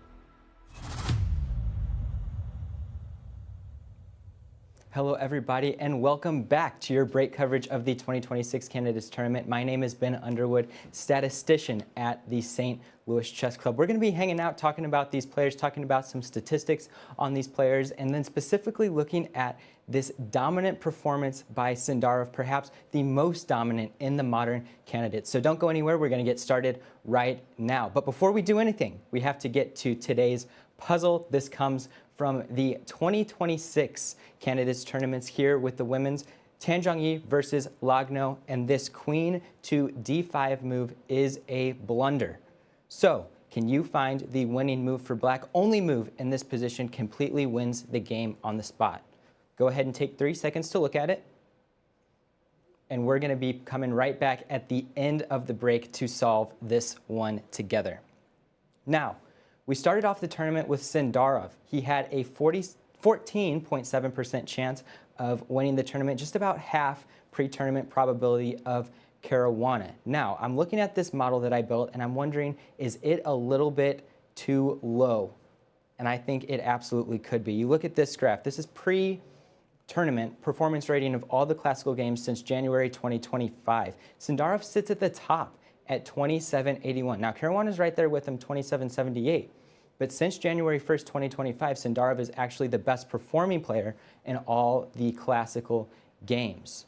Hello everybody, and welcome back to your break coverage of the 2026 Candidates Tournament. My name is Ben Underwood, statistician at the St. Louis Chess Club. We're going to be hanging out, talking about these players, talking about some statistics on these players, and then specifically looking at this dominant performance by Sindarov, perhaps the most dominant in the modern candidates. So don't go anywhere. We're going to get started right now. But before we do anything, we have to get to today's puzzle. This comes from the 2026 Candidates Tournaments here with the women's. Tan Zhongyi versus Lagno, and this queen to d5 move is a blunder. So, can you find the winning move for black? Only move in this position completely wins the game on the spot. Go ahead and take 3 seconds to look at it. And we're going to be coming right back at the end of the break to solve this one together. Now, we started off the tournament with Sindarov. He had a 14.7% chance of winning the tournament, just about half pre-tournament probability of Caruana. Now, I'm looking at this model that I built, and I'm wondering, is it a little bit too low? And I think it absolutely could be. You look at this graph. This is pre-tournament performance rating of all the classical games since January 2025. Sindarov sits at the top at 2781. Now, Caruana is right there with him, 2778. But since January 1st, 2025, Sindarov is actually the best performing player in all the classical games.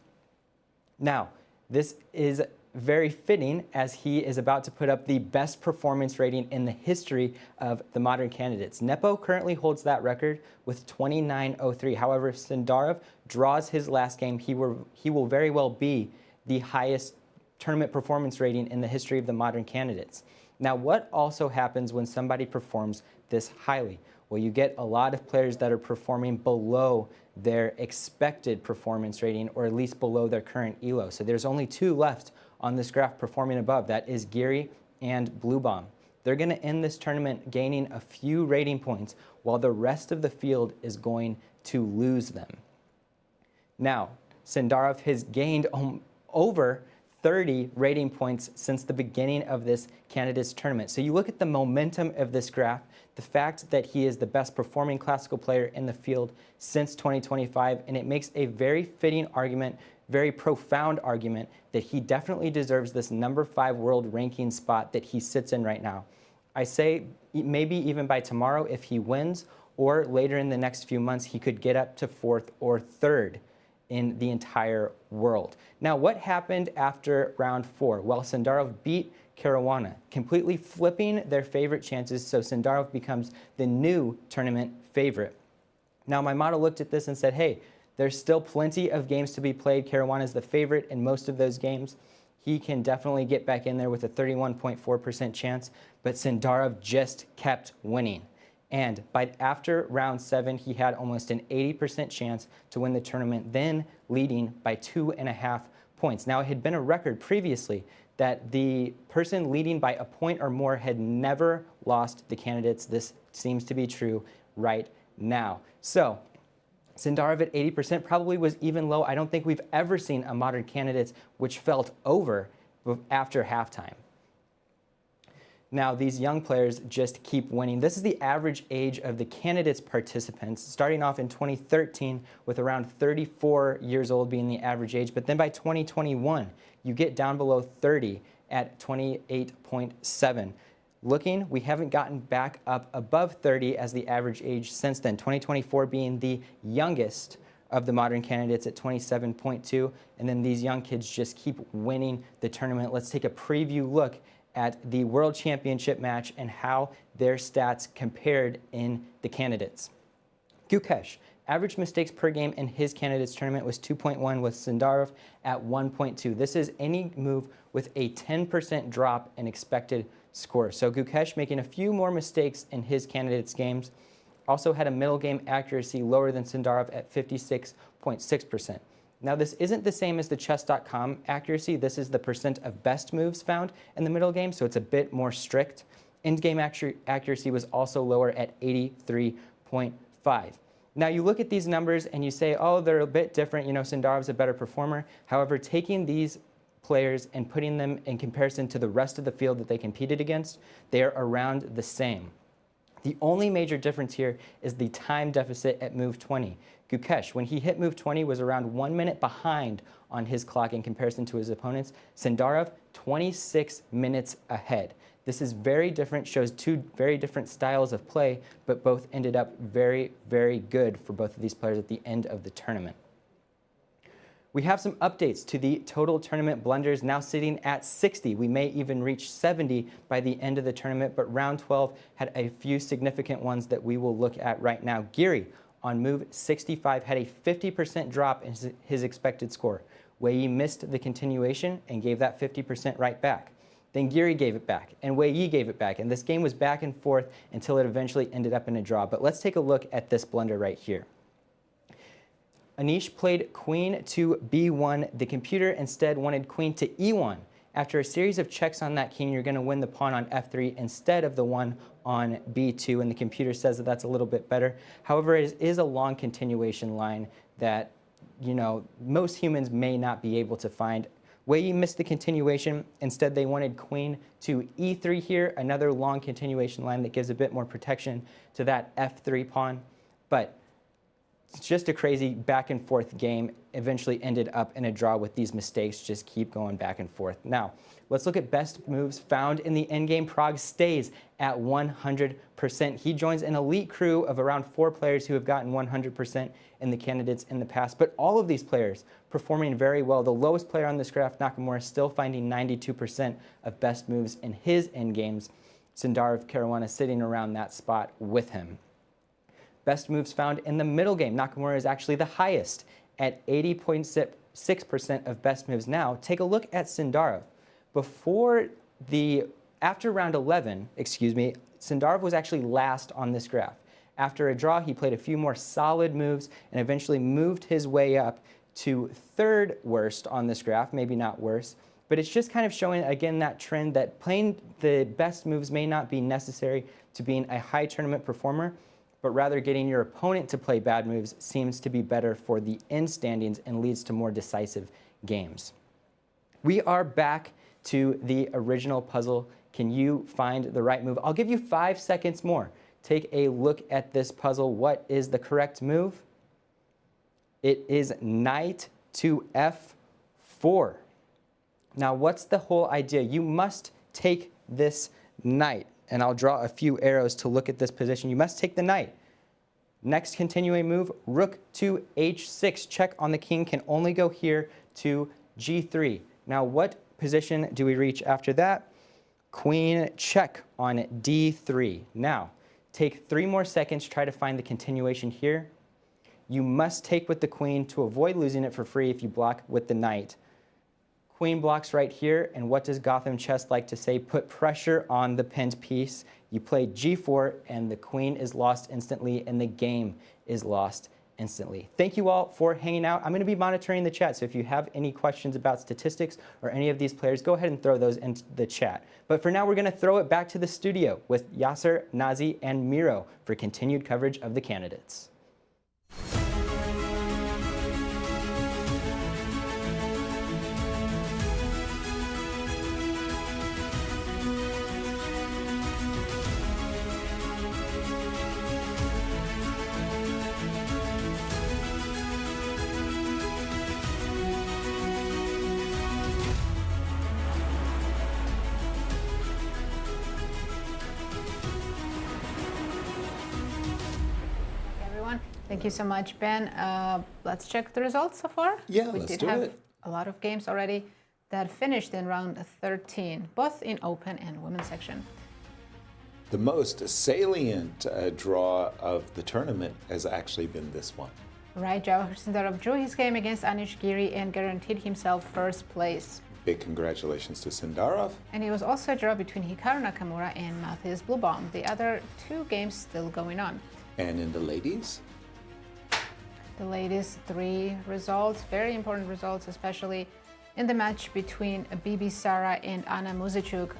Now, this is very fitting as he is about to put up the best performance rating in the history of the modern candidates. Nepo currently holds that record with 2903. However, if Sindarov draws his last game, he will very well be the highest tournament performance rating in the history of the modern candidates. Now, what also happens when somebody performs this highly? Well, you get a lot of players that are performing below their expected performance rating, or at least below their current ELO. So there's only 2 left on this graph performing above. That is Giri and Blübaum. They're going to end this tournament gaining a few rating points, while the rest of the field is going to lose them. Now, Sindarov has gained over 30 rating points since the beginning of this candidates tournament. So you look at the momentum of this graph, the fact that he is the best performing classical player in the field since 2025, and it makes a very fitting argument, very profound argument, that he definitely deserves this #5 world ranking spot that he sits in right now. I say maybe even by tomorrow, if he wins, or later in the next few months, he could get up to 4th or 3rd in the entire world. Now, what happened after round 4? Well, Sindarov beat Caruana, completely flipping their favorite chances, so Sindarov becomes the new tournament favorite. Now, my model looked at this and said, hey, there's still plenty of games to be played. Caruana is the favorite in most of those games. He can definitely get back in there with a 31.4% chance, but Sindarov just kept winning. And after round 7, he had almost an 80% chance to win the tournament, then leading by 2.5 points. Now, it had been a record previously that the person leading by a point or more had never lost the candidates. This seems to be true right now. So Sindarov at 80% probably was even low. I don't think we've ever seen a modern candidates which felt over after halftime. Now, these young players just keep winning. This is the average age of the candidates participants, starting off in 2013 with around 34 years old being the average age. But then by 2021, you get down below 30 at 28.7. Looking, we haven't gotten back up above 30 as the average age since then, 2024 being the youngest of the modern candidates at 27.2, and then these young kids just keep winning the tournament. Let's take a preview look at the World Championship match and how their stats compared in the candidates. Gukesh, average mistakes per game in his candidates tournament was 2.1, with Sindarov at 1.2. This is any move with a 10% drop in expected score. So Gukesh making a few more mistakes in his candidates games. Also had a middle game accuracy lower than Sindarov at 56.6%. Now, this isn't the same as the chess.com accuracy. This is the percent of best moves found in the middle game, so it's a bit more strict. Endgame accuracy was also lower at 83.5. Now, you look at these numbers and you say, oh, they're a bit different. You know, Sindarov's a better performer. However, taking these players and putting them in comparison to the rest of the field that they competed against, they are around the same. The only major difference here is the time deficit at move 20. Gukesh, when he hit move 20, was around 1 minute behind on his clock in comparison to his opponents. Sindarov, 26 minutes ahead. This is very different, shows two very different styles of play, but both ended up very, very good for both of these players at the end of the tournament. We have some updates to the total tournament blunders, now sitting at 60. We may even reach 70 by the end of the tournament, but round 12 had a few significant ones that we will look at right now. Giri, on move 65, had a 50% drop in his expected score. Wei missed the continuation and gave that 50% right back. Then Giri gave it back, and Wei gave it back, and this game was back and forth until it eventually ended up in a draw. But let's take a look at this blunder right here. Anish played queen to b1. The computer instead wanted queen to e1. After a series of checks on that king, you're going to win the pawn on f3 instead of the one on b2, and the computer says that that's a little bit better. However, it is a long continuation line that, you know, most humans may not be able to find. Wei missed the continuation. Instead, they wanted queen to e3 here, another long continuation line that gives a bit more protection to that f3 pawn. But it's just a crazy back and forth game. Eventually ended up in a draw with these mistakes. Just keep going back and forth. Now, let's look at best moves found in the endgame. Pragg stays at 100%. He joins an elite crew of around 4 players who have gotten 100% in the candidates in the past. But all of these players performing very well. The lowest player on this graph, Nakamura, still finding 92% of best moves in his endgames. Sindarov, Caruana sitting around that spot with him. Best moves found in the middle game. Nakamura is actually the highest at 80.6% of best moves. Now, take a look at Sindarov. After round 11, Sindarov was actually last on this graph. After a draw, he played a few more solid moves and eventually moved his way up to 3rd worst on this graph, maybe not worse. But it's just kind of showing, again, that trend that playing the best moves may not be necessary to being a high tournament performer, but rather getting your opponent to play bad moves seems to be better for the end standings and leads to more decisive games. We are back to the original puzzle. Can you find the right move? I'll give you 5 seconds more. Take a look at this puzzle. What is the correct move? It is knight to f4. Now, what's the whole idea? You must take this knight, and I'll draw a few arrows to look at this position. You must take the knight. Next continuing move, rook to h6. Check on the king, can only go here to g3. Now, what position do we reach after that? Queen check on d3. Now, take 3 more seconds, try to find the continuation here. You must take with the queen to avoid losing it for free if you block with the knight. Queen blocks right here, and what does Gotham chess like to say? Put pressure on the pinned piece. You play g4, and the queen is lost instantly, and the game is lost instantly. Thank you all for hanging out. I'm going to be monitoring the chat, so if you have any questions about statistics or any of these players, go ahead and throw those into the chat. But for now, we're going to throw it back to the studio with Yasser, Nazi, and Miro for continued coverage of the candidates. Thank you so much, Ben. Let's check the results so far. Yeah, we let's did do have it. a lot of games already that finished in round 13, both in open and women's section. The most salient draw of the tournament has actually been this one. Right, Javokhir Sindarov drew his game against Anish Giri and guaranteed himself first place. Big congratulations to Sindarov. And it was also a draw between Hikaru Nakamura and Matthias Blübaum. The other 2 games still going on. And in the ladies? The latest 3 results, very important results, especially in the match between Bibi Sara and Anna Muzichuk.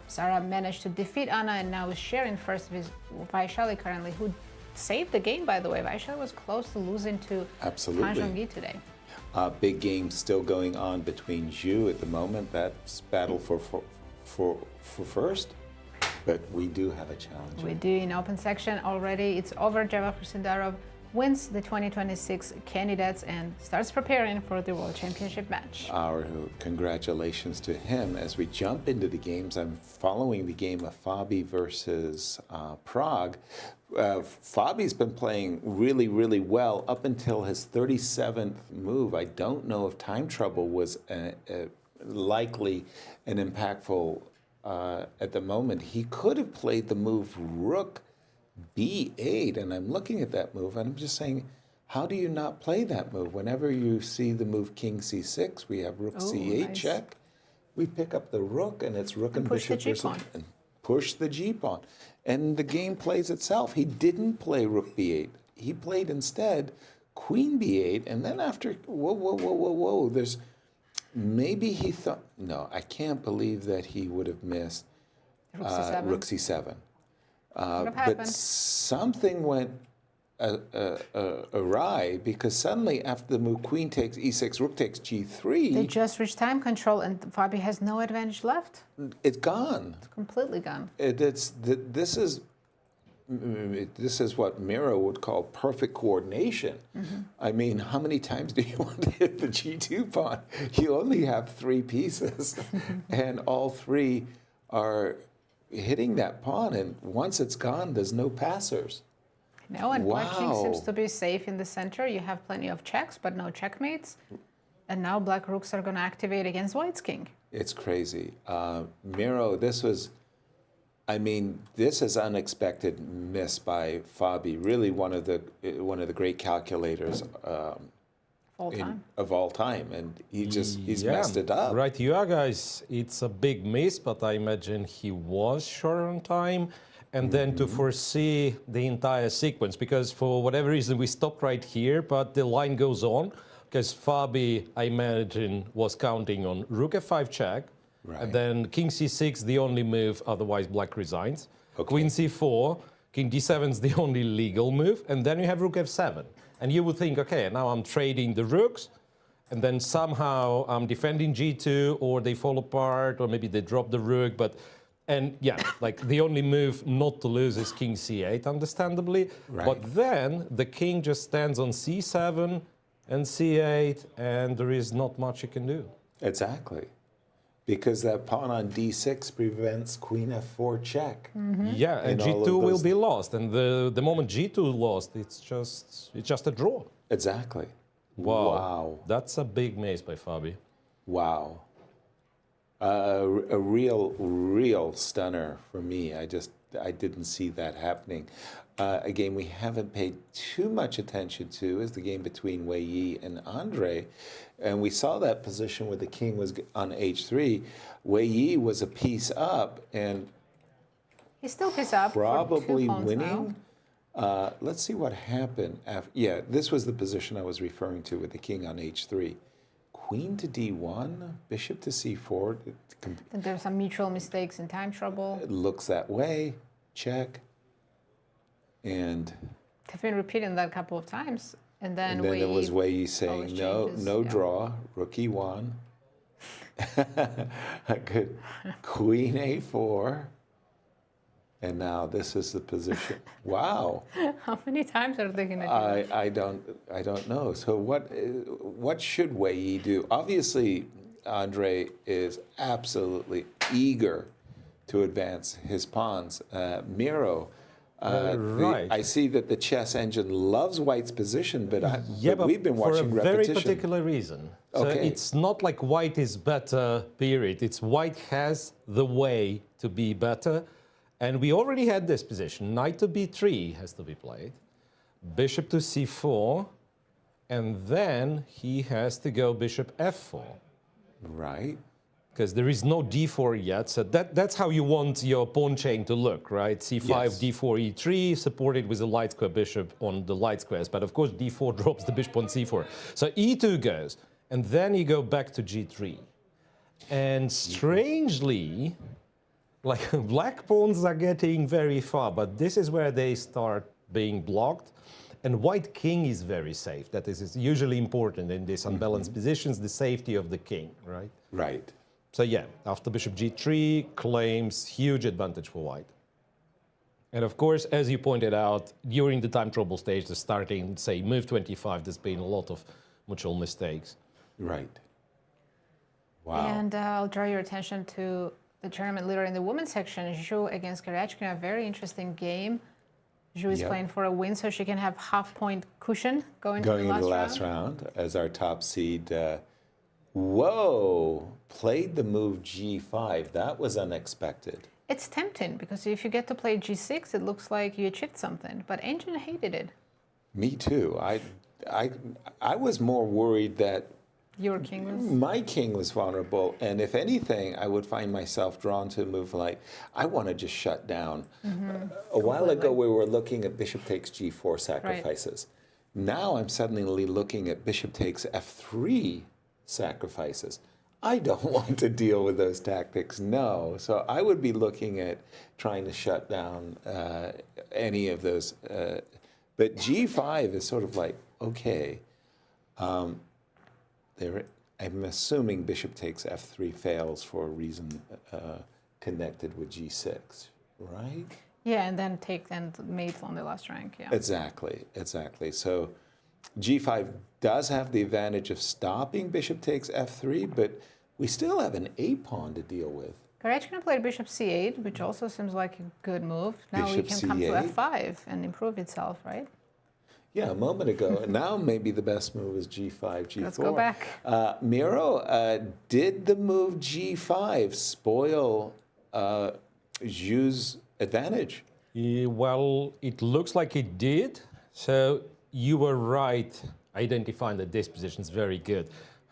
Sara managed to defeat Anna and now is sharing first with Vaishali currently, who saved the game, by the way. Vaishali was close to losing to Tanzhongyi today. Big game still going on between Zhu at the moment. That's battle for first. But we do have a challenge. We do in open section already. It's over. Javokhir Sindarov wins the 2026 candidates and starts preparing for the World Championship match. Our congratulations to him. As we jump into the games, I'm following the game of Fabi versus Prague. Fabi's been playing really, really well up until his 37th move. I don't know if time trouble was likely an impactful at the moment. He could have played the move Rook B8, and I'm looking at that move, and I'm just saying, how do you not play that move? Whenever you see the move King C6, we have Rook C8 nice. check. We pick up the Rook, and it's Rook and push the Bishop G-pawn. and push the G-pawn. And the game plays itself. He didn't play Rook B8. He played instead Queen B8, and then after, whoa, there's, maybe he thought, no, I can't believe that he would have missed Rook C7. But something went awry, because suddenly after the move Queen takes E6, Rook takes G3. They just reached time control and Fabi has no advantage left. It's gone. It's completely gone. This is what Miro would call perfect coordination. I mean, how many times do you want to hit the G2 pawn? You only have 3 pieces, and all 3 are hitting that pawn, and once it's gone, there's no passers. No, and Black King Wow. seems to be safe in the center. You have plenty of checks, but no checkmates. And now Black Rooks are going to activate against White's King. It's crazy. Miro, this was, I mean, this is unexpected miss by Fabi. Really, one of the great calculators of all time, and he's messed it up. Right, you are, guys. It's a big miss, but I imagine he was short on time. And then to foresee the entire sequence, because for whatever reason we stopped right here, but the line goes on, because Fabi, I imagine, was counting on Rook F5 check, and then King C6, the only move, otherwise Black resigns. Queen C4, King D7 is the only legal move, and then you have Rook F7. And you would think, okay, now I'm trading the rooks, and then somehow I'm defending g2, or they fall apart, or maybe they drop the rook. And yeah, like the only move not to lose is king c8, understandably. Right. But then the king just stands on c7 and c8, and there is not much you can do. Exactly. Because that pawn on d6 prevents queen f4 check. Yeah, and all of g2 will those- be lost. And the moment g2 lost, it's just a draw. Exactly. Wow. Wow. That's a big mace by Fabi. Wow. A real stunner for me. I didn't see that happening. A game we haven't paid too much attention to is the game between Wei Yi and Andre. And we saw that position where the king was on h3. Wei Yi was a piece up and He's still piece up. probably for 2 pawns winning. now. Let's see what happened. Yeah, this was the position I was referring to with the king on h3. Queen to d1, bishop to c4. Then there's some mutual mistakes and time trouble. It looks that way. Check. And They've been repeating that a couple of times. And then, it was Wei Yi saying, always no, changes, no yeah. draw, rook e1. Good. Queen a4. And now this is the position. Wow. How many times are they going to do that? I don't know. So what should Wei Yi do? Obviously, Andre is absolutely eager to advance his pawns. Miro, Right. I see that the chess engine loves White's position, but But we've been watching for a very repetition. particular reason. So Okay. it's not like White is better, period. It's White has the way to be better. And we already had this position. Knight to b3 has to be played. Bishop to c4. And then he has to go bishop f4. Right. Because there is no d4 yet. So that's how you want your pawn chain to look, right? c5, Yes. d4, e3, supported with a light square bishop on the light squares. But of course, d4 drops the bishop on c4. So e2 goes. And then you go back to g3. And strangely, like black pawns are getting very far, but this is where they start being blocked. And white king is very safe. That is usually important in these unbalanced positions, the safety of the king, right? Right. So yeah, after bishop g3 claims huge advantage for white. And of course, as you pointed out, during the time trouble stage, the starting, say, move 25, there's been a lot of mutual mistakes. Right. Wow. And I'll draw your attention to the tournament leader in the women's section, Zhu against Karachkina. A very interesting game. Zhu is Yep. playing for a win, so she can have half-point cushion going Going to into the the last last round as our top seed. Whoa! Played the move g5. That was unexpected. It's tempting, because if you get to play g6, it looks like you achieved something. But Ancient hated it. Me too. I was more worried that Your king was... my king was vulnerable, and if anything, I would find myself drawn to a move like, I want to just shut down. A while ago, we were looking at bishop takes g4 sacrifices. Now I'm suddenly looking at bishop takes f3 sacrifices. I don't want to deal with those tactics, no. So I would be looking at trying to shut down any of those. But g5 is sort of like, okay. I'm assuming bishop takes f3 fails for a reason connected with g6, right? Yeah, and then take and mate on the last rank, yeah. Exactly, exactly. So g5 does have the advantage of stopping bishop takes f3, but we still have an a-pawn to deal with. Karachkina played bishop c8, which also seems like a good move. Now we Bishop can come to c8. f5 and improve itself, right? Yeah, a moment ago. And now maybe the best move is g5, g4. Let's go back. Miro, did the move g5 spoil Zhu's advantage? Well, it looks like it did. So you were right identifying that this position is very good.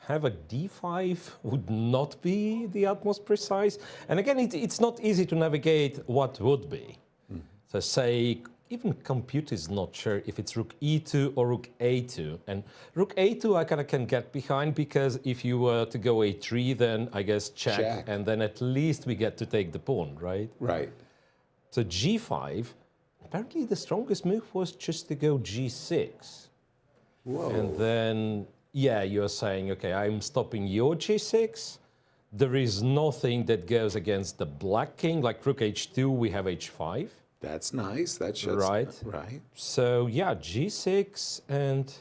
Have a d5 would not be the utmost precise. And again, it's not easy to navigate what would be. So say, even computer is not sure if it's rook e2 or rook a2. And rook a2 I kind of can get behind, because if you were to go a3, then I guess check. And then at least we get to take the pawn, right? Right. So g5, apparently the strongest move was just to go g6. Whoa. And then yeah, you're saying, okay, I'm stopping your g6. There is nothing that goes against the black king, like rook h2, we have h5. That's nice. That shows. Right. Right. So yeah, g6, and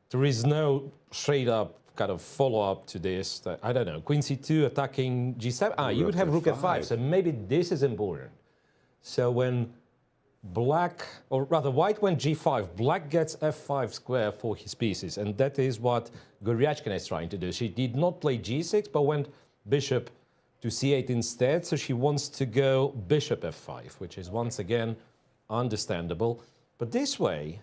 there is no straight up kind of follow up to this. I don't know, queen c2 attacking g7. You would have rook f5, so maybe this is important. So when black, or rather white went g5, black gets f5 square for his pieces, and that is what Goryachkina is trying to do. She did not play g6, but went bishop to c8 instead, so she wants to go bishop f5, which is once again understandable. But this way,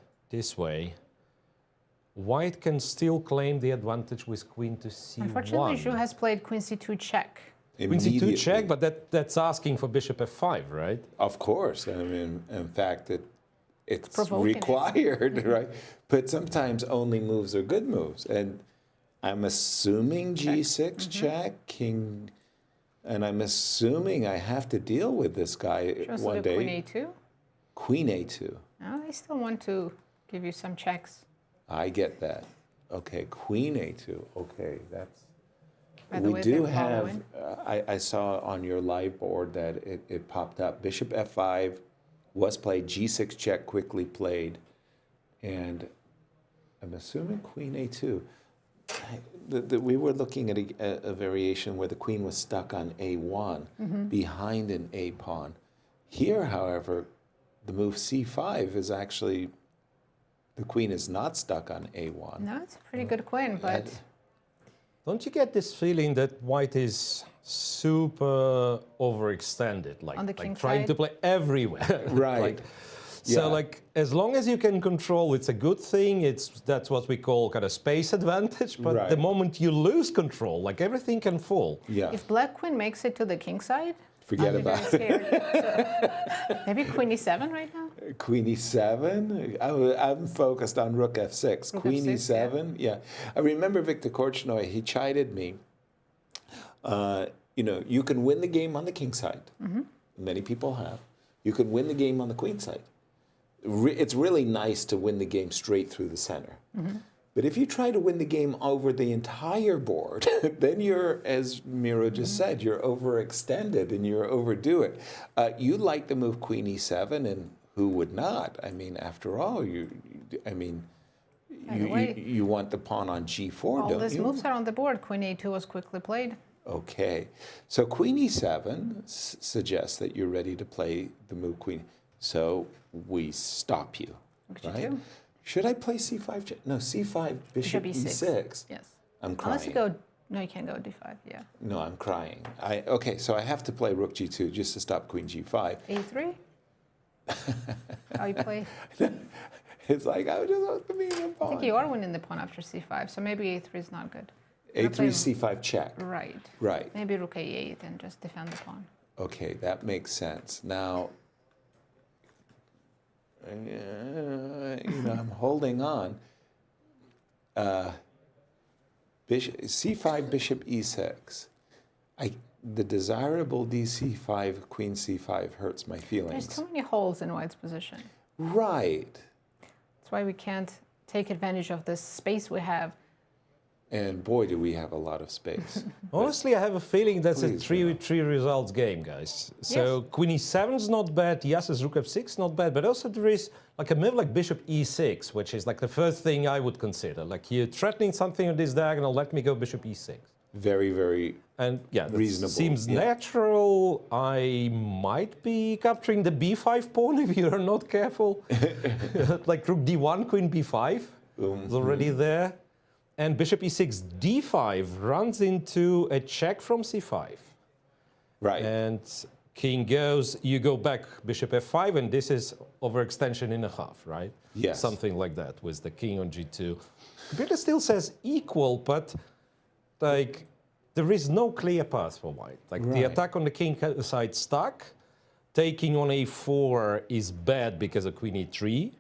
white can still claim the advantage with queen to c1. Unfortunately, Zhu has played queen c2 check. Queen c2 check, but that's asking for bishop f5, right? Of course. I mean, in fact, it's provoking required, right? But sometimes only moves are good moves. And I'm assuming g6 check, king, and I'm assuming I have to deal with this guy She wants one to do day. queen a2. Queen a2. No, they still want to give you some checks. I get that. Okay, queen a2. Okay, that's... By the We way, do they're have, following. I saw on your live board that it popped up. Bishop f5 was played, g6 check quickly played, and I'm assuming queen a2. We were looking at a variation where the queen was stuck on a1 behind an a pawn. Here, however, the move c5 is actually, the queen is not stuck on a1. No, it's a pretty good queen, but Don't you get this feeling that white is super overextended, like, On the king trying side? to play everywhere? Right. So Yeah. like as long as you can control, it's a good thing. That's what we call kind of space advantage. But the Right. moment you lose control, like everything can fall. Yeah, if black queen makes it to the king side, forget I'll be about very scared. So, maybe queen e7 right now? Queen e7. I'm focused on rook f6. Rook Queen f6, e7. Yeah. I remember Viktor Korchnoi. He chided me. You can win the game on the king side. Many people have. You can win the game on the queen side. It's really nice to win the game straight through the center. But if you try to win the game over the entire board, then you're, as Miro just said, you're overextended and you're overdo it. You like the move queen e7, and who would not? I mean, after all, you want the pawn on g4, All don't these you? moves are on the board. Queen a2 was quickly played. Okay, so queen e7 suggests that you're ready to play the move queen. So we stop you, Rook right? g2. Should I play c5? No, c5, bishop e6. Yes. I'm Unless you crying. go, no, you can't go d5, yeah. No, I'm crying. Okay, so I have to play rook g2 just to stop queen g5. a3? How you play? It's like, I just want to be a I think pawn. you are winning the pawn after c5, so maybe a3 is not good. a3, c5 check. Right. Right. Maybe rook a8 and just defend the pawn. Okay, that makes sense. Now, I'm holding on. C5, bishop e6. The desirable dc5, queen c5 hurts my There's feelings. too many holes in white's position. Right. That's why we can't take advantage of this space we have. And boy, do we have a lot of space. Honestly, I have a feeling that's Please, a three results game, guys. So queen e7 is not bad, Yasser's rook f6 not bad, but also there is like a move like bishop e6, which is like the first thing I would consider. Like you're threatening something on this diagonal, let me go bishop e6. Very, very And yeah, that reasonable. seems Yeah. natural. I might be capturing the b5 pawn if you're not careful. Like rook d1, queen b5 is already there. And bishop e6, d5 runs into a check from c5. right. And king goes, you go back, bishop f5, and this is overextension in a half, right? Yes. Something like that with the king on g2. Computer still says equal, but like there is no clear path for white. Like the Right. attack on the king side stuck. Taking on a4 is bad because of queen e3.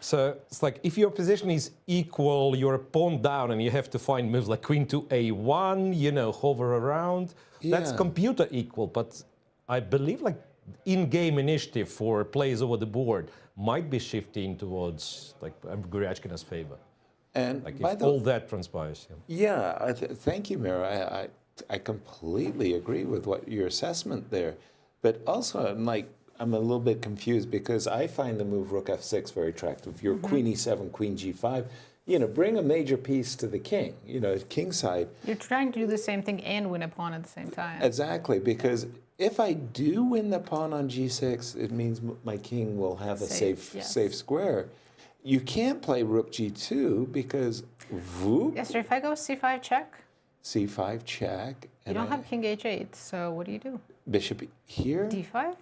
So it's like if your position is equal, you're a pawn down and you have to find moves like queen to a1, hover around. That's Yeah. computer equal, but I believe like in-game initiative for plays over the board might be shifting towards like Goryachkina's favor. And Like by if the all that transpires. yeah, thank you, Miro. I completely agree with what your assessment there, but also I'm a little bit confused because I find the move Rook F6 very attractive. Your Queen E7, Queen G5, bring a major piece to the king. King side. You're trying to do the same thing and win a pawn at the same time. Exactly, because if I do win the pawn on G6, it means my king will have a safe square. You can't play Rook G2 because whoop, Yes, sir, if I go C5 check, C5 check. you don't have King H8, so what do you do? Bishop here. D5,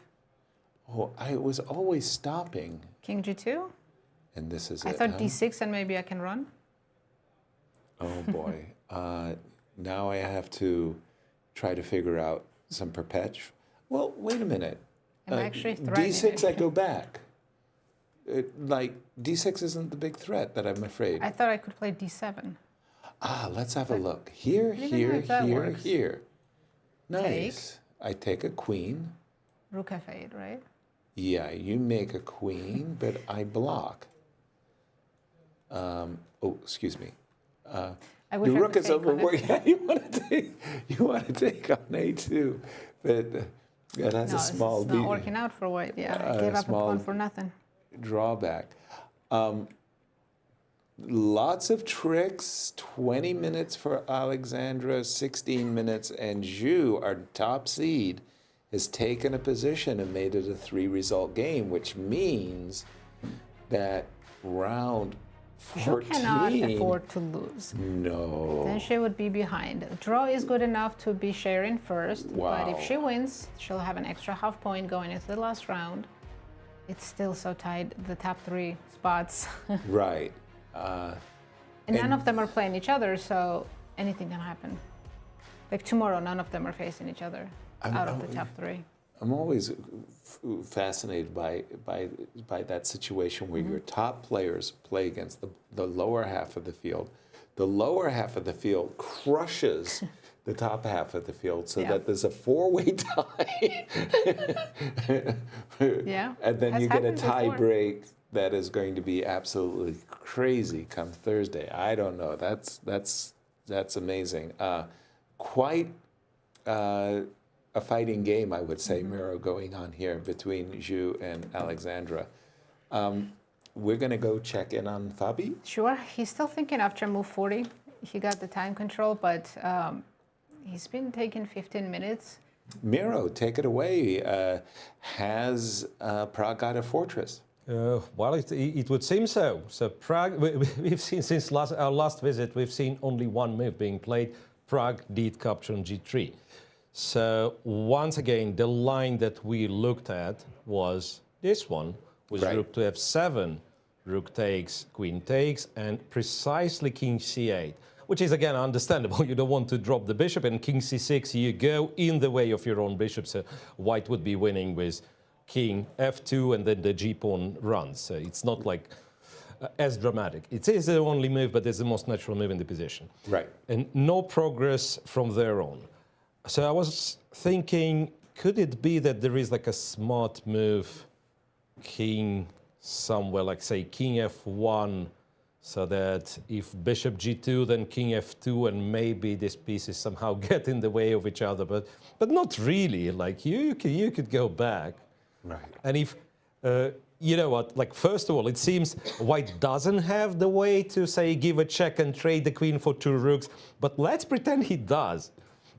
Oh, I was always stopping, King G2. and this is I it. thought huh? D6 and maybe I can run. Oh boy. Now I have to try to figure out some perpetual. Well, wait a minute. I'm actually threatening D6, it. I go back. D6 isn't the big threat that I'm afraid. I thought I could play D7. Let's have a look. Here, Even here, if that here, works. here. Nice. I take a queen. Rook F8, right? Yeah, you make a queen, but I block. Excuse me. I wish The I rook could is take over. on F8. You want to take on A2, but that's No, a small it's not working out for white. Yeah, I gave up a small pawn for nothing. drawback. Lots of tricks. 20 minutes for Alexandra, 16 minutes, and Zhu, our top seed, has taken a position and made it a 3-result game, which means that round 14. Zhu cannot afford to lose. No. Then she would be behind. Draw is good enough to be sharing first, but if Wow. she wins, she'll have an extra half point going into the last round. It's still so tight, the top 3 spots. Right. And none of them are playing each other, so anything can happen. Like tomorrow, none of them are facing each other out of the top 3. I'm always fascinated by that situation where your top players play against the lower half of the field. The lower half of the field crushes the top half of the field so that there's a 4-way tie. Yeah. And then has you get a happened tie before. break that is going to be absolutely crazy come Thursday. I don't know. That's amazing. Quite a fighting game, I would say, Miro, going on here between Zhu and Alexandra. We're going to go check in on Fabi. Sure, he's still thinking after move 40. He got the time control, but he's been taking 15 minutes. Miro, take it away. Has Prague got a fortress? Well, it would seem so. So Prague, we've seen since our last visit, we've seen only one move being played. Prague did capture on G3. So once again, the line that we looked at was this one, with Right. rook to f7, rook takes, queen takes, and precisely king c8, which is again understandable. You don't want to drop the bishop, and king c6, you go in the way of your own bishop. So white would be winning with king f2, and then the g-pawn runs. So it's not like as dramatic. It is the only move, but it's the most natural move in the position. Right. And no progress from there on. So I was thinking, could it be that there is like a smart move, king somewhere, like say king f1, so that if bishop g2, then king f2, and maybe these pieces somehow get in the way of each other, but not really. Like you could go back. Right. And if, you know what, like first of all, it seems white doesn't have the way to say give a check and trade the queen for 2 rooks, but let's pretend he does.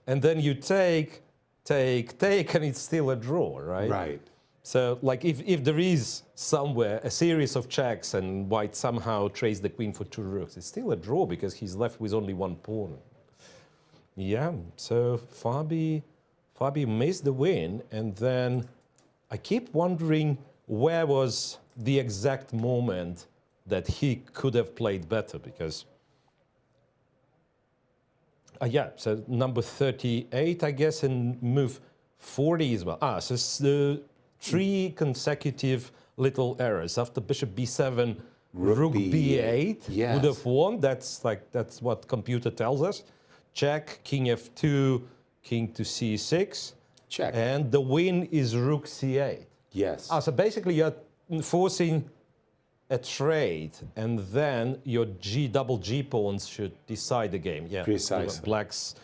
And then you take, and it's still a draw, right? Right. So, like, if there is somewhere a series of checks and white somehow trades the queen for 2 rooks, it's still a draw because he's left with only 1 pawn. Yeah, so Fabi missed the win, and then I keep wondering where was the exact moment that he could have played better, because yeah, so number 38, I guess, and move 40 as well. So it's the 3 consecutive little errors. After bishop b7, rook b8 Yes. would have won. That's what computer tells us. Check, king f2, king to c6. Check. And the win is rook c8. Yes. So basically you're forcing a trade, and then your double G pawns should decide the game. Yeah, Precisely. Black's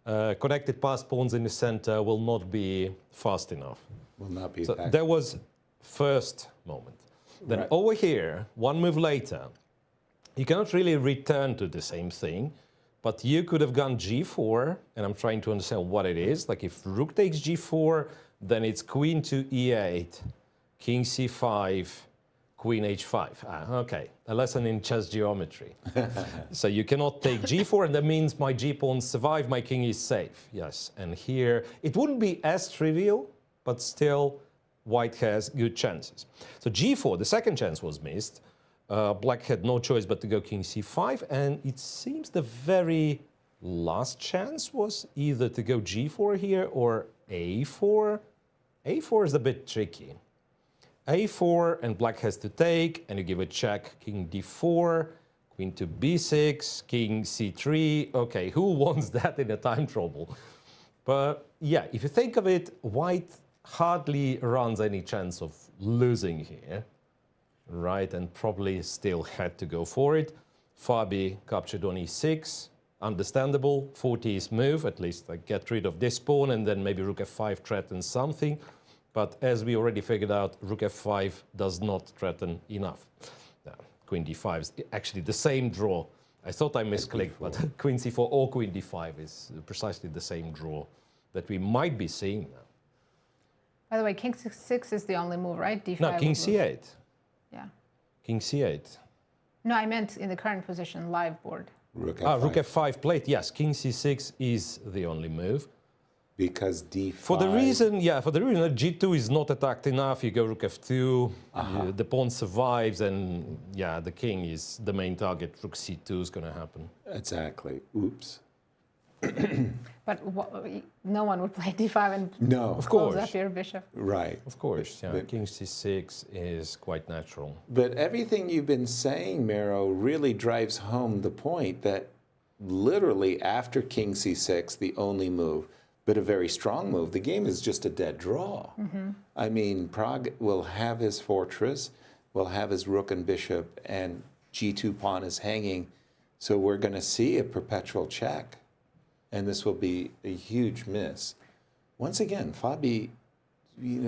connected pass pawns in the center will not be fast enough. Will not be So back. that was first moment. Then Right. over here, one move later, you cannot really return to the same thing, but you could have gone G4, and I'm trying to understand what it is. Like if rook takes G4, then it's queen to E8, king C5, queen H5. Okay, a lesson in chess geometry. So you cannot take G4, and that means my G pawns survive, my king is safe. Yes, and here, it wouldn't be as trivial, but still, white has good chances. So G4, the second chance was missed. Black had no choice but to go king C5, and it seems the very last chance was either to go G4 here or A4. A4 is a bit tricky. A4, and Black has to take, and you give a check, king D4, queen to B6, king C3. Okay, who wants that in a time trouble? But yeah, if you think of it, white hardly runs any chance of losing here, right? And probably still had to go for it. Fabi captured on E6, understandable. 40's move, at least like get rid of this pawn, and then maybe rook F5 threatens something. But as we already figured out, rook F5 does not threaten enough. Queen D5 is actually the same draw. I thought I misclicked, but queen C4 or queen D5 is precisely the same draw that we might be seeing now. By the way, king C6 is the only move, right? D5. No, king C8. Yeah. King C8. No, I meant in the current position, live board. Rook F5. Rook F5 plate, yes. King C6 is the only move. Because D5. For the reason that G2 is not attacked enough, you go rook F2, the pawn survives, and yeah, the king is the main target. Rook C2 is going to happen. Exactly. Oops. But no one would play D5 and No. Of close course. up your bishop. Right. Of course, yeah. But- King C6 is quite natural. But everything you've been saying, Miro, really drives home the point that literally after King C6, the only move, but a very strong move, the game is just a dead draw. I mean, Prague will have his fortress, will have his rook and bishop, and G2 pawn is hanging. So we're going to see a perpetual check, and this will be a huge miss. Once again, Fabi,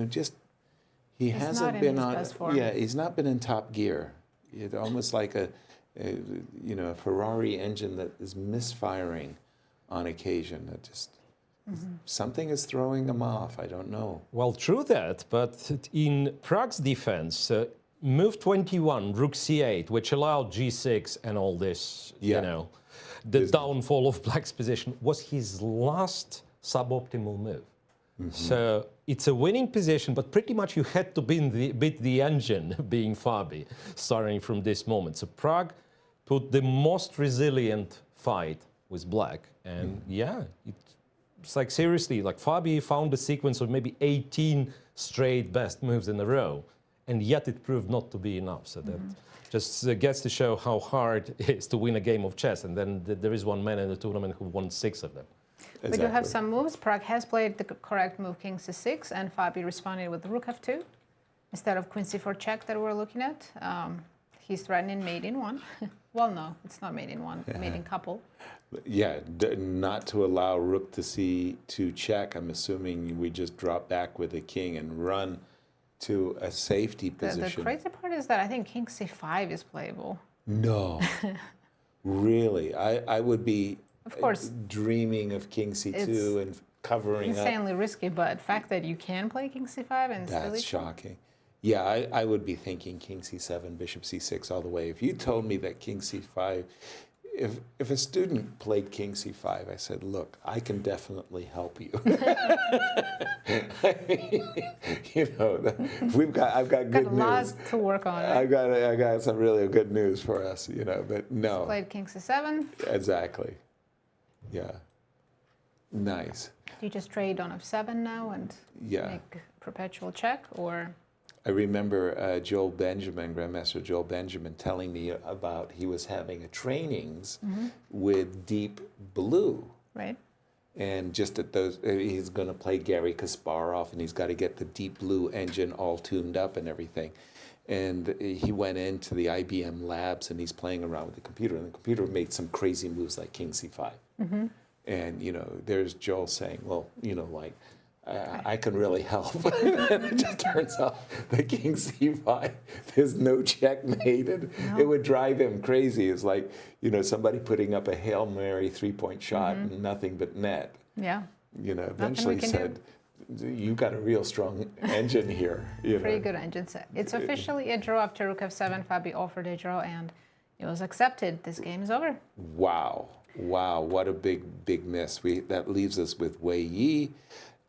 just he He's hasn't not in been his on. best form. Yeah, he's not been in top gear. It's almost like a Ferrari engine that is misfiring on occasion. That just something is throwing him off. I don't know. Well, true that, but in Prague's defense, move 21, rook C8, which allowed G6 and all this, Yeah. the downfall of Black's position, was his last suboptimal move. So it's a winning position, but pretty much you had to beat the engine, being Fabi, starting from this moment. So Prague put the most resilient fight with Black, and it's like seriously, like Fabi found a sequence of maybe 18 straight best moves in a row, and yet it proved not to be enough. So that just gets to show how hard it is to win a game of chess. And then there is one man in the tournament who won 6 of them. We do have some moves. Prague has played the correct move, king c6, and Fabi responded with rook f2 instead of queen c4 check that we're looking at. He's threatening mate in one. Well, no, it's not mate in one, mate in couple. Yeah, not to allow rook to c2 check. I'm assuming we just drop back with the king and run to a safety position. The crazy part is that I think king c5 is playable. No, really, I would be Of course, dreaming of king c2 and covering up. insanely risky, but the fact that you can play king c5 and still That's equal. shocking. Yeah, I would be thinking king c7, bishop c6 all the way. If you told me that king c5, if a student played king c5, I said, look, I can definitely help you. I mean, I've got good Got a lot news. to work on. I Right? got some really good news for us, but no. Played king c7. Exactly. Yeah. Nice. Do you just trade on f7 now and Yeah. make perpetual check, or? I remember Grandmaster Joel Benjamin, telling me about he was having a trainings with Deep Blue. Right. And just at those, he's going to play Garry Kasparov, and he's got to get the Deep Blue engine all tuned up and everything. and he went into the IBM labs and he's playing around with the computer, and the computer made some crazy moves like King C5. And, you know, there's Joel saying, well, you know, like, I can really help. And it just turns out the King C5, there's no checkmate. And it would drive him crazy. It's like, you know, somebody putting up a Hail Mary three-point shot and nothing but net. Yeah. You know, eventually said, you got a real strong engine here. You Pretty know. good engine set. It's officially a draw after Rook F7. Fabi offered a draw and it was accepted. This game is over. Wow. Wow, what a big miss. That leaves us with Wei Yi.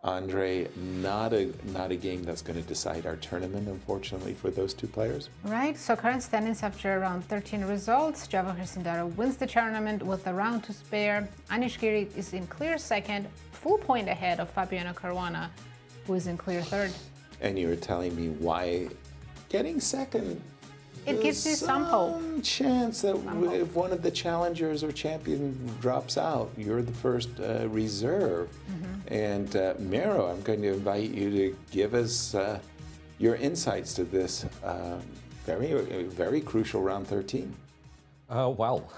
Andre, not a game that's going to decide our tournament, unfortunately, for those two players. Right, so current standings after round 13 results. Javokhir Sindarov wins the tournament with a round to spare. Anish Giri is in clear second, full point ahead of Fabiano Caruana, who is in clear third. And you were telling me why getting second, it gives you some hope. Chance that if one of the challengers or champion drops out, you're the first reserve. And Miro, I'm going to invite you to give us your insights to this very crucial round 13. Well,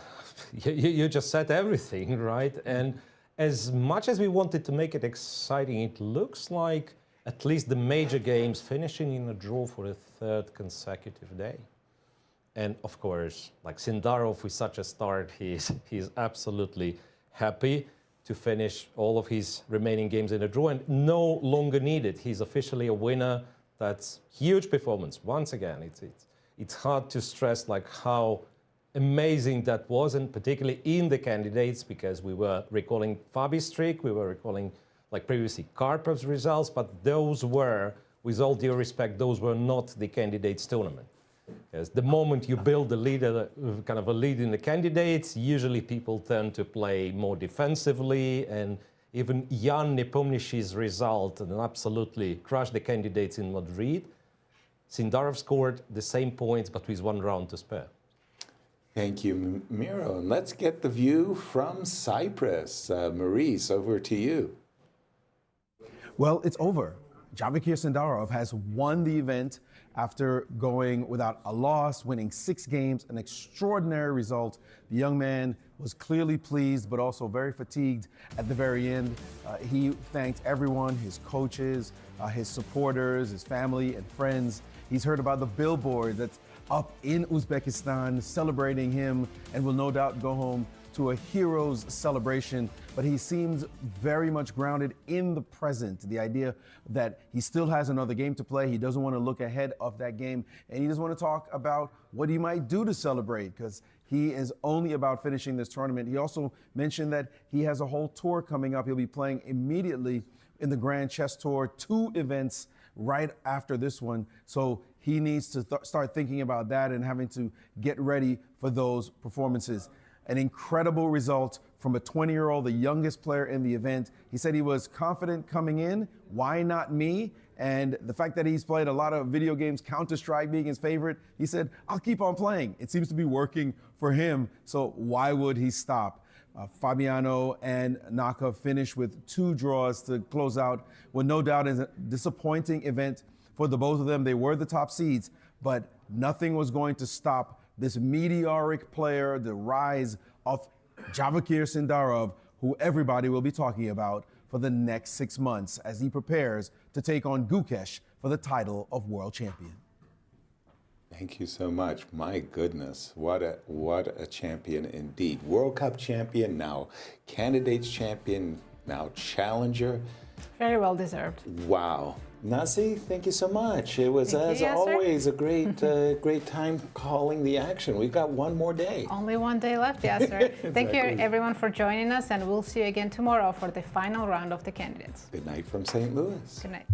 you just said everything, right? And as much as we wanted to make it exciting, it looks like at least the major games finishing in a draw for a third consecutive day. And of course, like Sindarov with such a start, he's absolutely happy to finish all of his remaining games in a draw and no longer needed. He's officially a winner. That's huge performance. Once again, it's hard to stress like how amazing that was, and particularly in the candidates, because we were recalling Fabi's streak, we were recalling like previously Karpov's results, but those were, with all due respect, those were not the candidates tournament. Because the moment you build a leader, kind of a lead in the candidates, usually people tend to play more defensively, and even Jan Nepomniachtchi's result and absolutely crushed the candidates in Madrid. Sindarov scored the same points, but with one round to spare. Thank you, Miro. And let's get the view from Cyprus. Maurice, over to you. Well, it's over. Javokhir Sindarov has won the event after going without a loss, winning 6 games, an extraordinary result. The young man was clearly pleased, but also very fatigued at the very end. He thanked everyone, his coaches, his supporters, his family and friends. He's heard about the billboard that's up in Uzbekistan celebrating him and will no doubt go home to a hero's celebration, but he seems very much grounded in the present. The idea that he still has another game to play, he doesn't want to look ahead of that game, and he doesn't want to talk about what he might do to celebrate, because he is only about finishing this tournament. He also mentioned that he has a whole tour coming up. He'll be playing immediately in the Grand Chess Tour, 2 events right after this one. So he needs to start thinking about that and having to get ready for those performances. An incredible result from a 20-year-old, the youngest player in the event. He said he was confident coming in. Why not me? And the fact that he's played a lot of video games, Counter-Strike being his favorite, he said, I'll keep on playing. It seems to be working for him, so why would he stop? Fabiano and Naka finished with 2 draws to close out what no doubt is a disappointing event for the both of them. They were the top seeds, but nothing was going to stop this meteoric player, the rise of Javokhir Sindarov, who everybody will be talking about for the next 6 months as he prepares to take on Gukesh for the title of world champion. Thank you so much. My goodness, what a champion indeed. World Cup champion, now candidates champion, now challenger. Very well deserved. Wow. Nazi, thank you so much. It was, as always, a great time calling the action. We've got one more day. Only one day left, Yasser. Thank you, everyone, for joining us, and we'll see you again tomorrow for the final round of the candidates. Good night from St. Louis. Good night.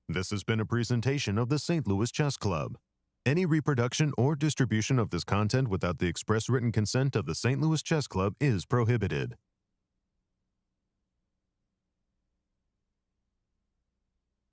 This has been a presentation of the St. Louis Chess Club. Any reproduction or distribution of this content without the express written consent of the St. Louis Chess Club is prohibited.